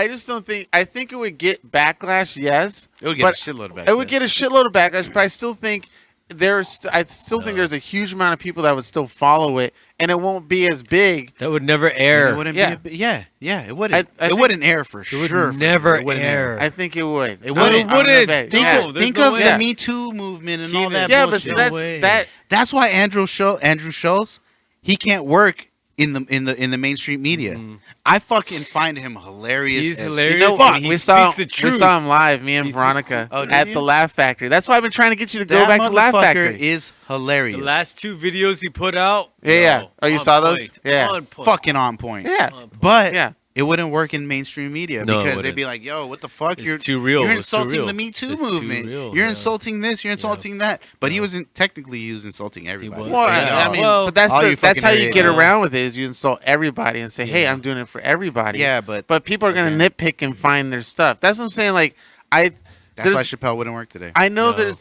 just don't think. I think it would get backlash. Yes, It would get But a shitload of back. it would get a shitload of backlash. But I still think I still think No. there's a huge amount of people that would still follow it and it won't be as big. That would never It air. wouldn't Yeah. be it wouldn't. I It think- wouldn't air for It sure. would for never sure. It wouldn't air. I think it would. It wouldn't. I'm gonna Wouldn't. bet. Think Yeah. of- There's Think no of way. the Me Too movement and all Keenan. that. Yeah, but bullshit. so that's way. that. That's why Andrew Schultz, he can't work in the mainstream media. I fucking find him hilarious. He's as- hilarious. You know Fuck, what? he We saw speaks the truth. we saw him live, me and He speaks- Veronica, Oh, did at you? the Laugh Factory. That's why I've been trying to get you to go That back to Laugh motherfucker Factory. is hilarious. The last 2 videos he put out. Yeah. yo, Oh, you on saw those? point, Yeah. on point. fucking on point. Yeah. On point. But Yeah. it wouldn't work in mainstream media No, it because they'd wouldn't. be like, "Yo, what the fuck? It's too real. You're It's too insulting real. the Me Too It's too movement. real, You're yeah. insulting this. You're insulting that." But he wasn't technically. He was insulting everybody. was. Well, Yeah. I mean, Well, but that's all you that's fucking how you get idiots. around with it is you insult everybody and say, "Hey, Yeah. I'm doing it for everybody." Yeah, but people are gonna Again. nitpick and find their stuff. That's what I'm saying. Like I, that's why there's- Chappelle wouldn't work today. I know No.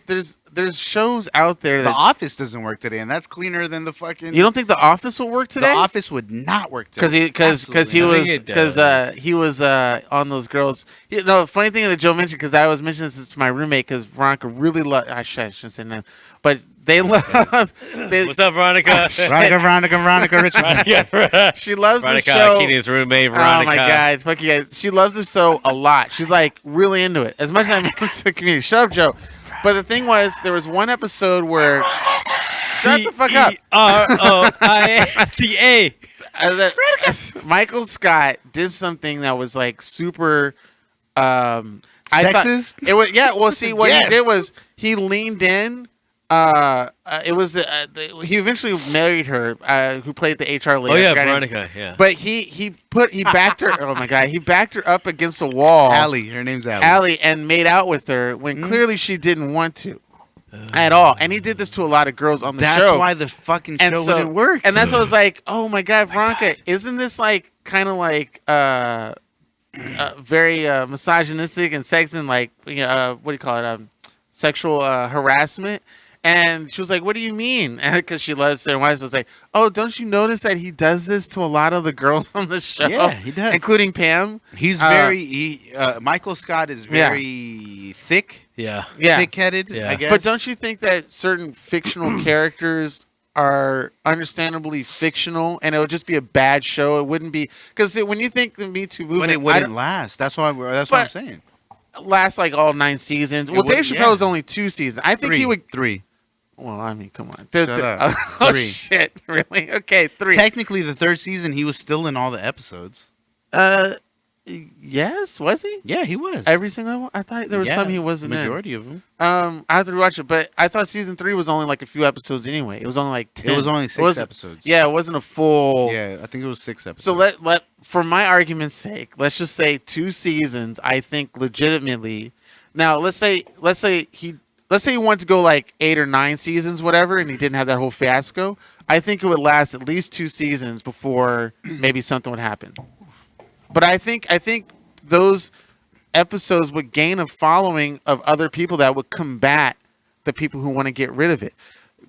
there's shows out there The that Office doesn't work today, and that's cleaner than the fucking. you don't think The Office will work The today? Office would not work today. Because he Absolutely I was think it does. he was on those girls. You know, funny thing that Joe mentioned, because I was mentioning this to my roommate, because Veronica really loved. I shouldn't say that, but they love. They, What's up, Veronica? Veronica Richardson. Yeah, she loves the Veronica, show. Keenan's roommate, Oh Veronica. my god, it's fucking guys. She loves the show a lot. She's like really into it. As much as I'm into the community. Shut up, Joe. But the thing was, there was one episode where shut the fuck up. Veronica. Michael Scott did something that was like super I thought- Sexist? it was well see what Yes. he did was he leaned in it was he eventually married her who played the HR lady. Oh I yeah, forgot her name. Veronica. Yeah. But he backed her oh my god, he backed her up against a wall. Allie. Her name's Allie. Allie, and made out with her when clearly she didn't want to at all. And he did this to a lot of girls on the That's show. why the fucking And show so- wouldn't work. And that's what I was like, oh my god, Veronica, isn't this like kind of like very misogynistic and sex and like what do you call it? Sexual harassment. And she was like, "What do you mean?" Because she loves Sarah Weiss. Was like, "Oh, don't you notice that he does this to a lot of the girls on the show? Yeah, he does. including Pam." He's Michael Scott is Yeah. very thick, Yeah. Yeah, thick-headed. Yeah. I guess. but don't you think that certain fictional characters are understandably fictional, and it would just be a bad show? It wouldn't be because when you think the Me Too movement, But it wouldn't last. That's why. That's what I'm But- saying. last like all 9 seasons. Well, would- Dave yeah. Chappelle's only 2 seasons. I think he would. three. Well, I mean, come on. Shut up. Oh 3. shit! Really? Okay, 3. Technically, the 3rd season, he was still in all the episodes. Yes, was he? Yeah, he was. Every single one? I thought there was some he wasn't majority of them. in. I have to rewatch it, but I thought season 3 was only like a few episodes anyway. It was only like 10. It was only It 6 wasn't- episodes. Yeah, it wasn't a full. Yeah, I think it was 6 episodes. So let for my argument's sake, let's just say 2 seasons. I think legitimately. Now let's say he wanted to go like 8 or 9 seasons, whatever, and he didn't have that whole fiasco. I think it would last at least 2 seasons before maybe something would happen. But I think those episodes would gain a following of other people that would combat the people who want to get rid of it.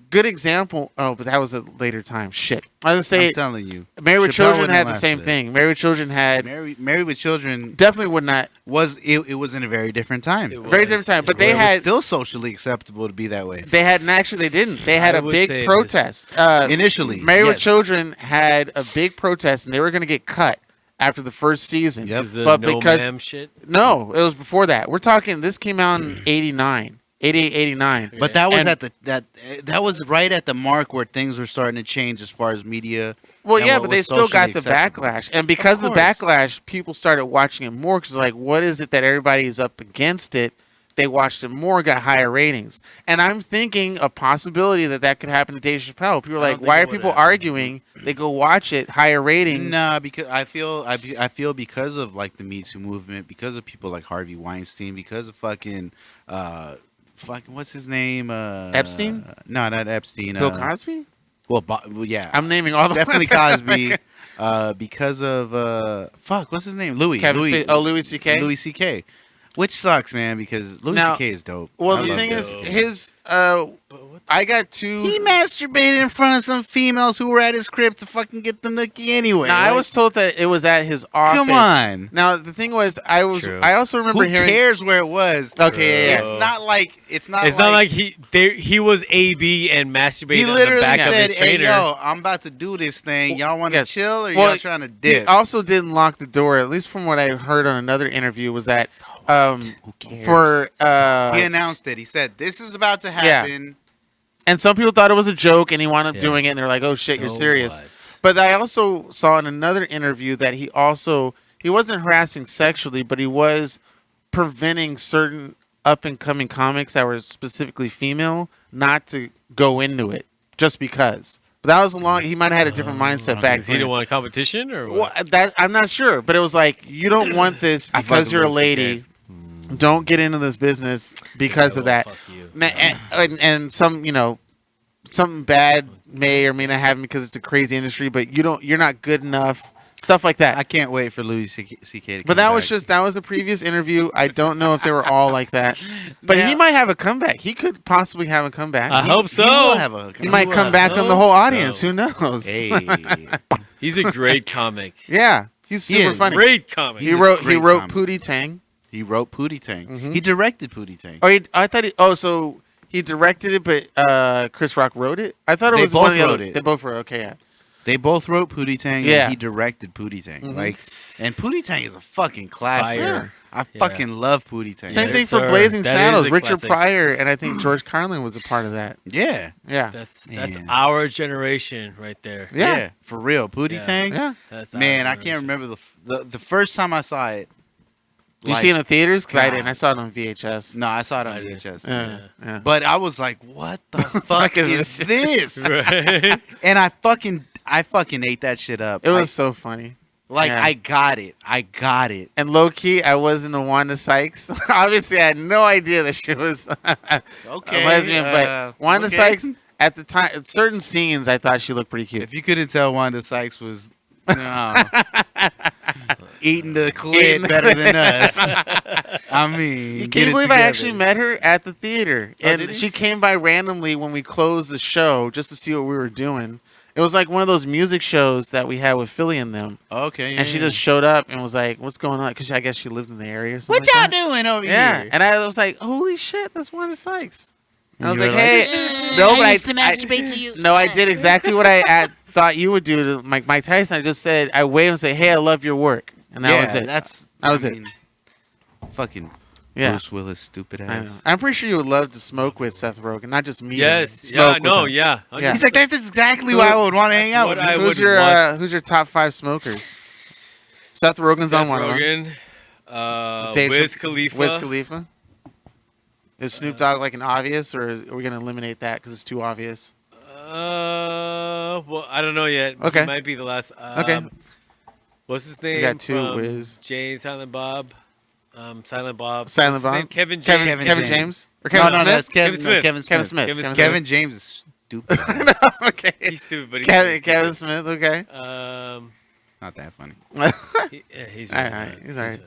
Good example. Oh, but that was a later time. Shit. I was gonna I'm say telling you, Married with Chappelle Children wouldn't had the last same today. thing. Married with Children had Married with Children definitely would not. it was in a very different time. It Very was. different time, but It they It was had still socially acceptable to be that way. they had and actually they didn't. They had I a would big say protest. Initially, Married with yes. Children had a big protest, and they were going to get cut after the first season. Yep. Is it But no because ma'am shit. no, it was before that. We're talking. This came out in 89, 88, 89. But that was And- that was right at the mark where things were starting to change as far as media. Well, and yeah, what but they was still got socially the acceptable. backlash, and because of the course. backlash, people started watching it more. Because like, what is it that everybody is up against it? They watched it more, got higher ratings, and I'm thinking a possibility that could happen to Dave Chappelle. People are I don't like, think why it are would people happen. arguing? They go watch it, higher ratings. Nah, because I feel because of like the Me Too movement, because of people like Harvey Weinstein, because of fucking what's his name? Epstein? No, not Epstein. Bill Cosby. Well, yeah, I'm naming all the definitely ones. Cosby. Because of what's his name? Louis. Kevin Louis. Spacey. Oh, Louis C.K. Louis C.K. Which sucks, man, because Louis Now- C.K. is dope. Well, I the love thing him. is, dope. his I got two. He masturbated in front of some females who were at his crib to fucking get the nookie anyway. Now, I Like, was told that it was at his office. Come on. Now, the thing was, True. I also remember who hearing. cares where it was? Okay, yeah, It's yeah. not like It's not like he was AB and masturbated he on the literally back of said, his "Hey, trainer. yo, I'm about to do this thing. Y'all want to Yes. chill or Well, y'all trying to He dip?" also didn't lock the door. At least from what I heard on another interview, was that Who cares? for He announced it. He said, "This is about to happen." and some people thought it was a joke, and he wound up Yeah. doing it, and they're like, "Oh shit, you're So serious." what? But I also saw in another interview that he wasn't harassing sexually, but he was preventing certain up and coming comics that were specifically female not to go into it just because. But that was he might have had a different mindset back Because he then. didn't want a competition or Well, what? that I'm not sure, but it was like you don't want this because fucking you're a Louis lady. Don't get into this business because of that. Fuck you. And some, something bad may or may not happen because it's a crazy industry, but you're not good enough. Stuff like that. I can't wait for Louis C.K. to But come that was back. that was a previous interview. I don't know if they were all like that. But he Now- might have a comeback. He could possibly have a comeback. I hope so. He will have a. He might will come have back on the whole hope audience. so. Who knows? Hey, He's a great comic. Yeah, he's He super is. funny. Great comic. He He's a wrote great wrote comic. Pootie Tang. he wrote Pootie Tang. Mhm. He directed Pootie Tang. Oh, I thought so he directed it, but Chris Rock wrote it. I thought it They was both one of the wrote other. it. They both wrote. Okay, yeah. They both wrote Pootie Tang, Yeah. and he directed Pootie Tang. Mhm. Like, and Pootie Tang is a fucking classic. Fire. I Yeah. fucking love Pootie Tang. Same Yes, thing for sir. Blazing That is Saddles. a Richard classic. Pryor and I think George Carlin was a part of that. Yeah, Yeah, That's Man. our generation right there. yeah, for real. Pootie Yeah. Tang. yeah. That's our Man, I generation. can't remember the first time I saw it. Did you see it in the theaters? Because I God. didn't. I saw it on VHS. No, I saw it on I did. VHS. Yeah, yeah. But I was like, "What the fuck is this?" Right. And I fucking ate that shit up. It was so funny. Yeah. I got it. I got it. And low key, I was into Wanda Sykes. Obviously, I had no idea that she was a lesbian. But Wanda okay. Sykes, at the time, at certain scenes, I thought she looked pretty cute. If you couldn't tell, Wanda Sykes was eating the clit Eating the better than us. I mean, Can get you it believe I together. actually met her at the theater? Oh, And did you? she came by randomly when we closed the show just to see what we were doing. It was like one of those music shows that we had with Philly and them. Okay, And she just showed up and was like, "What's going on?" Because I guess she lived in the area or something. what y'all like that. doing over Yeah. here? And I was like, "Holy shit, that's Wanda Sykes." And I was you like, were like, "Hey, no, but I used to masturbate to you. no, I did exactly what I thought you would do to Mike Tyson. I just said, I waved and said, "Hey, I love your work," and that was it. That was it. Fucking Yeah. Bruce Willis, stupid I know. ass. I'm pretty sure you would love to smoke with Seth Rogen, not just me. Yes. Smoke Yeah. with No. him. Yeah. Yeah. He's like, that's exactly why I would want to hang out What with I you. would Who's your top 5 smokers? Seth Rogen's on Seth one of them. Rogen. Dave Wiz Chappelle- Khalifa. Wiz Khalifa. Is Snoop Dogg like an obvious, or are we gonna eliminate that because it's too obvious? Well, I don't know yet. Okay. He might be the last. Okay. What's his name? We got 2. from Wiz, Jane, Silent Bob. Silent Bob. Silent What's his name? Bob? Kevin James. Kevin James, or No, Kevin no, Smith? that's Kevin Kevin, Smith. no, Kevin Smith. Kevin Smith. Kevin Kevin Smith. Kevin James is stupid. okay. He's stupid, but he's Kevin stupid. Smith. Okay. Not that funny. Yeah, he's All really right, not. he's all right.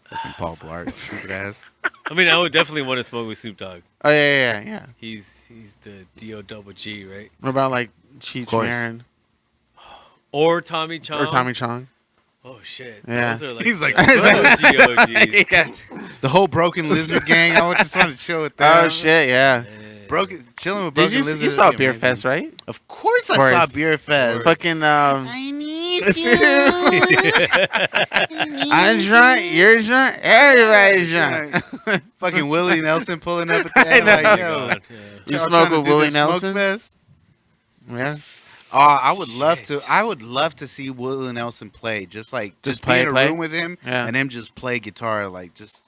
Fucking Paul Blart, stupid ass. I mean, I would definitely want to smoke with Snoop Dogg. Oh yeah. He's the D-O-double-G, right? What about like Cheech course. Marin Or Tommy Chong. or Tommy Chong? Oh shit. Yeah. Those are like He's like, the OGs. Yeah. The whole Broken Lizard gang. I just want to chill with them. Oh shit, yeah. Chilling with Did Broken Lizard. you saw would be Beer amazing. Fest, right? Of course, I Of saw course. Beer Fest. Fucking I need you. I'm drunk, you're drunk, everybody's drunk. Fucking Willie Nelson pulling up at the I end. know. Like, Oh, yo, God, yeah. You y'all smoke trying to with do Willie this smoke Nelson? fest? Yeah. I would love Shit. to. I would love to see Willie Nelson play. Just Just be in a play? room with him Yeah. and him just play guitar. Like just.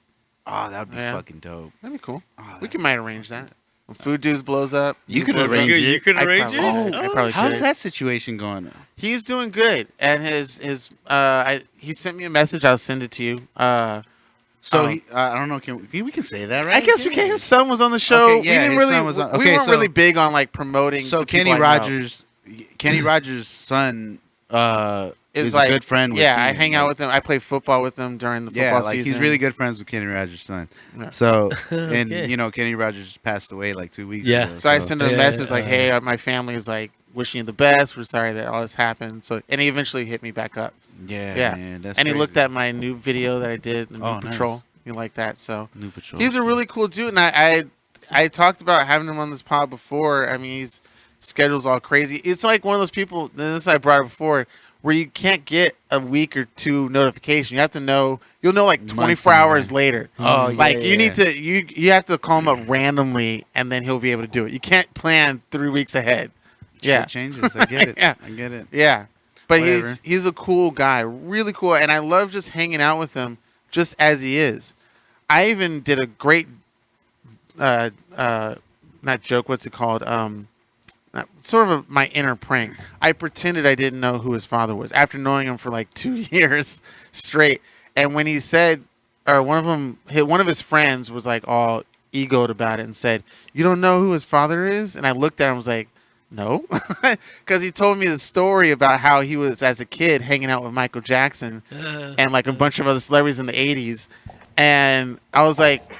Oh, that would be Yeah. fucking dope. That'd be cool. Oh, We might arrange that. When Food Dudes blows up. You he could blows arrange up. it. You could I arrange probably- it? I probably How's could. that situation going? He's doing good. And he sent me a message. I'll send it to you. So Oh. I don't know. We can say that, right? I guess we can. His son was on the show. Okay, yeah, we didn't his really. son was on- we okay, weren't so- really big on like promoting. So the people Kenny I know. Rogers' son He's a good friend with I Kenny, hang out with him. I play football with him during the football season. He's really good friends with Kenny Rogers' son. Yeah. So, Okay. and Kenny Rogers just passed away like 2 weeks Yeah. ago. So I sent him a Yeah, message like, "Hey, my family is like wishing you the best. We're sorry that all this happened." So, and he eventually hit me back up. yeah, man, that's And he crazy. looked at my new video that I did, the new Oh, patrol. nice. He liked that. So New Patrol. he's a really cool dude, and I talked about having him on this pod before. I mean, his schedule's all crazy. It's like one of those people. And this I brought it before, where you can't get a week or two notification. You have to know. You'll know like 24 Months in hours advance. later. Oh, Like yeah, you yeah, need yeah. to you have to call him up randomly, and then he'll be able to do it. You can't plan 3 weeks ahead. Yeah. Shit changes. I get it. Yeah. I get it. Yeah, but Whatever. he's a cool guy, really cool, and I love just hanging out with him just as he is. I even did a great, not joke. What's it called? Sort of my inner prank. I pretended I didn't know who his father was after knowing him for like 2 years straight. And when he said, or one of his friends was like all egoed about it and said, "You don't know who his father is?" And I looked at him and was like, "No," because he told me the story about how he was as a kid hanging out with Michael Jackson and like a bunch of other celebrities in the 80s. And I was like,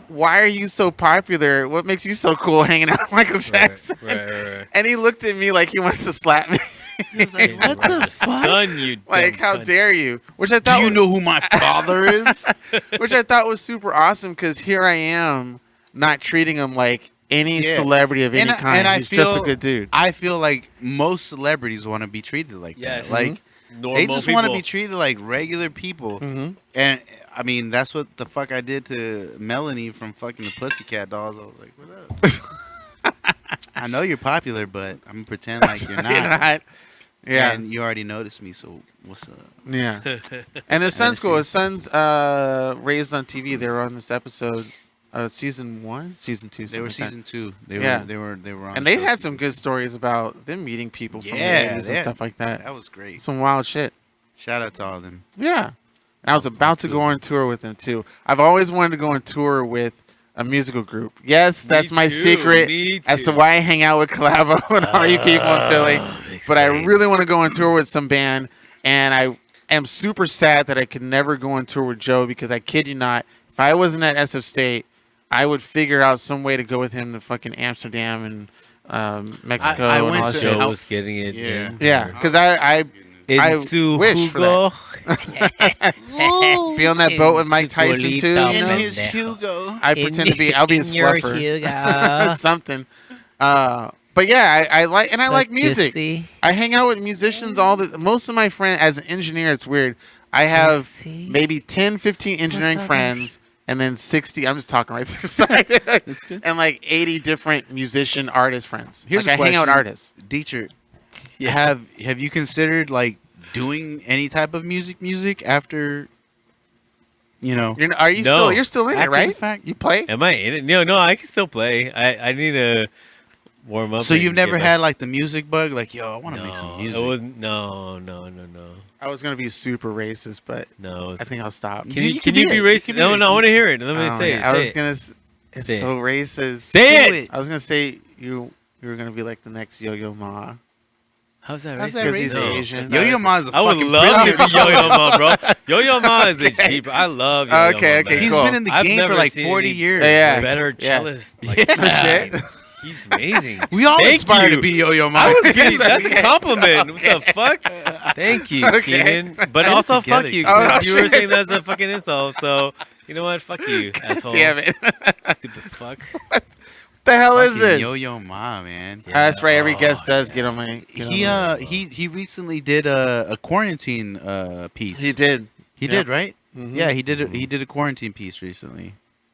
"Why are you so popular? What makes you so cool hanging out with Michael Jackson?" Right. And he looked at me like he wanted to slap me. He's like, "What the fuck, son? You Like, dumb how cunt." dare you? Which I thought Do you know who my father is? which I thought was super awesome because here I am not treating him like any Yeah. celebrity of any And kind. I He's just a feel- good dude. I feel like most celebrities want to be treated like Yes. that. Like Normal they just want to people. be treated like regular people. Mm-hmm. And I mean, that's what the fuck I did to Melanie from fucking the Pussycat Dolls. I was like, what up? I know you're popular, but I'm gonna pretend like you're not. You're not. Yeah. And you already noticed me, so what's up? Yeah. And his son's cool. His son's raised on TV. They were on this episode, season 1, season 2. They were something like season 2. They Yeah. were on. and they the had show some good stories about them meeting people from Yeah, the 80s they and had- stuff like that. That was great. Some wild shit. Shout out to all of them. Yeah. And I was about to go on tour with them too. I've always wanted to go on tour with a musical group. Yes, that's my too, secret me as to too. why I hang out with Collabo and all you people in Philly. But I really want to go on tour with some band, and I am super sad that I could never go on tour with Joe because I kid you not, if I wasn't at SF State, I would figure out some way to go with him to fucking Amsterdam and Mexico I and went all to- that Joe shit. was getting it. Yeah. Yeah, because I Into wish for Hugo. be on that boat with Mike Tyson too. You In know? his Hugo. I pretend to be. I'll be his fluffer. Something. But yeah, I like and I like music. I hang out with musicians most of my friends. As an engineer, it's weird. I have maybe 10, 15 engineering friends, and then 60. I'm just talking right through. Sorry. And like 80 different musician artist friends. Here's like a I hang out with question. artists. Deech, have you considered like doing any type of music after, you know? Are you No. you're still in it, After the right? fact. You play? Am I in it? No, I can still play. I need to warm up. So and you've get never back. had like the music bug, like yo, I want to No, make some music. It was no. I was gonna be super racist, but No. I think I'll stop. Can You you can be be it. You racist? can be No, I racist. want to hear it. Let me Oh, say yeah. it. I Say was it. gonna. It's Say it. so racist. Say Do it. it. I was gonna say you were gonna be like the next Yo-Yo Ma. How's that How's racist? that Because he's racist? Asian. Yo-Yo Ma's a I would fucking love to brilliant be Yo-Yo artist. Ma, bro. Yo-Yo Ma is a cheap. I love Yo-Yo Ma. Okay, man. He's cool. been in the I've game for never like seen 40 any years. Yeah. Like, Better Yeah. cellist. Like, Yeah. shit. Shit. He's amazing. we all Thank aspire you. to be Yo-Yo Ma. I was kidding. That's Okay. a compliment. What the fuck? Thank you, Okay. Keenan. But Get it also, together. fuck you. Oh, 'Cause you were shit. saying that's a fucking insult. So, you know what? Fuck you, asshole. Damn it! Stupid fuck. The hell is Fucking this? Yo-Yo Ma, man. That's right. Every Oh, guest does get on my. Get He on he recently did a quarantine piece. my- He did. He Yeah. did, right? Mhm. Yeah, he did a quarantine piece recently.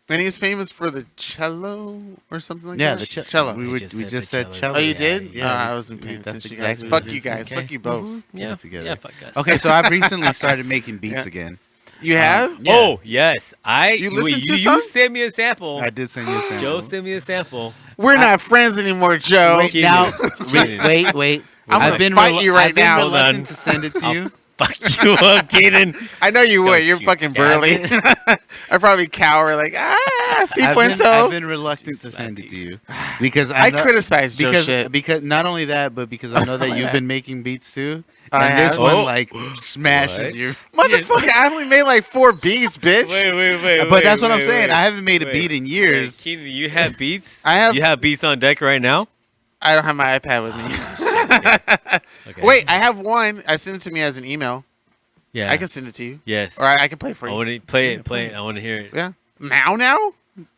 And he's famous for the cello or something like Yeah, that. the cello. We He were- just we said just the said cello. cello. Oh, you Yeah, did? yeah. I wasn't paying That's attention, exactly guys. what Fuck it you is. guys. Okay. Fuck you both. Yeah, together. yeah, fuck us. Okay, so I've recently started Yes. making beats Yeah. again. You have? Yeah. Oh yes, You listened to you some? sent me a sample. I did send you a sample. Joe sent me a sample. We're not friends anymore, Joe. Wait, Keenan, now, Keenan. wait. I'm I've gonna been fight you right I've been now. Hold on. reluctant to send it to you. Fuck you up, Keenan. I know you would. Don't You're you fucking dare. burly. I probably cower like, si I've puento. been reluctant to Just send slap it to you because I know, criticize Joe shit. because not only that, but because I know that you've been making beats too, And this have. one Oh. like smashes What? your. Motherfucker, I only made like 4 beats, bitch. But that's what I'm saying. I haven't made a beat in years. Keenan, you have beats? I have- You have beats on deck right now? I don't have my iPad with me. Okay. Wait, I have one. I sent it to me as an email. Yeah. I can send it to you. Yes. Or I can play it for I you. want to play it. I want to hear it. Yeah. Now?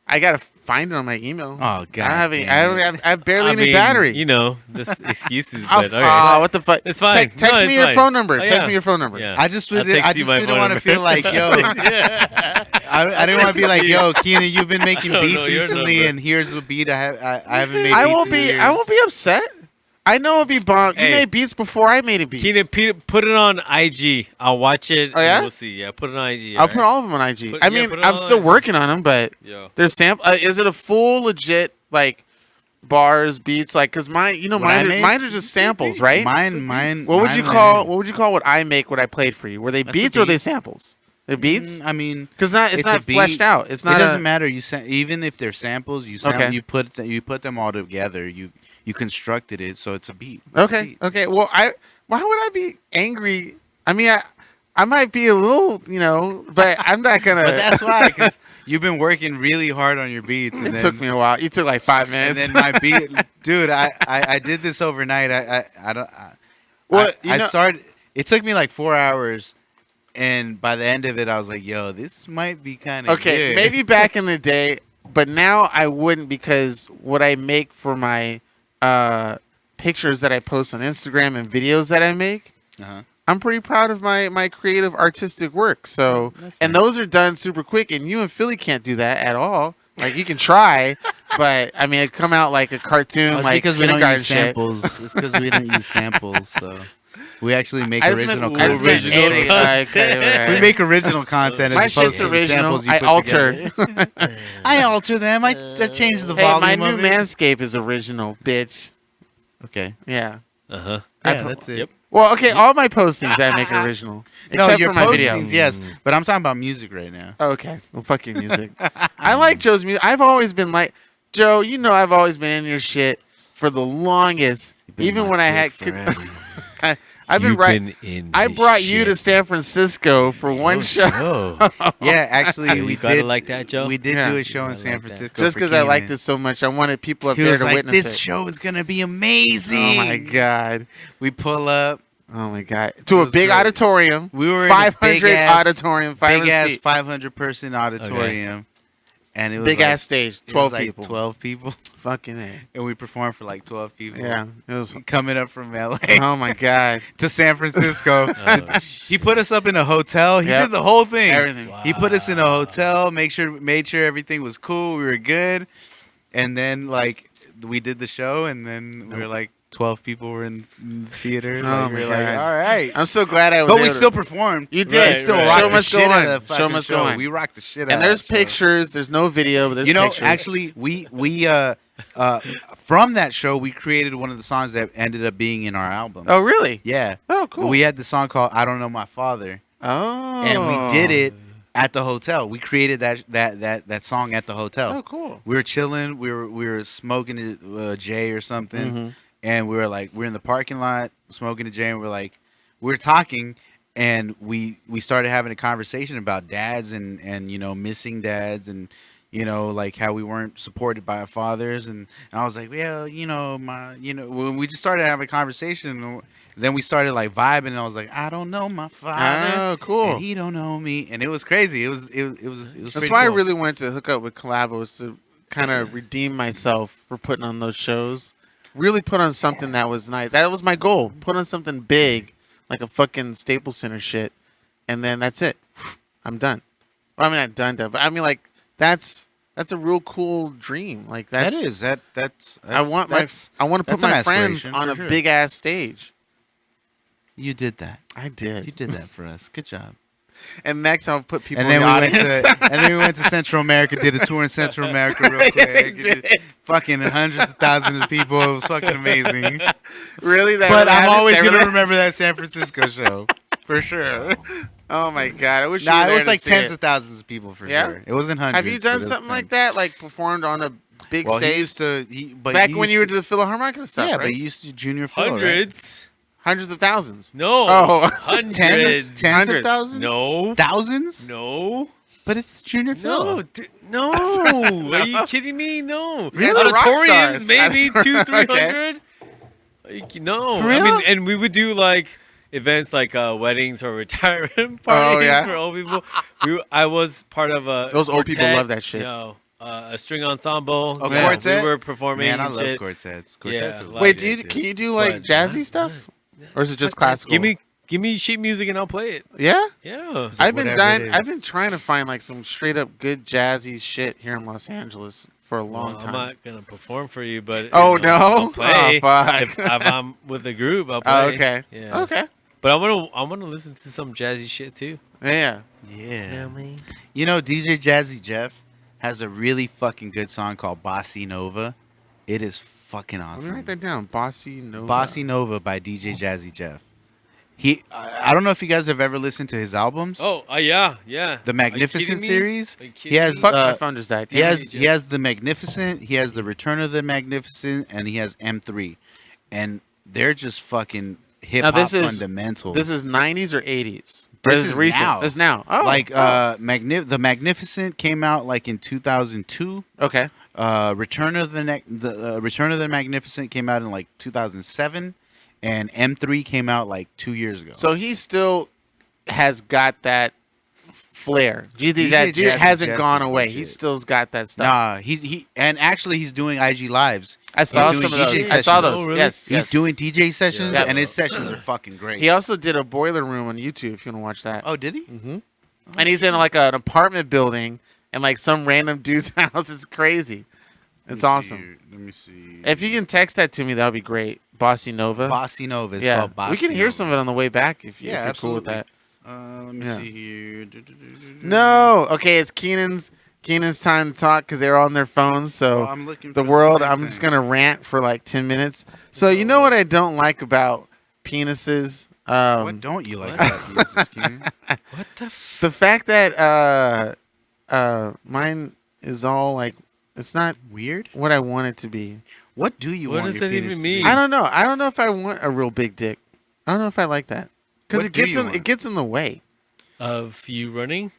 I gotta find it on my email. Oh God! I have any, damn it. I have barely I any mean, battery. You know, this excuses, Oh, but okay. what the fuck? It's fine. Text No, me it's your fine. phone number. Oh, Text yeah. me your phone number. Yeah. I just I'll didn't text you my want to phone feel like, yo, yeah. I didn't want to be like, yo, Keenan, you've been making I don't beats know your recently, number. and here's a beat I haven't made. I beats won't in be. years. I won't be upset. I know it'll be bomb. Hey. You made beats before I made a beat. Keenan, put it on IG. I'll watch it. Oh, yeah? And we'll see. Yeah, put it on IG. I'll put all of them on IG. Put- I yeah, mean, put it I'm on still IG. working on them, but Yo. there's is it a full legit like bars beats? Like, cause mine, What I mine made? are just samples, right? Mine. What would mine you are- call? What would you call what I make? What I played for you? Were they That's a beats or are they beat. samples? They're beats. I mean, Because it's it's a not beat. fleshed out. It's not. it doesn't matter. Even if they're samples, Okay. you put them all together. You constructed it, so it's a beat. It's a Okay. beat. Okay. Well, why would I be angry? I mean, I might be a little, but I'm not gonna. But that's why, because you've been working really hard on your beats. And It then, took me a while. You took like 5 And minutes. then my beat, dude. I did this overnight. I don't. Well, I started. It took me like 4 hours, and by the end of it, I was like, "Yo, this might be kind of Okay, good." maybe back in the day, but now I wouldn't because what I make for my pictures that I post on Instagram and videos that I make, Uh-huh. I'm pretty proud of my creative artistic work. So, That's and nice. those are done super quick, and you and Philly can't do that at all. Like you can try, but I mean, it come out like a cartoon, Well, it's like because we don't kindergarten use shit. samples. It's because we don't use samples. So we actually make I just meant- original I just meant content. editing. Okay, We make original content my as opposed shit's to the original. samples you I put alter. together. I alter them. I change the Hey, volume my of new it. Manscape is original, bitch. Okay. Yeah. Uh-huh. Yeah, that's it. Yep. Well, okay, all my postings I make original, No, except your for my postings, video. yes, but I'm talking about music right now. Oh, okay, well, fuck your music. I like Joe's music. I've always been like Joe. You know, I've always been in your shit for the longest. Even when I had, I've been right. in I his brought you to shit. San Francisco for one show, Oh. Yeah, actually, You we gotta did like that, Joe? We did Yeah. do a show in I San like that. Francisco just for because I liked Keenan. it so much. I wanted people up He there was to like, witness "This it. show is gonna be amazing." Oh my god. We pull up. Oh my god. To a was big great. auditorium. We were in a 500 big-ass- auditorium. Big ass 500 500-person auditorium, and it was big like, ass stage. it was 12 like people. 12 people, Fucking A. and we performed for like 12 people. Yeah. It was. Coming up from LA Oh my god. to San Francisco. Oh, He put us up in a hotel. He Yep. did the whole thing. Everything. He put us in a hotel, made sure everything was cool. We were good, and then like we did the show, and then we were like 12 people were in the theater. Oh Like, my we were like, God. all right. I'm so glad I was. But we able to- still performed. You did. We still Right. rocked Show the must shit go out on. of the Show fucking must show. go on. We rocked the shit out And of there's that show. pictures. There's no video, but there's You know, pictures. actually, we from that show we created one of the songs that ended up being in our album. Oh really? Yeah. Oh cool. We had the song called "I Don't Know My Father," Oh. and we did it at the hotel. We created that song at the hotel. Oh cool. We were chilling. We were smoking a J or something, Mhm. and we were like, we're in the parking lot smoking a J, and we were talking, and we started having a conversation about dads and missing dads and like how we weren't supported by our fathers, and I was like, well, when we just started having a conversation, and then we started like vibing, and I was like, I don't know my father. Oh cool. And he don't know me, and it was crazy. It was That's pretty why I cool. really wanted to hook up with Collabo, was to kind of redeem myself for putting on those shows. Really put on something that was nice. That was my goal. Put on something big, like a fucking Staples Center shit, and then that's it. I'm done. Well, I mean, not done, but I mean, like that's a real cool dream. Like that's that's I want to put that's an my friends aspiration, on for a sure. big ass stage. You did that. I did. You did that for us. Good job. And next, I'll put people And in then the we went audience. to we went to Central America, did a tour in Central America real quick. did. Fucking hundreds of thousands of people. It was fucking amazing. Really? That But really I'm happened? always That gonna really- remember that San Francisco show for sure. Oh my god! I wish you Nah, were it there was to like see tens it. of thousands of people for Yeah? sure. It wasn't hundreds. Have you but done it was something like tens. that? Like performed on a big Well, he stage? used to. Back when you were to the philharmonic and stuff, yeah, right? but he used to junior Phil, right? Hundreds. Hundreds of thousands. No. Oh. Hundreds. Tens of Hundreds. thousands? No. Thousands? No. But it's Junior Phil. No. Are you kidding me? No. You guys are rock Auditoriums, stars. maybe Okay. 200-300. No. For I real? mean, and we would do like events like weddings or retirement parties yeah? for old people. I was part of a Those old people quartet, love that shit. A string ensemble. A Yeah, quartet? We were performing. Man, I and love shit. quartets. Yeah, Quartets are like- Wait, legit, can dude. you do like But- jazzy stuff, or is it just classical? Give me sheet music and I'll play it. Yeah. Yeah. I've been whatever it is. I've been trying to find like some straight up good jazzy shit here in Los Angeles for a long Well, time. I'm not gonna perform for you, but Oh, no? I'll play. Oh, fuck. If I'm with a group, I'll play. Oh, okay. Yeah. Okay. But I wanna listen to some jazzy shit too. Yeah. Yeah. You know, DJ Jazzy Jeff has a really fucking good song called Bossy Nova. It is fucking Let me awesome. write that down. Bossy Nova. Bossy Nova by DJ Jazzy Jeff. I don't know if you guys have ever listened to his albums. Oh, yeah. The Magnificent series. Are you He kidding has me? Fuck, my phone just died. He Damn it. has the Magnificent, he has the Return of the Magnificent, and he has M3, and they're just fucking hip hop this is- fundamentals. This is 90s or 80s? This is is recent. now. This is now. Oh. like oh. the Magnificent came out like in 2002. Okay. Return of the Return of the Magnificent came out in like 2007, and M3 came out like 2 years ago. So he still has got that flair. Do you think DJ that Jazzy hasn't Jeff gone is away? legit. He still's got that stuff. Nah, he and actually he's doing IG lives. I saw He's some of doing those. DJ I saw sessions. those. Oh, really? Yes. He's yes. doing DJ sessions, Yeah. and his sessions are fucking great. He also did a boiler room on YouTube. If you want to watch that. Oh, did he? Mm-hmm. And he's in like an apartment building and like some random dude's house. It's crazy. It's awesome. Let me see. If you can text that to me, that would be great. Bossy Nova. Bossy Nova. It's yeah, called Bossy we can hear Nova. some of it on the way back if, Yeah, if you're cool with absolutely. that. Let me Yeah. see here. No, okay, it's Keenan's time to talk because they're on their phones. So Oh, I'm looking the for world, right I'm thing. just gonna rant for like 10 minutes. So you know what I don't like about penises? What don't you like about penises, Keenan? What the f- The fact that mine is all like it's not Weird. what I want it to be. What do you What want does your that even penis to mean? be? I don't know. I don't know if I want a real big dick. I don't know if I like that because What it do gets you in want? it gets in the way. of you running?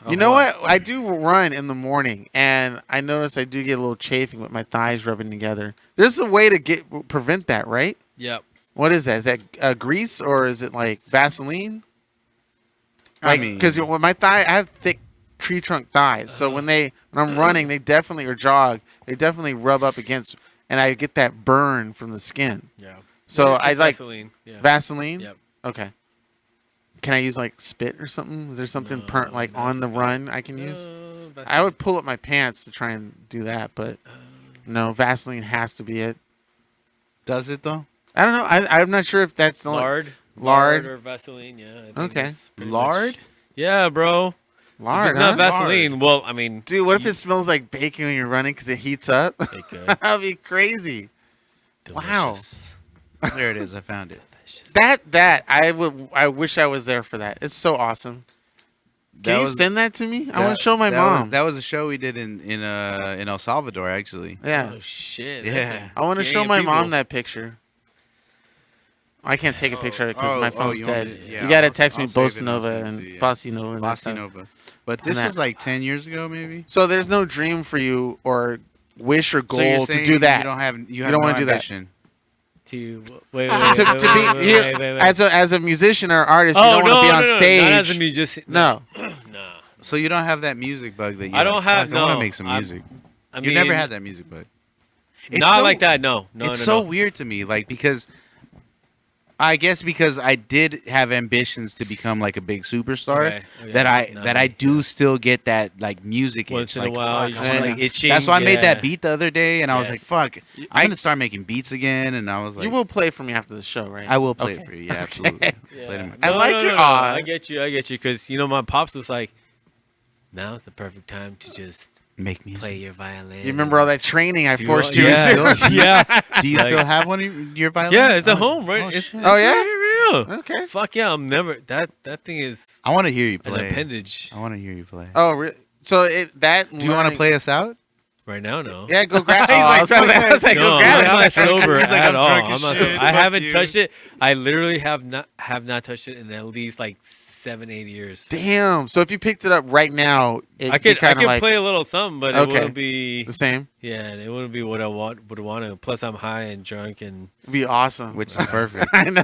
You know what? I do run in the morning, and I notice I do get a little chafing with my thighs rubbing together. There's a way to prevent that, right? Yep. What is that? Is that grease or is it like Vaseline? I Like, mean- because when my I have thick tree trunk thighs, so when I'm running, they definitely or jog, they definitely rub up against, and I get that burn from the skin. Yeah. So Yeah, I it's like Vaseline. Yeah. Vaseline. Yep. Okay. Can I use like spit or something? Is there something No, like on the run I can use? I Vaseline. would pull up my pants to try and do that, but no, Vaseline has to be it. Does it though? I don't know. I'm not sure if that's the only- lard. Lard. Or Vaseline. Yeah. I think Okay. that's pretty Lard? much- Yeah, bro. lard. If it's not Huh? Vaseline. Well, I mean, Dude, what if it smells like bacon when you're running because it heats up? it could. That'd be crazy. Wow. Delicious. There it is. I found it. That I wish I was there for that. It's so awesome. Can That you was- send that to me? I want to show my mom. That was a show we did in El Salvador actually. yeah, Oh shit. Yeah. that's a I want to gang show of my people. mom that picture. I can't take a picture of it because my phone's you want dead. me to- yeah, you gotta I'll- text me I'll save Bossa it and I'll Nova send it and to you, yeah. Bossy Nova and that Bossy stuff. Nova. But this that. was like 10 years ago maybe. So there's no dream for you or wish or So you're goal to saying do that. You don't have don't wanna no do that. ambition. To wait, to be as a musician or artist, you Oh don't no, want to be no, on no, stage. not as a musician. No. no. So you don't have that music bug that you I don't have. I No. want to make some I'm- music. I You mean, never had that music bug. It's Not so- like that. No. No. It's no, so no. weird to me, like because I guess because I did have ambitions to become like a big superstar, Okay. Okay. that I do still get that like music Once itch. in like, a while, fuck, you I just wanna- like itching. That's why I made that yeah. beat the other day, and I was like, Yes. "Fuck, I- I'm gonna start making beats again." And I was like, You will play for me after the show, right? I will play Okay. it for you. Yeah, absolutely. Yeah. Play them- I like your No. awe. I get you. Because my pops was like, now's the perfect time to just Make music. play your violin. You remember all that training I Do forced all- you yeah. into? yeah. Do you Like- still have one of your violin? Yeah, it's at Oh, home, right? oh, it's shit. Oh, yeah? very real. Okay. Fuck yeah, I'm never that thing is I want to hear you an play. appendage. I want to hear you play. Oh, so that. Do you want to play us out? Right now, no. Yeah, go grab. He's like, I was like, No, go grab I'm it. not sober He's like, at I'm all. drunk I'm as not shit. sober. I Fuck haven't you. touched it. I literally have not touched it in at least like 7-8 years. Damn. So if you picked it up right now, I could kind of like play a little something, but it Okay. wouldn't be. the same. Yeah, and it wouldn't be what I would want to. Plus, I'm high and drunk and. It'd be awesome. Which is perfect. I know.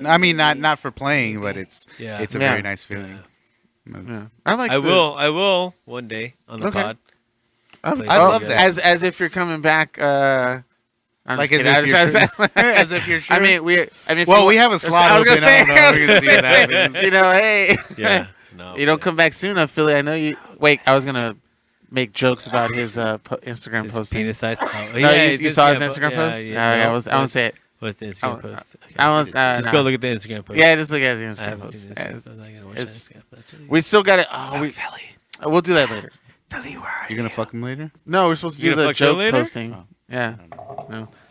I mean, not for playing, but it's a Yeah. very nice feeling. Yeah. I like. I will one day on the Okay. pod. I play love for you that. guys. As if you're coming back. I'm Like just as kidding. if you're sure. as As if you're sure. I mean, if Well, you we want- have a slot I was gonna open. I don't say, know. We're gonna see what happens. you know, hey. Yeah. No. You don't come back soon enough, Philly. I know you. Wait, I was gonna make jokes about his Instagram His posting. penis size. Oh, No, yeah, you saw his Instagram post. Yeah, I won't say it. What's the Instagram Oh, post? Okay. I was. Just no. go look at the Instagram post. Yeah, just look at the I Instagram haven't post. seen the Yeah, Instagram post. I gotta watch that it's- Instagram. That's really we still got it. Oh, we'll do that later. Philly, where are You're gonna fuck him later? No, we're supposed to You do gonna the fuck Joe joke later? posting. Oh. Yeah.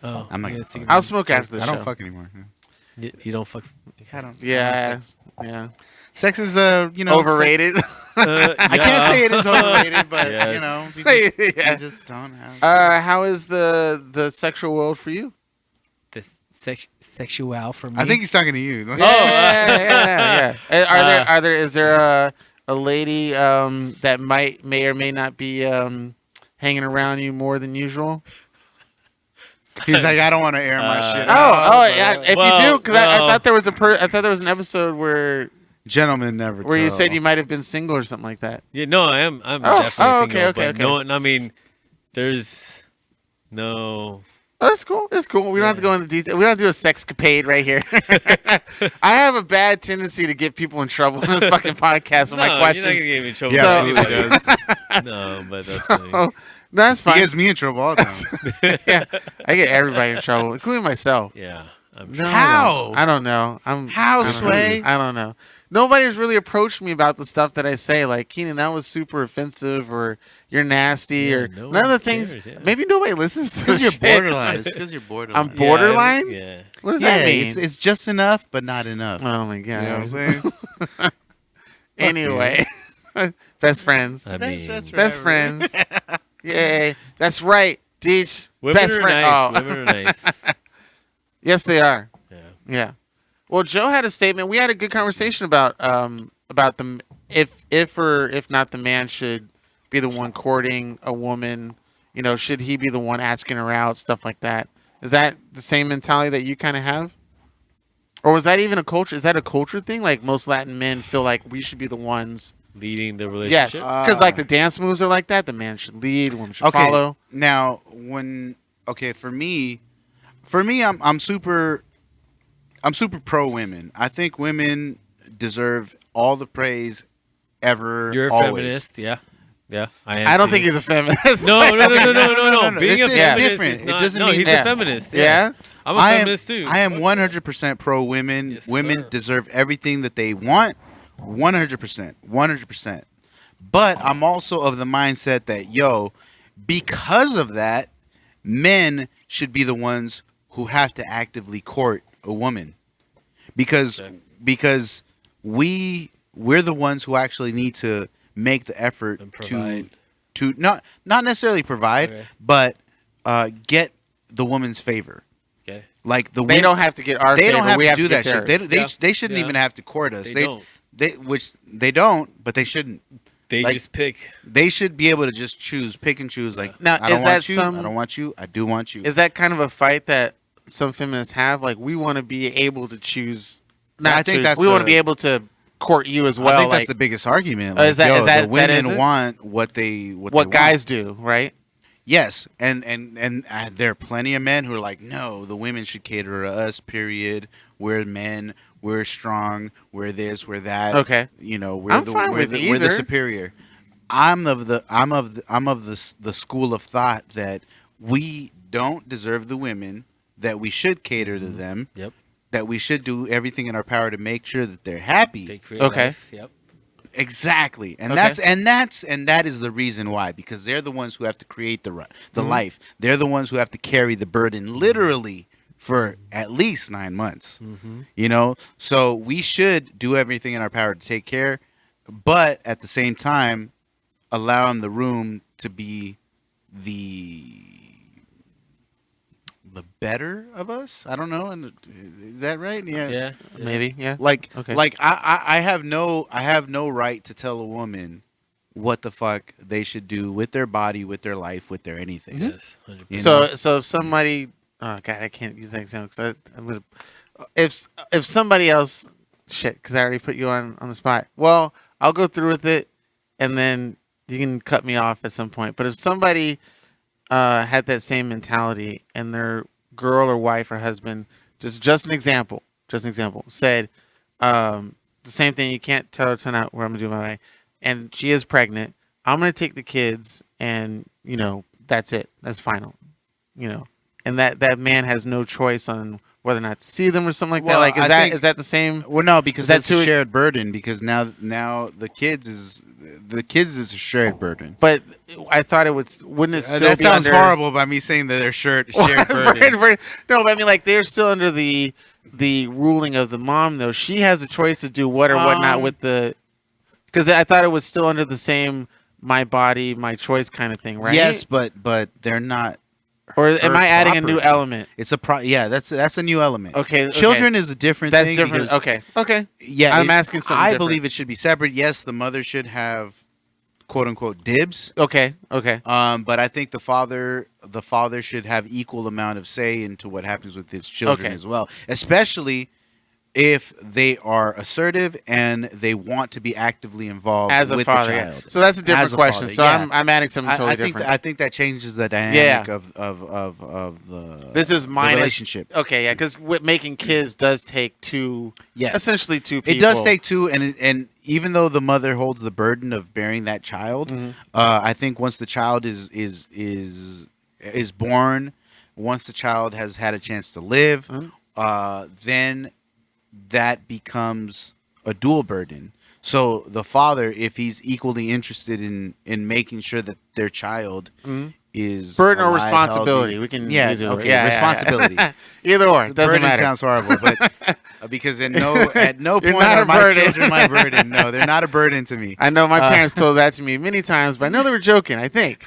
Oh, I'm not you gonna see- I'll smoke after the I show. don't fuck anymore. You don't fuck. I don't. Yeah. Yeah. Sex is Overrated. I can't say it is overrated, but Yes. you know, we Yeah. just don't have. How is the sexual world for you? The sexual for me. I think he's talking to you. Yeah. Is there a lady that may or may not be hanging around you more than usual? He's like, I don't want to air my shit. Yeah. If you do, because I well- thought there was I thought there was an episode where Gentlemen never. you tell. said you might have been single or something like that. Yeah, no, I'm Oh, definitely single. okay. But no, I mean, there's no. Oh, that's cool. It's cool. We don't have to go into detail. We don't have to do a sexcapade right here. I have a bad tendency to get people in trouble in this fucking podcast with No, my questions. you're not gonna get me in trouble. Yeah, So- he really does. No, but that's funny. Oh, no, that's He fine. gets me in trouble all the time. Yeah, I get everybody in trouble, including myself. Yeah. I'm No, How? I don't know. How, I don't know. Sway? I don't know. Nobody's really approached me about the stuff that I say. Like, Keenan, that was super offensive, or you're nasty, Yeah, or no none of the one things. cares, yeah. Maybe nobody listens to Because this you're shit. borderline. It's because you're borderline. I'm borderline? Yeah. What does yeah, that mean? it's just enough, but not enough. Oh my You god. know what I'm saying? Anyway, best friends. I mean, Best friends. Yay. That's right. Deech. women best are friend. nice. Oh. Women are nice. Yes, they are. Yeah. Yeah. Well, Joe had a statement. We had a good conversation about the if or if not the man should be the one courting a woman. You know, should he be the one asking her out? Stuff like that. Is that the same mentality that you kind of have? Or was that even a culture? Is that a culture thing? Like most Latin men feel like we should be the ones. Leading the Yes, relationship. because like the dance moves are like that. The man should lead, woman should follow. Now, for me, I'm super pro women. I think women deserve all the praise ever. You're a always. feminist. Yeah. Yeah. am I don't too. think he's a feminist. No. no. Being a It's feminist different. is It not, doesn't no, mean- he's Yeah. a feminist. Yeah. I'm a I am, feminist too. I am 100% pro women. Yes, Women sir. deserve everything that they want. 100%. But I'm also of the mindset that, because of that, men should be the ones who have to actively court a woman. Because Okay. because we're the ones who actually need to make the effort And provide. to not necessarily provide, Okay. but get the woman's favor. Okay. Like the They women, don't have to get our they favor. don't have we to have do to that get shit. theirs. They shouldn't Yeah. even have to court us. They don't. Which they don't, but they shouldn't. They Like- just pick. They should be able to just pick and choose. Like, Now, I don't is want that you. some- I don't want you. I do want you. Is that kind of a fight that some feminists have? Like, we want to be able to choose. Not I think choose, that's we want to the- be able to court you as well. I think like that's the biggest argument. Oh, is that- is that- the that is women it? want what they what guys do, right? Yes, and there are plenty of men who are like, no, the women should cater to us. Period. We're men. We're strong. We're this. We're that. Okay. We're I'm the fine we're with the, we're the either. superior. I'm of the school of thought that we don't deserve the women, that we should cater to them, Yep. that we should do everything in our power to make sure that they're happy. They create Okay. life. Yep. Exactly, and Okay. that is the reason why, because they're the ones who have to create the life. They're the ones who have to carry the burden literally for at least 9 months. So we should do everything in our power to take care, but at the same time, allow them the room to be the better of us. I don't know. And is that right? Yeah. Yeah. Maybe. Yeah. Like, Okay. like I have no right to tell a woman what the fuck they should do with their body, with their life, with their anything. Yes. 100%. You know? So if somebody, oh God, I can't use that example because I'm gonna. If somebody else, shit, because I already put you on the spot. Well, I'll go through with it, and then you can cut me off at some point. But if somebody had that same mentality and their girl or wife or husband, just an example, said the same thing. You can't tell her to not where I'm gonna do my way, and she is pregnant. I'm gonna take the kids, and that's it. That's final. And that man has no choice on whether or not to see them or something like that. Well, Like, I think- is that the same? Well, no, because Is that that's a too- shared burden. Because now the kids is a shared burden. But I thought it wouldn't it still That be sounds under, horrible by me saying that they're shared burden. No, but I mean, like, they're still under the ruling of the mom, though. She has a choice to do what or what not with the. Because I thought it was still under the same my body, my choice kind of thing, right? Yes, but they're not. Or am I adding a new property. element? It's that's a new element. Okay. Children is a different That's thing. different. because- Okay. Yeah, I'm asking something I different. believe it should be separate. Yes, the mother should have quote unquote dibs. Okay. But I think the father should have equal amount of say into what happens with his children Okay. as well, especially if they are assertive and they want to be actively involved As a with father, the yeah. child. So that's a different As a question. father, So yeah. I'm adding something totally I think different. I think that changes the dynamic Yeah. of the This is the minus relationship. Okay, yeah, because making kids does take two, Yes. essentially two people. It does take two, and even though the mother holds the burden of bearing that child, Mm-hmm. I think once the child is born, once the child has had a chance to live, then that becomes a dual burden. So the father, if he's equally interested in making sure that their child is burden or alive, responsibility. healthy- We can yeah, use it. okay, Yeah, responsibility. Either or, it doesn't burden matter. sounds horrible, but because at no You're point not are a my burden. children my burden. No, they're not a burden to me. I know my parents told that to me many times, but I know they were joking. I think.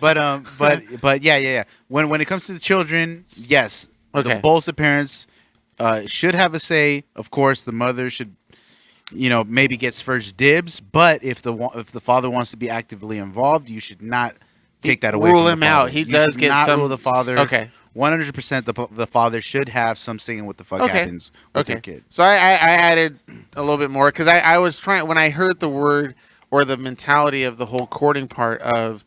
But yeah. When it comes to the children, yes, Okay. both the parents should have a say. Of course, the mother should, maybe gets first dibs. But if the father wants to be actively involved, you should not take that away. Rule from him the out. father. He You does should get not some- rule the father. Okay. 100%. The father should have some say in what the fuck happens with their kid. So I added a little bit more because I was trying, when I heard the word or the mentality of the whole courting part of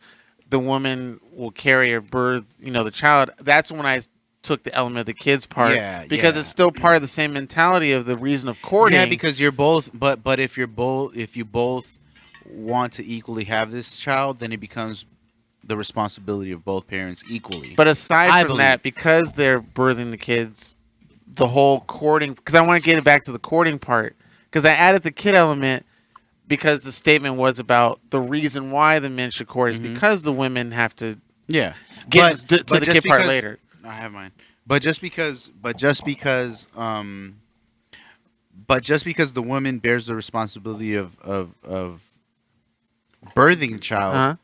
the woman will carry or birth, the child. That's when I took the element of the kids part, because it's still part of the same mentality of the reason of courting. Yeah, because you're both. But if you both want to equally have this child, then it becomes the responsibility of both parents equally. But aside I from that, because they're birthing the kids, the whole courting, because I want to get it back to the courting part, because I added the kid element because the statement was about the reason why the men should court is because the women have to yeah, get to the just kid part because- later. I have mine. But just because the woman bears the responsibility of birthing the child,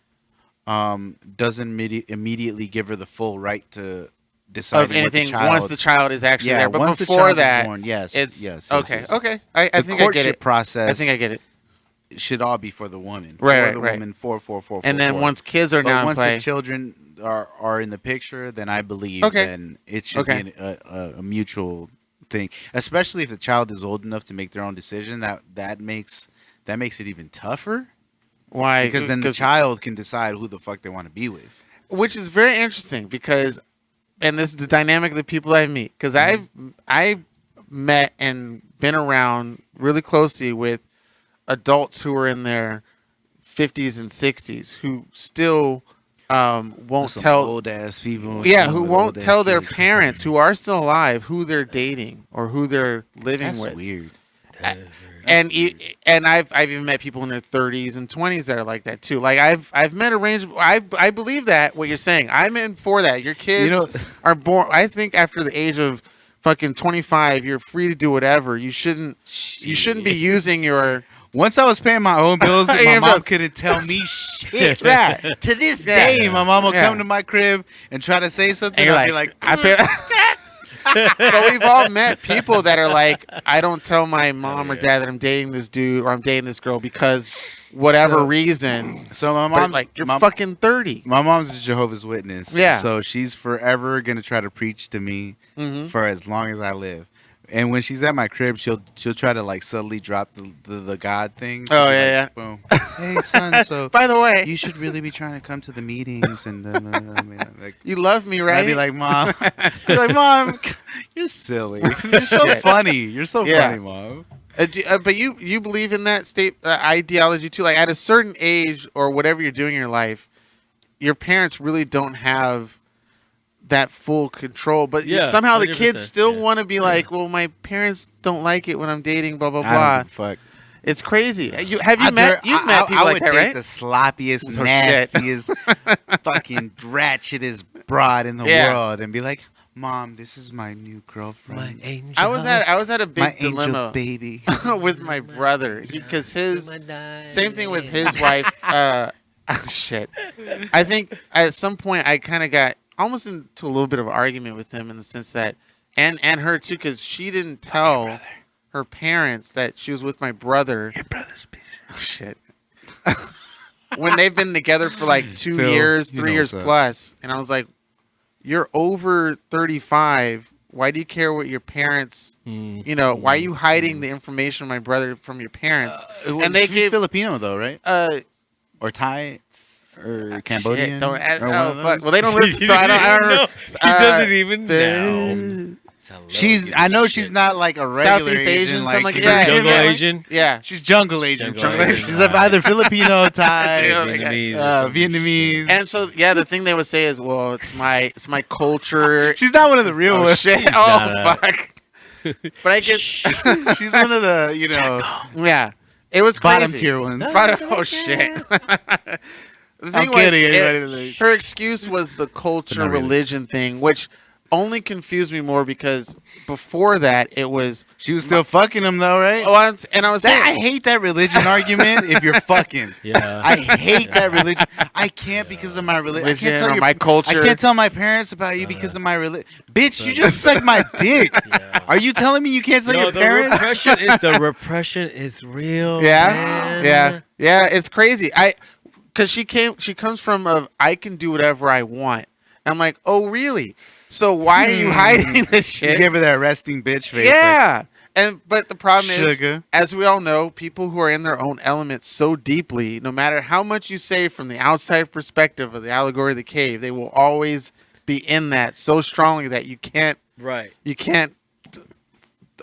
doesn't immediately give her the full right to decide Of anything once the child is actually there. But once the before child that, is born, yes, it's yes. okay. yes. Okay, I The think I get courtship it. process. I think I get it. Should all be for the woman. Right, for the right. woman. For. And then once kids are But now in once play, the children are in the picture, then I believe then it should be a mutual thing. Especially if the child is old enough to make their own decision. That makes it even tougher. why? Because then the child can decide who the fuck they want to be with. Which is very interesting because, and this is the dynamic of the people I meet, because I've met and been around really closely with adults who are in their 50s and 60s who still won't Some tell old ass people. yeah, who with won't old-ass tell their kids. parents who are still alive who they're dating or who they're living That's with. weird. That is weird. And I've even met people in their 30s and 20s that are like that too. Like I've met a range. I believe that what you're saying. I'm in for that. Your kids are born. I think after the age of fucking 25, you're free to do whatever. You shouldn't be using your Once I was paying my own bills, my Yeah, mom bills. couldn't tell me shit. That. To this Yeah. day, my mom will Yeah. come to my crib and try to say something. And you're I'll be like, I feel. But we've all met people that are like, I don't tell my mom or dad that I'm dating this dude or I'm dating this girl because whatever reason. so my But mom, like, you're my, fucking 30. my mom's a Jehovah's Witness. Yeah. So she's forever gonna try to preach to me Mhm. for as long as I live. And when she's at my crib, she'll try to like subtly drop the God thing. She'll Oh, be yeah, like, Boom. Hey son, so By the way, you should really be trying to come to the meetings and I mean, like. you love me, right? I'd be like, Mom. Be like, Mom, you're silly. You're so Shit. funny. You're so Yeah. funny, Mom. But you believe in that state ideology too? Like at a certain age or whatever you're doing in your life, your parents really don't have that full control. But Yeah, somehow the 100%, kids still yeah. want to be like, well, my parents don't like it when I'm dating, blah blah I blah. don't give a fuck. It's crazy. Have you met people I like would that, date right? the sloppiest, Oh, shit. nastiest, fucking ratchetest broad in the Yeah. world, and be like, "Mom, this is my new girlfriend, angel. I was at a big my angel dilemma baby." with my brother because his same thing with his wife. Shit. I think at some point I kind of got almost into a little bit of an argument with him in the sense that, and her too, because she didn't tell her parents that she was with my brother. Your brother's a piece of Shit. When they've been together for like 2 Phil, years, you 3 know years what's up. plus, and I was like, "You're over 35. Why do you care what your parents? You know, why are you hiding the information of my brother from your parents?" And they she's gave- Filipino though, right? Or Thai, or Cambodian. Shit, don't ask, or one oh, of fuck. those? Well, they don't listen, so I don't know. He doesn't even know. She's. I know she's not like a regular Southeast Asian, like, something like she's that. a Jungle Yeah. Asian. Yeah. She's jungle Asian. Jungle Asian. She's either Filipino, Thai, Yeah. Vietnamese. or some Vietnamese. And so, yeah, the thing they would say is, "Well, it's my culture." She's not one of the real Oh ones. shit! She's Oh not fuck! But I guess, She's one of the yeah, it was crazy. bottom tier ones. Oh shit! The I'm thing kidding. was, Anybody her excuse was the culture not really. religion thing, which only confused me more because before that it was. She was still fucking him though, right? Oh, I was saying, I hate that religion argument. If you're fucking, Yeah. I hate that religion. I can't because of my religion. I can't religion tell or your, my culture. I can't tell my parents about you because of my religion. Bitch, you just sucked my dick. Yeah. Are you telling me you can't tell No, your the parents? repression is real. Yeah, man. yeah. It's crazy. Because she comes from I can do whatever I want. And I'm like, oh really? So why are you hiding this You shit? gave her that resting bitch face. Yeah. But the problem Sugar. is, as we all know, people who are in their own element so deeply, no matter how much you say from the outside perspective of the allegory of the cave, they will always be in that so strongly that you can't. Right.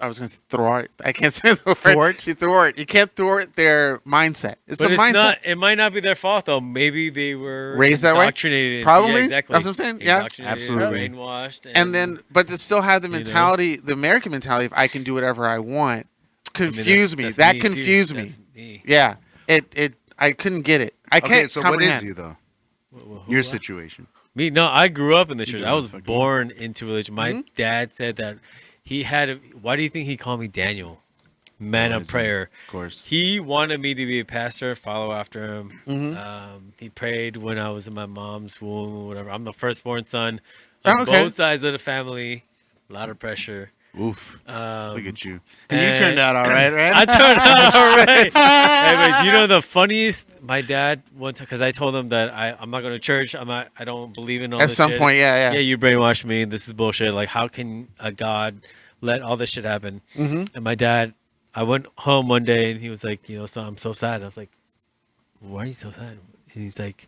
I was going to thwart. I can't say the word. Thwart? You thwart. You can't thwart their mindset. It's But a it's mindset. not. It might not be their fault though. Maybe they were Raised that way? indoctrinated. Probably. Yeah, exactly. That's what I'm saying. Yeah. Indoctrinated, Absolutely. brainwashed. And then, but to still have the You know? mentality, the American mentality, if I can do whatever I want, I mean, confused me. that's That too. confused me. That's me. Yeah. I couldn't get it. I can't Okay, so what comprehend. is you though? Who Your I- situation. Me? No, I grew up in the church. grew I up was fucking- born into religion. My Mhm. dad said that he had. Why do you think he called me Daniel? Man of prayer. Of course. He wanted me to be a pastor, follow after him. Mhm. He prayed when I was in my mom's womb or whatever. I'm the firstborn son Oh, on okay. both sides of the family. A lot of pressure. Oof. Um, Look at you. And you and- turned out all right, right? I turned out all right. Hey, but you know the funniest? My dad one time, because I told him that I'm not going to church. I don't believe in all At this some shit. point, yeah. Yeah, you brainwashed me. This is bullshit. Like, how can a God let all this shit happen? Mhm. And my dad, I went home one day and he was like, so I'm so sad. I was like, why are you so sad? And he's like,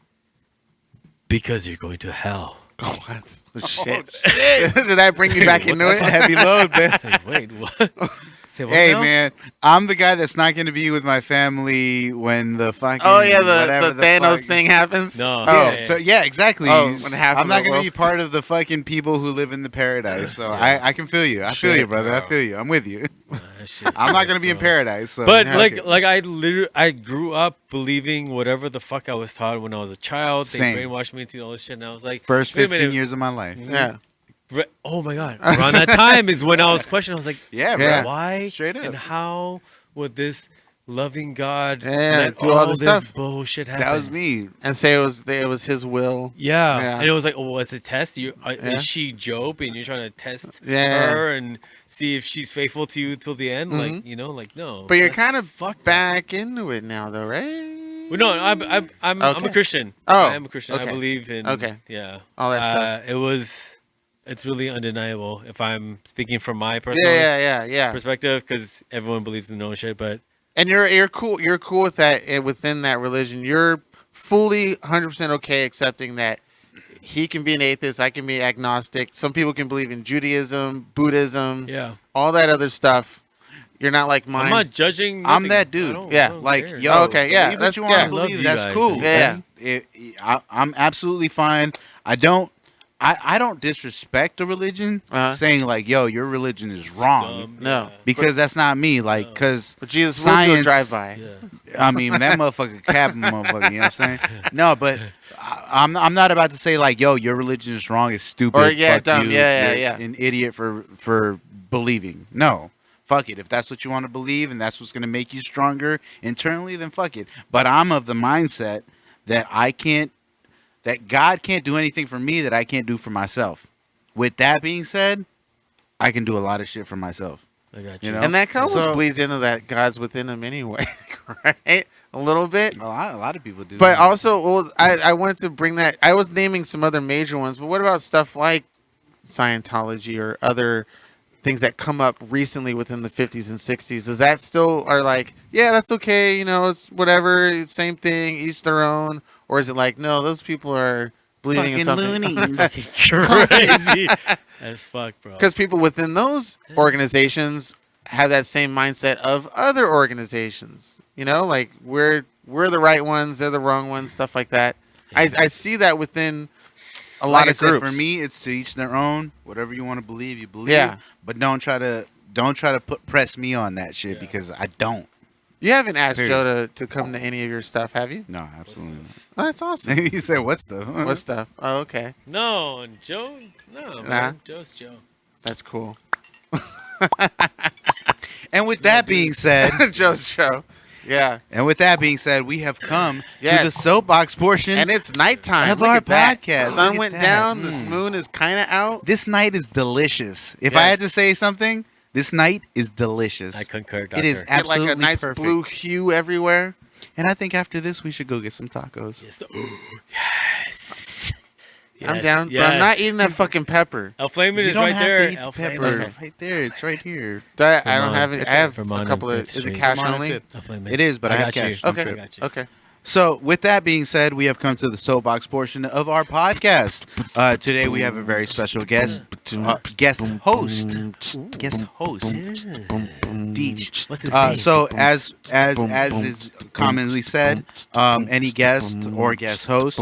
because you're going to hell. Oh, that's shit. Did that bring you back into That's a it? heavy load, man. Like, wait, what? Say what Hey now? man, I'm the guy that's not going to be with my family when the fucking Oh yeah, whatever the Thanos fuck- thing happens. No. Oh, Yeah, so yeah, exactly. Oh, when it happens I'm not at going to World- be part of the fucking people who live in the paradise. So Yeah. I can feel you. I feel Shit, you, brother. I bro. feel you. I'm with you. That shit's I'm not nuts, going to be in bro. paradise. So But Yeah, like okay. I grew up believing whatever the fuck I was taught when I was a child. They Same. brainwashed me into all this shit, and I was like, first wait a 15 minute. years of my life. Yeah. Oh my god! Around that time is when I was questioning. I was like, Yeah, bro. Yeah. why Straight up. and how would this loving God, Yeah, let do all all this this stuff. bullshit happen. That was me. And say it was his will. Yeah. Yeah. And it was like, oh, it's a test. Yeah. Is she Job, and you're trying to test Yeah. her and see if she's faithful to you till the end? Mhm. Like, like no. But you're let's kind of fuck that. back into it now, though, right? Well, no, I'm Okay. a Christian. Oh, I am a Christian. okay. I believe in. Okay. Yeah. All that stuff. It's really undeniable if I'm speaking from my personal Yeah. perspective, because everyone believes in their own shit. But And you're cool. You're cool with that within that religion. You're fully 100% okay accepting that he can be an atheist. I can be agnostic. Some people can believe in Judaism, Buddhism, yeah, all that other stuff. You're not like mine. I'm not judging. I'm nothing. that dude. I don't- Yeah. I don't Like, care. yo, Okay, yeah, believe what you that's- want yeah. to Love believe. you That's guys. cool. Yeah. I'm absolutely fine. I don't disrespect a religion, saying like, yo, your religion is wrong, Dumb, No. yeah. because that's not me. Like, because But Jesus will do a science- drive-by. Yeah. I mean, that motherfucker cap motherfucker. You know what I'm saying? No, but I'm not about to say like, yo, your religion is wrong. It's stupid. Or, yeah, fuck dumb. you, Yeah, you're yeah. an idiot for believing. No, fuck it. If that's what you want to believe and that's what's gonna make you stronger internally, then fuck it. But I'm of the mindset that that God can't do anything for me that I can't do for myself. With that being said, I can do a lot of shit for myself. I got You you. know? And that almost So- bleeds into that God's within him anyway, right? A little bit. A lot of people do. But also, well, I wanted to bring that. I was naming some other major ones, but what about stuff like Scientology or other things that come up recently within the 50s and 60s? Is that still are like, yeah, that's okay, it's whatever, it's same thing, each their own? Or is it like, no, those people are believing in something? Crazy as fuck, bro. Because people within those organizations have that same mindset of other organizations. Like we're the right ones, they're the wrong ones, stuff like that. I see that within a lot Like I of said, groups. for me, it's to each their own. Whatever you want to believe, you believe. Yeah. But don't try to press me on that shit Yeah. because I don't. You haven't asked Period. Joe to come to any of your stuff, have you? No, absolutely Oh, that's awesome. not. You said what stuff? What stuff? Oh, okay. No, Joe. No, Nah. man. Joe's Joe. That's cool. And with that being said, Joe's show. Yeah. we have come to Yes. the soapbox portion. And it's nighttime. Of Look our at that. podcast. Sun Look at went that. down. This moon is kind of out. This night is delicious. If I had Yes. to say something, this night is delicious. I concur, doctor. It is Get absolutely like a nice perfect. blue hue everywhere. And I think after this, we should go get some tacos. Yes. Yes. I'm Yes, down. But I'm not yes. eating that fucking pepper. El Flamin' You is don't right have there. to eat El the pepper. Flamin'. Okay. Right there. It's right here. I don't Vermont. have it. I have Vermont a and couple of. Fifth Is it Street. cash Vermont and only? Fifth. El Flamin'. It is, but I have got you. cash. Okay. I got you. Okay. So, with that being said, we have come to the soapbox portion of our podcast. Today, we have a very special guest host, Deech. What's his name? So, as is commonly said, any guest or guest host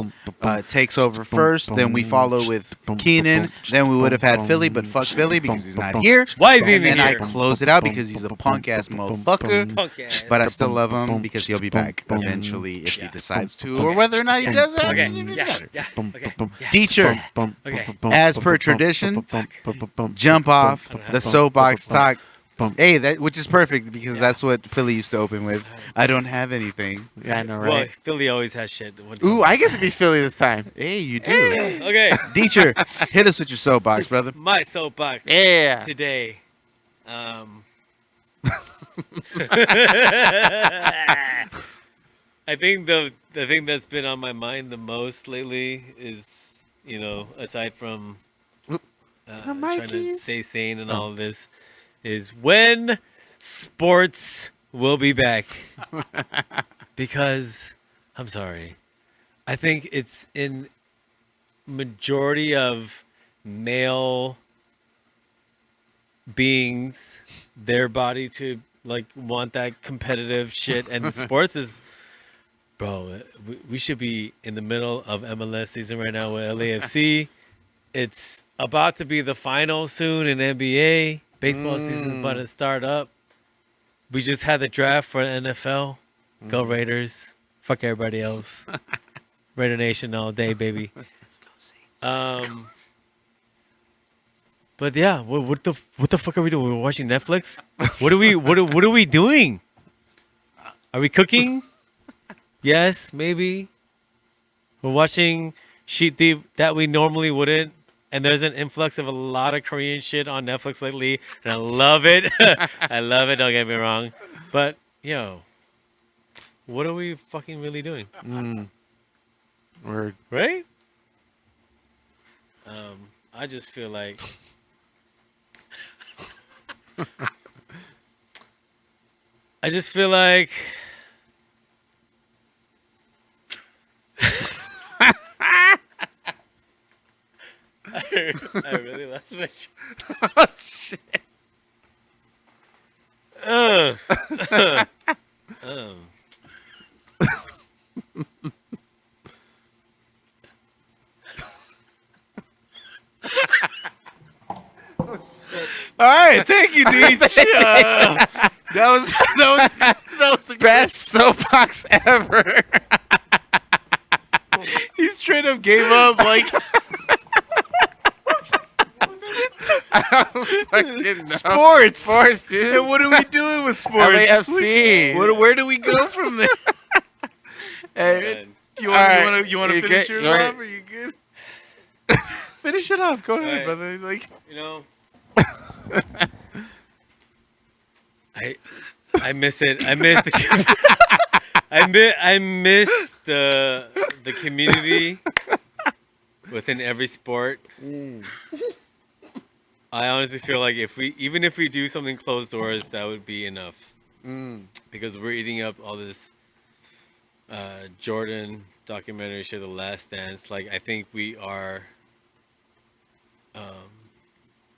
takes over first. Then we follow with Keenan. Then we would have had Philly, but fuck Philly because he's not here. Why is he And even then I here? close it out because he's a punk ass motherfucker. Punk ass. But I still love him because he'll be back eventually if he Yeah. decides to, or whether or not he does it. Okay. It doesn't Yeah. matter. Yeah. Okay. Yeah. Deecher, Okay. as per tradition, jump off the soapbox talk. Hey, which is perfect because that's what Philly used to open with. I don't have anything. Yeah, I know, Well, right? Philly always has shit. Ooh, I get to be Philly this time. Hey, you do. Okay. Deecher, hit us with your soapbox, brother. My soapbox Yeah. today. I think the thing that's been on my mind the most lately is, aside from trying to Mikeys. stay sane and all of this, is when sports will be back. Because, I'm sorry, I think it's in majority of male beings, their body to want that competitive shit, and sports is, bro, we should be in the middle of MLS season right now with LAFC. It's about to be the final soon in NBA. Baseball season's about to start up. We just had the draft for the NFL. Go Raiders. Fuck everybody else. Raider Nation all day, baby. But yeah, what the fuck are we doing? We're watching Netflix. What are we doing? Are we cooking? Yes, maybe. We're watching Sheet Thief that we normally wouldn't. And there's an influx of a lot of Korean shit on Netflix lately. And I love it. I love it. Don't get me wrong. But, yo, what are we fucking really doing? Word. Right? I just feel like I just feel like I really lost my shit. Oh shit. Um, All right, thank you, Deech. That was a Best soapbox ever. He straight up gave up. Like Fucking no. sports, dude. And what are we doing with sports? LAFC. Where do we go from there? Hey, you want to finish yours off? Are you good? Finish it off. Go ahead, brother. Like you know, I miss it. I miss the I miss the community within every sport. I honestly feel like if we do something closed doors, that would be enough. Because we're eating up all this Jordan documentary shit, The Last Dance. Like I think we are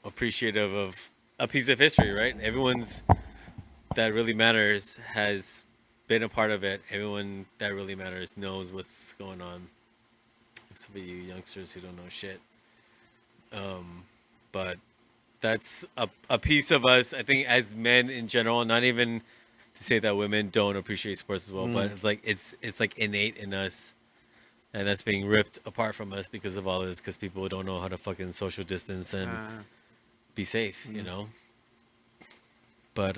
appreciative of a piece of history, right? Everyone's that really matters has been a part of it. Everyone that really matters knows what's going on. Except for you youngsters who don't know shit. But that's a piece of us, I think, as men in general, not even to say that women don't appreciate sports as well, but it's like innate in us. And that's being ripped apart from us because of all this, because people don't know how to fucking social distance and be safe, you know? But,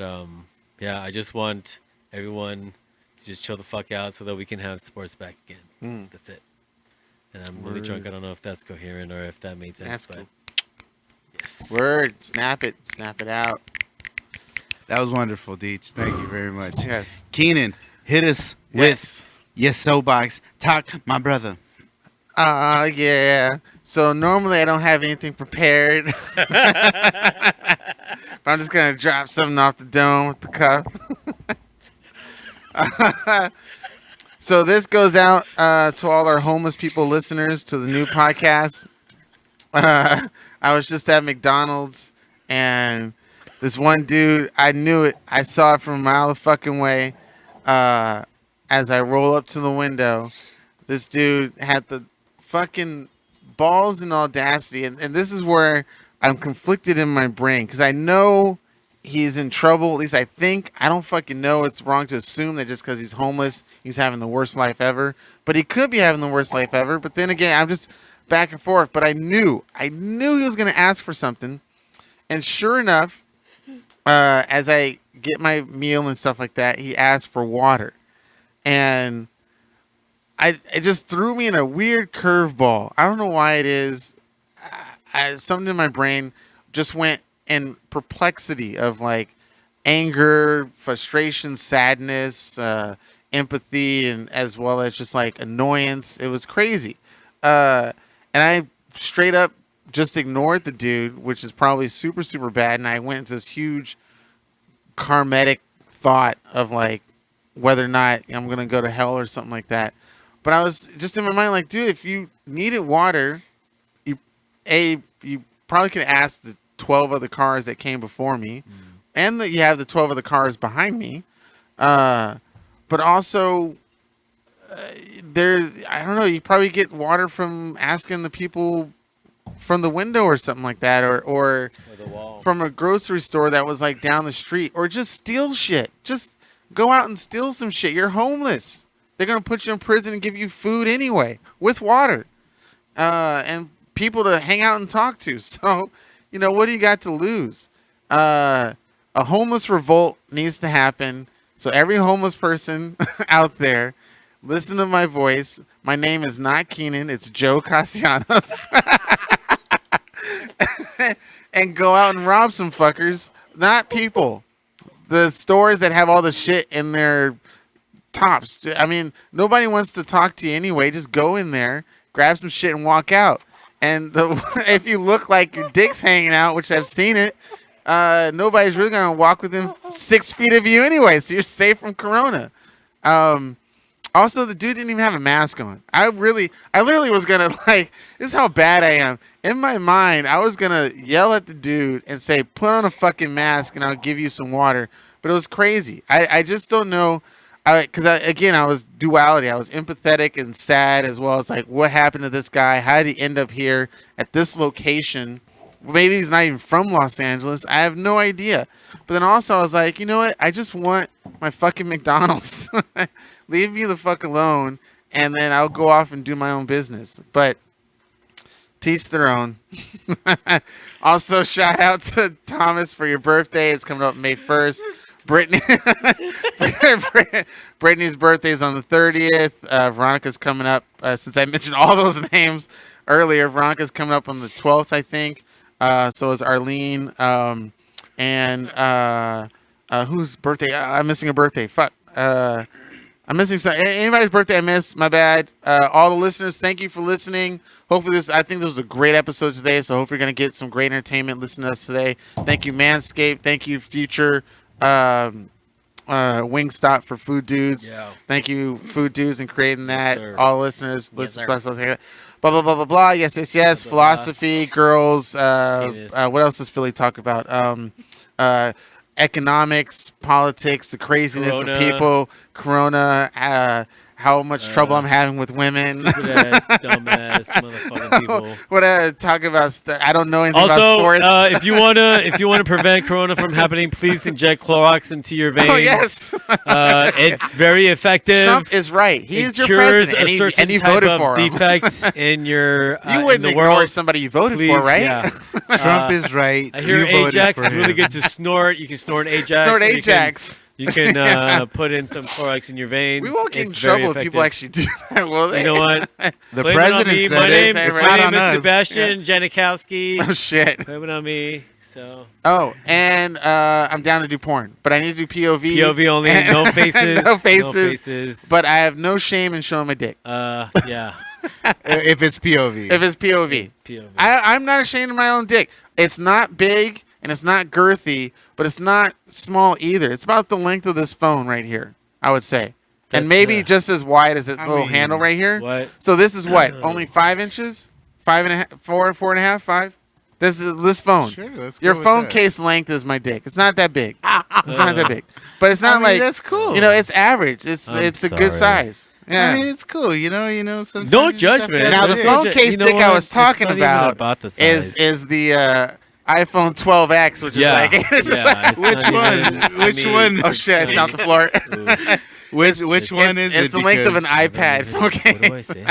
yeah, I just want everyone to just chill the fuck out so that we can have sports back again. That's it. And I'm really drunk. I don't know if that's coherent or if that made sense. That's but cool. Yes. Word. Snap it. Snap it out. that was wonderful, Deech. Thank you very much. Yes. Keenan, hit us with your soapbox. Talk, my brother. Yeah. So normally I don't have anything prepared. But I'm just going to drop something off the dome with the cup. So this goes out to all our homeless people listeners to the new podcast. I was just at McDonald's and this one dude, I knew it. I saw it from a mile of fucking way. As I roll up to the window, this dude had the fucking balls and audacity. And this is where I'm conflicted in my brain because I know he's in trouble. At least I think. I don't fucking know. It's wrong to assume that just because he's homeless, he's having the worst life ever. But he could be having the worst life ever. But then again, I'm just back and forth. But I knew he was going to ask for something. And sure enough, as I get my meal and stuff like that, he asked for water. And it just threw me in a weird curveball. I don't know why it is. Something in my brain just went in perplexity of like anger, frustration, sadness, empathy, and as well as just like annoyance. It was crazy. And I straight up just ignored the dude, which is probably super, super bad. And I went into this huge karmatic thought of like whether or not I'm going to go to hell or something like that. But I was just in my mind like, dude, if you needed water, you probably could ask the 12 other cars that came before me, and that you have the 12 other cars behind me. But also, I don't know, you probably get water from asking the people from the window or something like that, or the wall. From a grocery store that was like down the street, or just steal shit. Just go out and steal some shit. You're homeless. They're going to put you in prison and give you food anyway with water and people to hang out and talk to. So, what do you got to lose? A homeless revolt needs to happen. So every homeless person out there, listen to my voice. My name is not Keenan. It's Joe Castellanos. And go out and rob some fuckers, not people. The stores that have all the shit in their tops. I mean, nobody wants to talk to you anyway. Just go in there, grab some shit, and walk out. And if you look like your dick's hanging out, which I've seen it, nobody's really gonna walk within 6 feet of you anyway. So you're safe from corona. Also, the dude didn't even have a mask on. I literally was gonna this is how bad I am. In my mind, I was gonna yell at the dude and say, "Put on a fucking mask, and I'll give you some water." But it was crazy. I just don't know. Because I was duality. I was empathetic and sad as well. It's like, what happened to this guy? How did he end up here at this location? Maybe he's not even from Los Angeles. I have no idea. But then also I was like, you know what? I just want my fucking McDonald's. Leave me the fuck alone, and then I'll go off and do my own business. But teach their own. Also, shout out to Thomas for your birthday. It's coming up May 1st. Brittany's birthday is on the 30th. Veronica's coming up. Since I mentioned all those names earlier, Veronica's coming up on the 12th, I think. So is Arlene. And whose birthday? I'm missing a birthday. Fuck. I'm missing some. Anybody's birthday I missed, my bad. All the listeners, thank you for listening. Hopefully I think this was a great episode today. So hopefully you're going to get some great entertainment listening to us today. Thank you, Manscaped. Thank you, Future. Wingstop for Food Dudes. Yeah. Thank you, Food Dudes, and creating that. Yes, all listeners, listen to us. Blah blah blah blah blah. Yes. Philosophy, girls. What else does Philly talk about? Economics, politics, the craziness of people. Corona. How much trouble I'm having with women. Dumbass, motherfucking people. What talk about? I don't know anything about sports. If you wanna prevent corona from happening, please inject Clorox into your veins. Oh yes, it's very effective. Trump is right. He is your cures president, and you voted for him. Defects in your you wouldn't in the ignore world. somebody you voted for, right? Yeah. Trump is right. I hear Ajax is really good to snort. You can snort Ajax. Snort Ajax. You can put in some Clorox in your veins. We won't get in trouble if people actually do that, will they? You know what? The president said my name on is us. Sebastian Janikowski. Oh, shit. Blame it on me. So. Oh, and I'm down to do porn, but I need to do POV. POV only, no faces. No faces. But I have no shame in showing my dick. Yeah. If it's POV. If it's POV. I'm not ashamed of my own dick. It's not big and it's not girthy, but it's not small either. It's about the length of this phone right here, I would say. And maybe just as wide as this little handle right here. What? So this is what? Only 5 inches? 5.5, 4.5, 5? This phone. Sure, let's Your go with phone that. case length is my dick. It's not that big. It's not that big. But it's not like that's cool. You know, it's average. It's a good size. Yeah. I mean, it's cool. You know. Sometimes No you just have judgment. to Now have the it. phone case dick I was talking It's not even about the size. is the iPhone 12X, which is like it's Which not one? even- Which one? oh shit, it's not the floor. Which one is it? It's the length of an iPad. Okay. What do I say?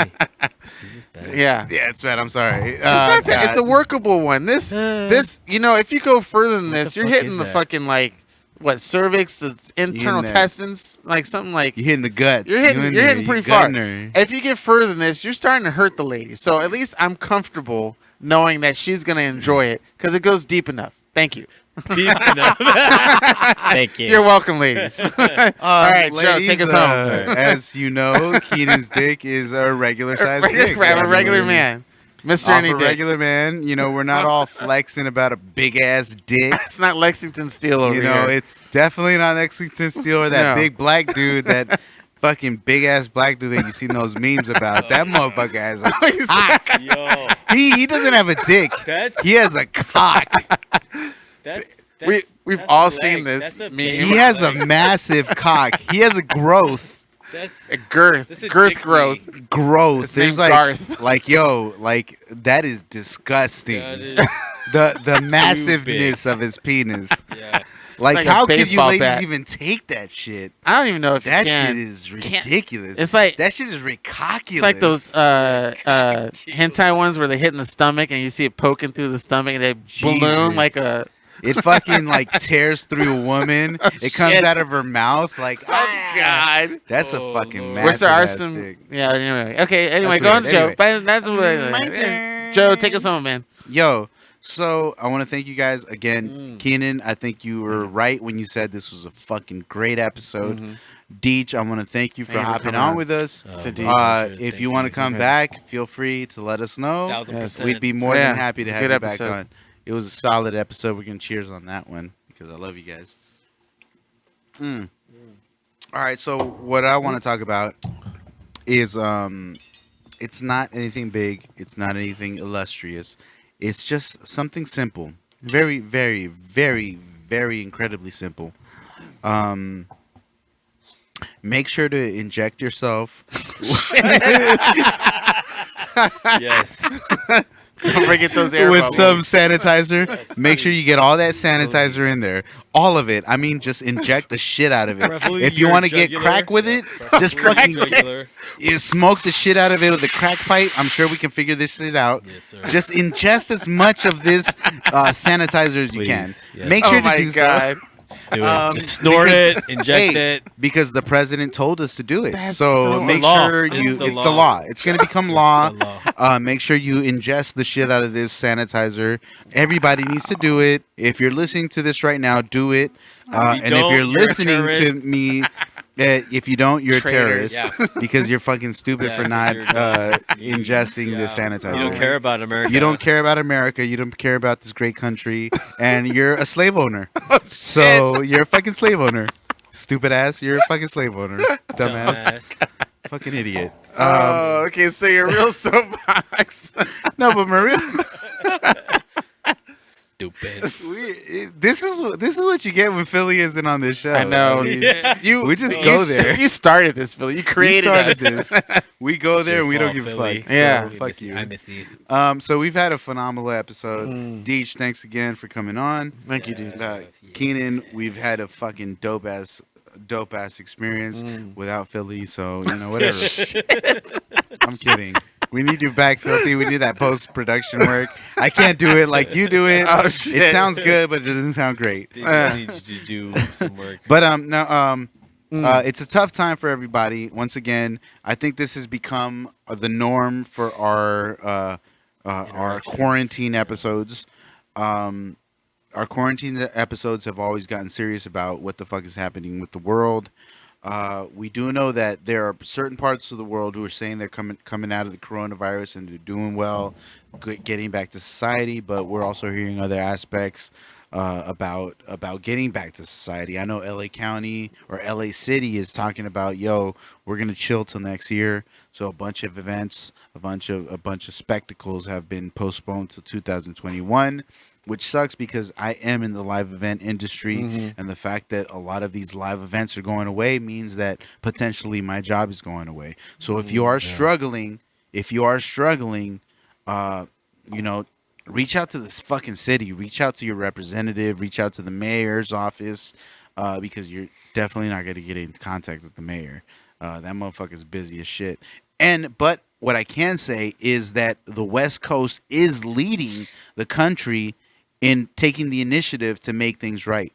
This is bad. Yeah. Yeah, it's bad. I'm sorry. It's not that. It's a workable one. This, you know, if you go further than this, the you're fuck hitting is the that? fucking like, what, cervix, the internal there. intestines, like something like. You're hitting the guts. You're hitting there. pretty You far. gutting her. If you get further than this, you're starting to hurt the lady. So at least I'm comfortable knowing that she's gonna enjoy it because it goes deep enough. Thank you. Deep enough. Thank you. You're welcome, ladies. All right, Joe, take us home. As you know, Keenan's dick is a regular size dick. I'm a regular man. Mr. Off Any a Dick. regular man, you know, we're not all flexing about a big ass dick. It's not Lexington Steel over You here. know, it's definitely not Lexington Steel or that No. big black dude, that fucking big ass black dude that you seen those memes about. That motherfucker has a cock. Yo, He doesn't have a dick. that's He has a cock. We've that's all a seen leg. this That's a meme. big He has a leg. massive cock. He has a growth. That's A girth This is growth. dick Growth. Growth. His There's name's like, Garth. like that is disgusting. that is The massiveness of his penis. yeah. Like, like a how could you baseball ladies bat. even take that shit? I don't even know if That you can. shit is ridiculous. It's like that shit is ridiculous. it's like those hentai ones where they hit in the stomach and you see it poking through the stomach and they balloon Jesus. like a It fucking like tears through a woman. It comes Shit. out of her mouth like. Oh God. That's Oh, a fucking Lord. massive Which there are ass some. dick. Yeah. Anyway. Okay. Anyway, That's go on, weird. Joe. Anyway. That's what. My Yeah. turn. Joe, take us home, man. Yo, so I want to thank you guys again. Keenan, I think you were right when you said this was a fucking great episode. Deech, I want to thank you for Thank you for hopping coming on on. with us. To Deech. If you want to come back, feel free to let us know. 1000%. We'd be more Yeah, than happy to it's a have good you back episode. on. It was a solid episode. We're going to cheers on that one because I love you guys. All right, so what I want to talk about is it's not anything big. It's not anything illustrious. It's just something simple. Very, very, very, very incredibly simple. Make sure to inject yourself. Yes. Don't forget those air with bubbles. some sanitizer. Make sure you get all that sanitizer in there. All of it. I mean, just inject the shit out of it. Preferably If you your want to get jugular. crack with it, just Preferably fucking jugular. you smoke the shit out of it with a crack pipe. I'm sure we can figure this shit out. Yes, sir. Just ingest as much of this sanitizer as you can. Please, yes. Make sure Oh to my do God. Just do it. Um, Just snort because- it, inject hey, it. because the president told us to do it. That's So so- make It's the law. sure It's you. the It's the law. law. It's going to become law. the law. Make sure you ingest the shit out of this sanitizer. Everybody needs to do it. If you're listening to this right now, do it. If you And if don't, you're you're a listening to terrorist. me, if you don't, you're a Traitors. terrorist because you're fucking stupid Yeah, for 'cause not you're dumb. ingesting Yeah. this sanitizer. You don't care about America. You don't care about America. You don't care about this great country, and you're a slave owner. So you're a fucking slave owner. Stupid ass. You're a fucking slave owner. Dumbass. Fucking idiot. Oh, okay. So you're real soapbox. No, but Maria, Stupid. this is what you get when Philly isn't on this show. I know. mean, You. we just go there. You started this, Philly. You We created started us. this. We go It's there your and we don't fault, give Philly. a fuck. Yeah. So, I fuck miss you. I miss you. So we've had a phenomenal episode. Deech, thanks again for coming on. Thank you, dude. Keenan, we've had a fucking dope ass experience without Philly. So you know whatever. I'm kidding. We need you back, Filthy. We need that post production work. I can't do it like you do it. Oh, shit. It sounds good, but it doesn't sound great. I need you to do some work. But it's a tough time for everybody. Once again, I think this has become the norm for our quarantine episodes. Our quarantine episodes have always gotten serious about what the fuck is happening with the world. We do know that there are certain parts of the world who are saying they're coming out of the coronavirus and they're doing well, getting back to society. But we're also hearing other aspects about getting back to society. I know LA County or LA City is talking about, yo, we're gonna chill till next year. So a bunch of events, a bunch of spectacles have been postponed to 2021. Which sucks because I am in the live event industry, and the fact that a lot of these live events are going away means that potentially my job is going away. So if you are struggling, reach out to this fucking city, reach out to your representative, reach out to the mayor's office, because you're definitely not going to get in contact with the mayor. That motherfucker's busy as shit. But what I can say is that the West Coast is leading the country in taking the initiative to make things right.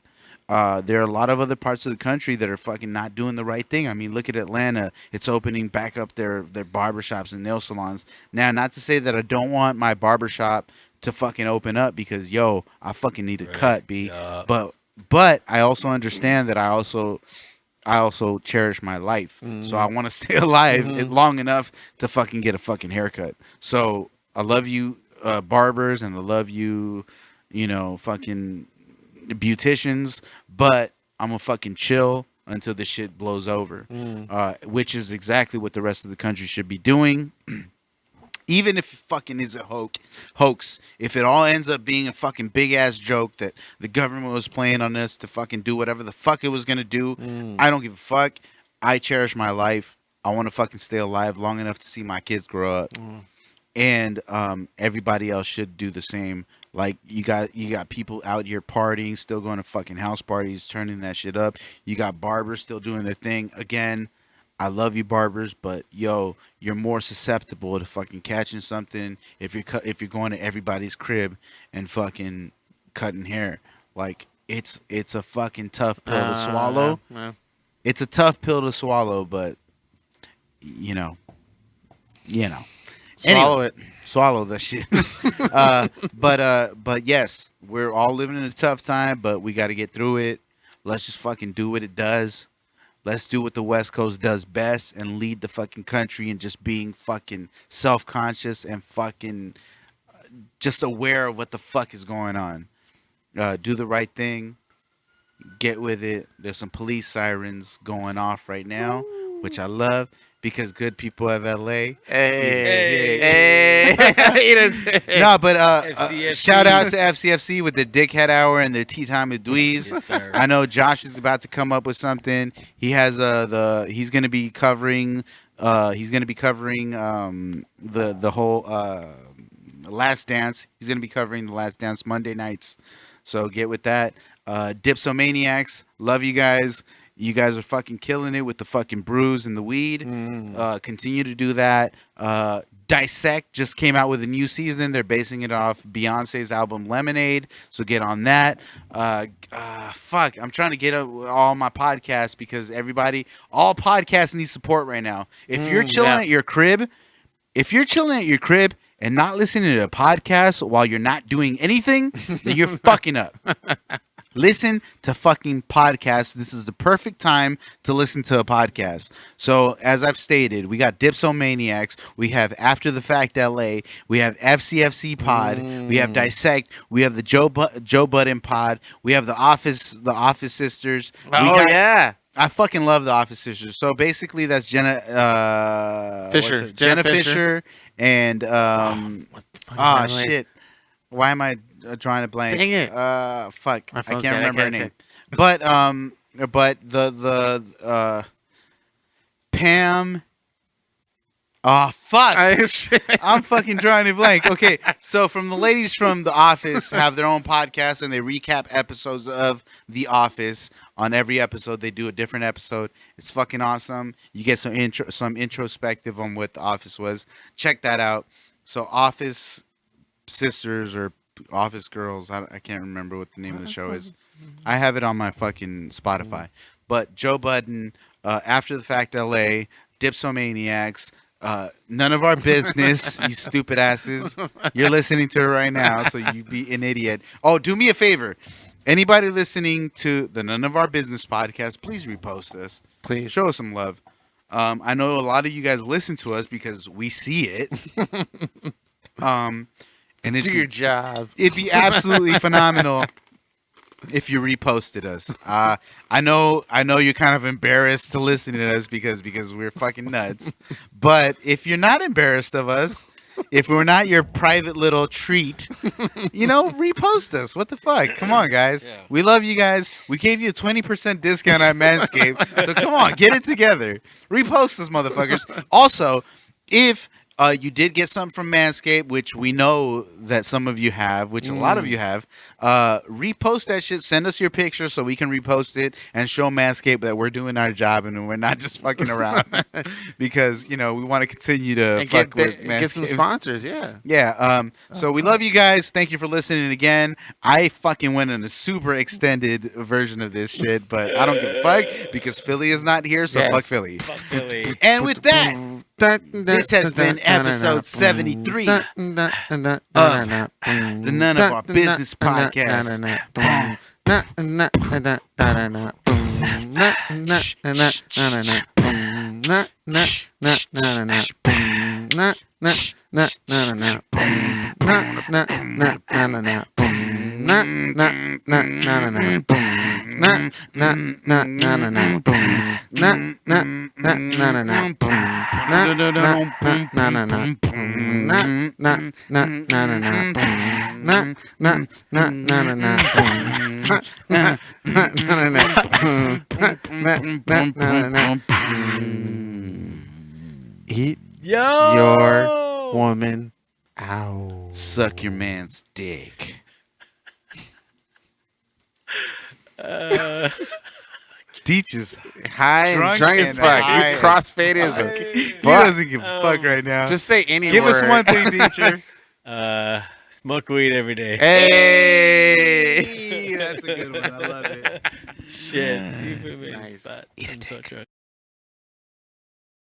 There are a lot of other parts of the country that are fucking not doing the right thing. I mean, look at Atlanta. It's opening back up their barbershops and nail salons. Now, not to say that I don't want my barbershop to fucking open up because, yo, I fucking need a cut, B. Yeah. But I also understand that I also cherish my life. So I want to stay alive long enough to fucking get a fucking haircut. So I love you, barbers, and I love you, fucking beauticians, but I'm gonna fucking chill until this shit blows over, which is exactly what the rest of the country should be doing. Even if it fucking is a hoax, if it all ends up being a fucking big ass joke that the government was playing on us to fucking do whatever the fuck it was gonna do, I don't give a fuck. I cherish my life. I want to fucking stay alive long enough to see my kids grow up, and everybody else should do the same. Like you got people out here partying, still going to fucking house parties, turning that shit up. You got barbers still doing their thing. Again, I love you, barbers, but yo, you're more susceptible to fucking catching something if you're going to everybody's crib and fucking cutting hair. like it's a fucking tough pill to swallow. Yeah. It's a tough pill to swallow, but you know. Swallow Anyway, it. Swallow that shit. But yes, we're all living in a tough time, but we got to get through it. Let's just fucking do what it does. Let's do what the West Coast does best and lead the fucking country and just being fucking self-conscious and fucking just aware of what the fuck is going on. Do the right thing. Get with it. There's some police sirens going off right now, which I love because good people of LA. Hey. No, but FCFC. shout out to FCFC with the Dickhead Hour and the Tea Time with Dweez. Yes, sir. I know Josh is about to come up with something. He has he's going to be covering the whole Last Dance. He's going to be covering the Last Dance Monday nights. So get with that. Dipsomaniacs, love you guys. You guys are fucking killing it with the fucking brews and the weed. Continue to do that. Dissect just came out with a new season. They're basing it off Beyonce's album Lemonade. So get on that. Fuck. I'm trying to get all my podcasts because all podcasts need support right now. If you're chilling at your crib, and not listening to a podcast while you're not doing anything, then you're fucking up. Listen to fucking podcasts. This is the perfect time to listen to a podcast. So, as I've stated, we got Dipsomaniacs. We have After the Fact LA. We have FCFC Pod. We have Dissect. We have the Joe Budden Pod. We have the Office Sisters. Yeah. I fucking love the Office Sisters. So basically, that's Jenna Fisher and what the fuck is her name? shit. Why am I drawing a blank? Dang it. Fuck. I My phone's can't dead. remember I her can't name. But the Pam. Oh fuck. I'm fucking drawing a blank. Okay, so from the ladies from The Office have their own podcast and they recap episodes of The Office. On every episode, they do a different episode. It's fucking awesome. You get some introspective on what The Office was. Check that out. So Office Sisters or Office Girls, I can't remember what the name of the show is. I have it on my fucking Spotify. But Joe Budden, After the Fact LA, Dipsomaniacs, None of Our Business, you stupid asses. You're listening to it right now, so you be an idiot. Oh, do me a favor. Anybody listening to the None of Our Business podcast, please repost this. Please. Show us some love. I know a lot of you guys listen to us because we see it. And Do your job. It'd be absolutely phenomenal if you reposted us. I know you're kind of embarrassed to listen to us because we're fucking nuts. But if you're not embarrassed of us, if we're not your private little treat, repost us. What the fuck? Come on, guys. Yeah. We love you guys. We gave you a 20% discount at Manscaped. So come on, get it together. Repost us, motherfuckers. Also, if you did get something from Manscaped, which we know that some of you have, which a lot of you have, repost that shit. Send us your picture so we can repost it and show Manscaped that we're doing our job and we're not just fucking around. Because, we want to continue to And fuck with get some Manscaped. sponsors, yeah. Yeah. So we love you guys. Thank you for listening again. I fucking went in a super extended version of this shit, but I don't give a fuck because Philly is not here, so Yes. fuck Philly. Fuck Philly. And with that, this has been episode 73 of the None of Our Business podcast. Eat Yo! your woman out. Suck your man's dick. Deech is High and drunk as and fuck. high He's as crossfadism. he doesn't give a fuck right now. Just say any give us word. one thing, teacher. Smoke weed every day. Hey. That's a good one. I love it. Shit, you put me in the Nice. spot. I'm so drunk.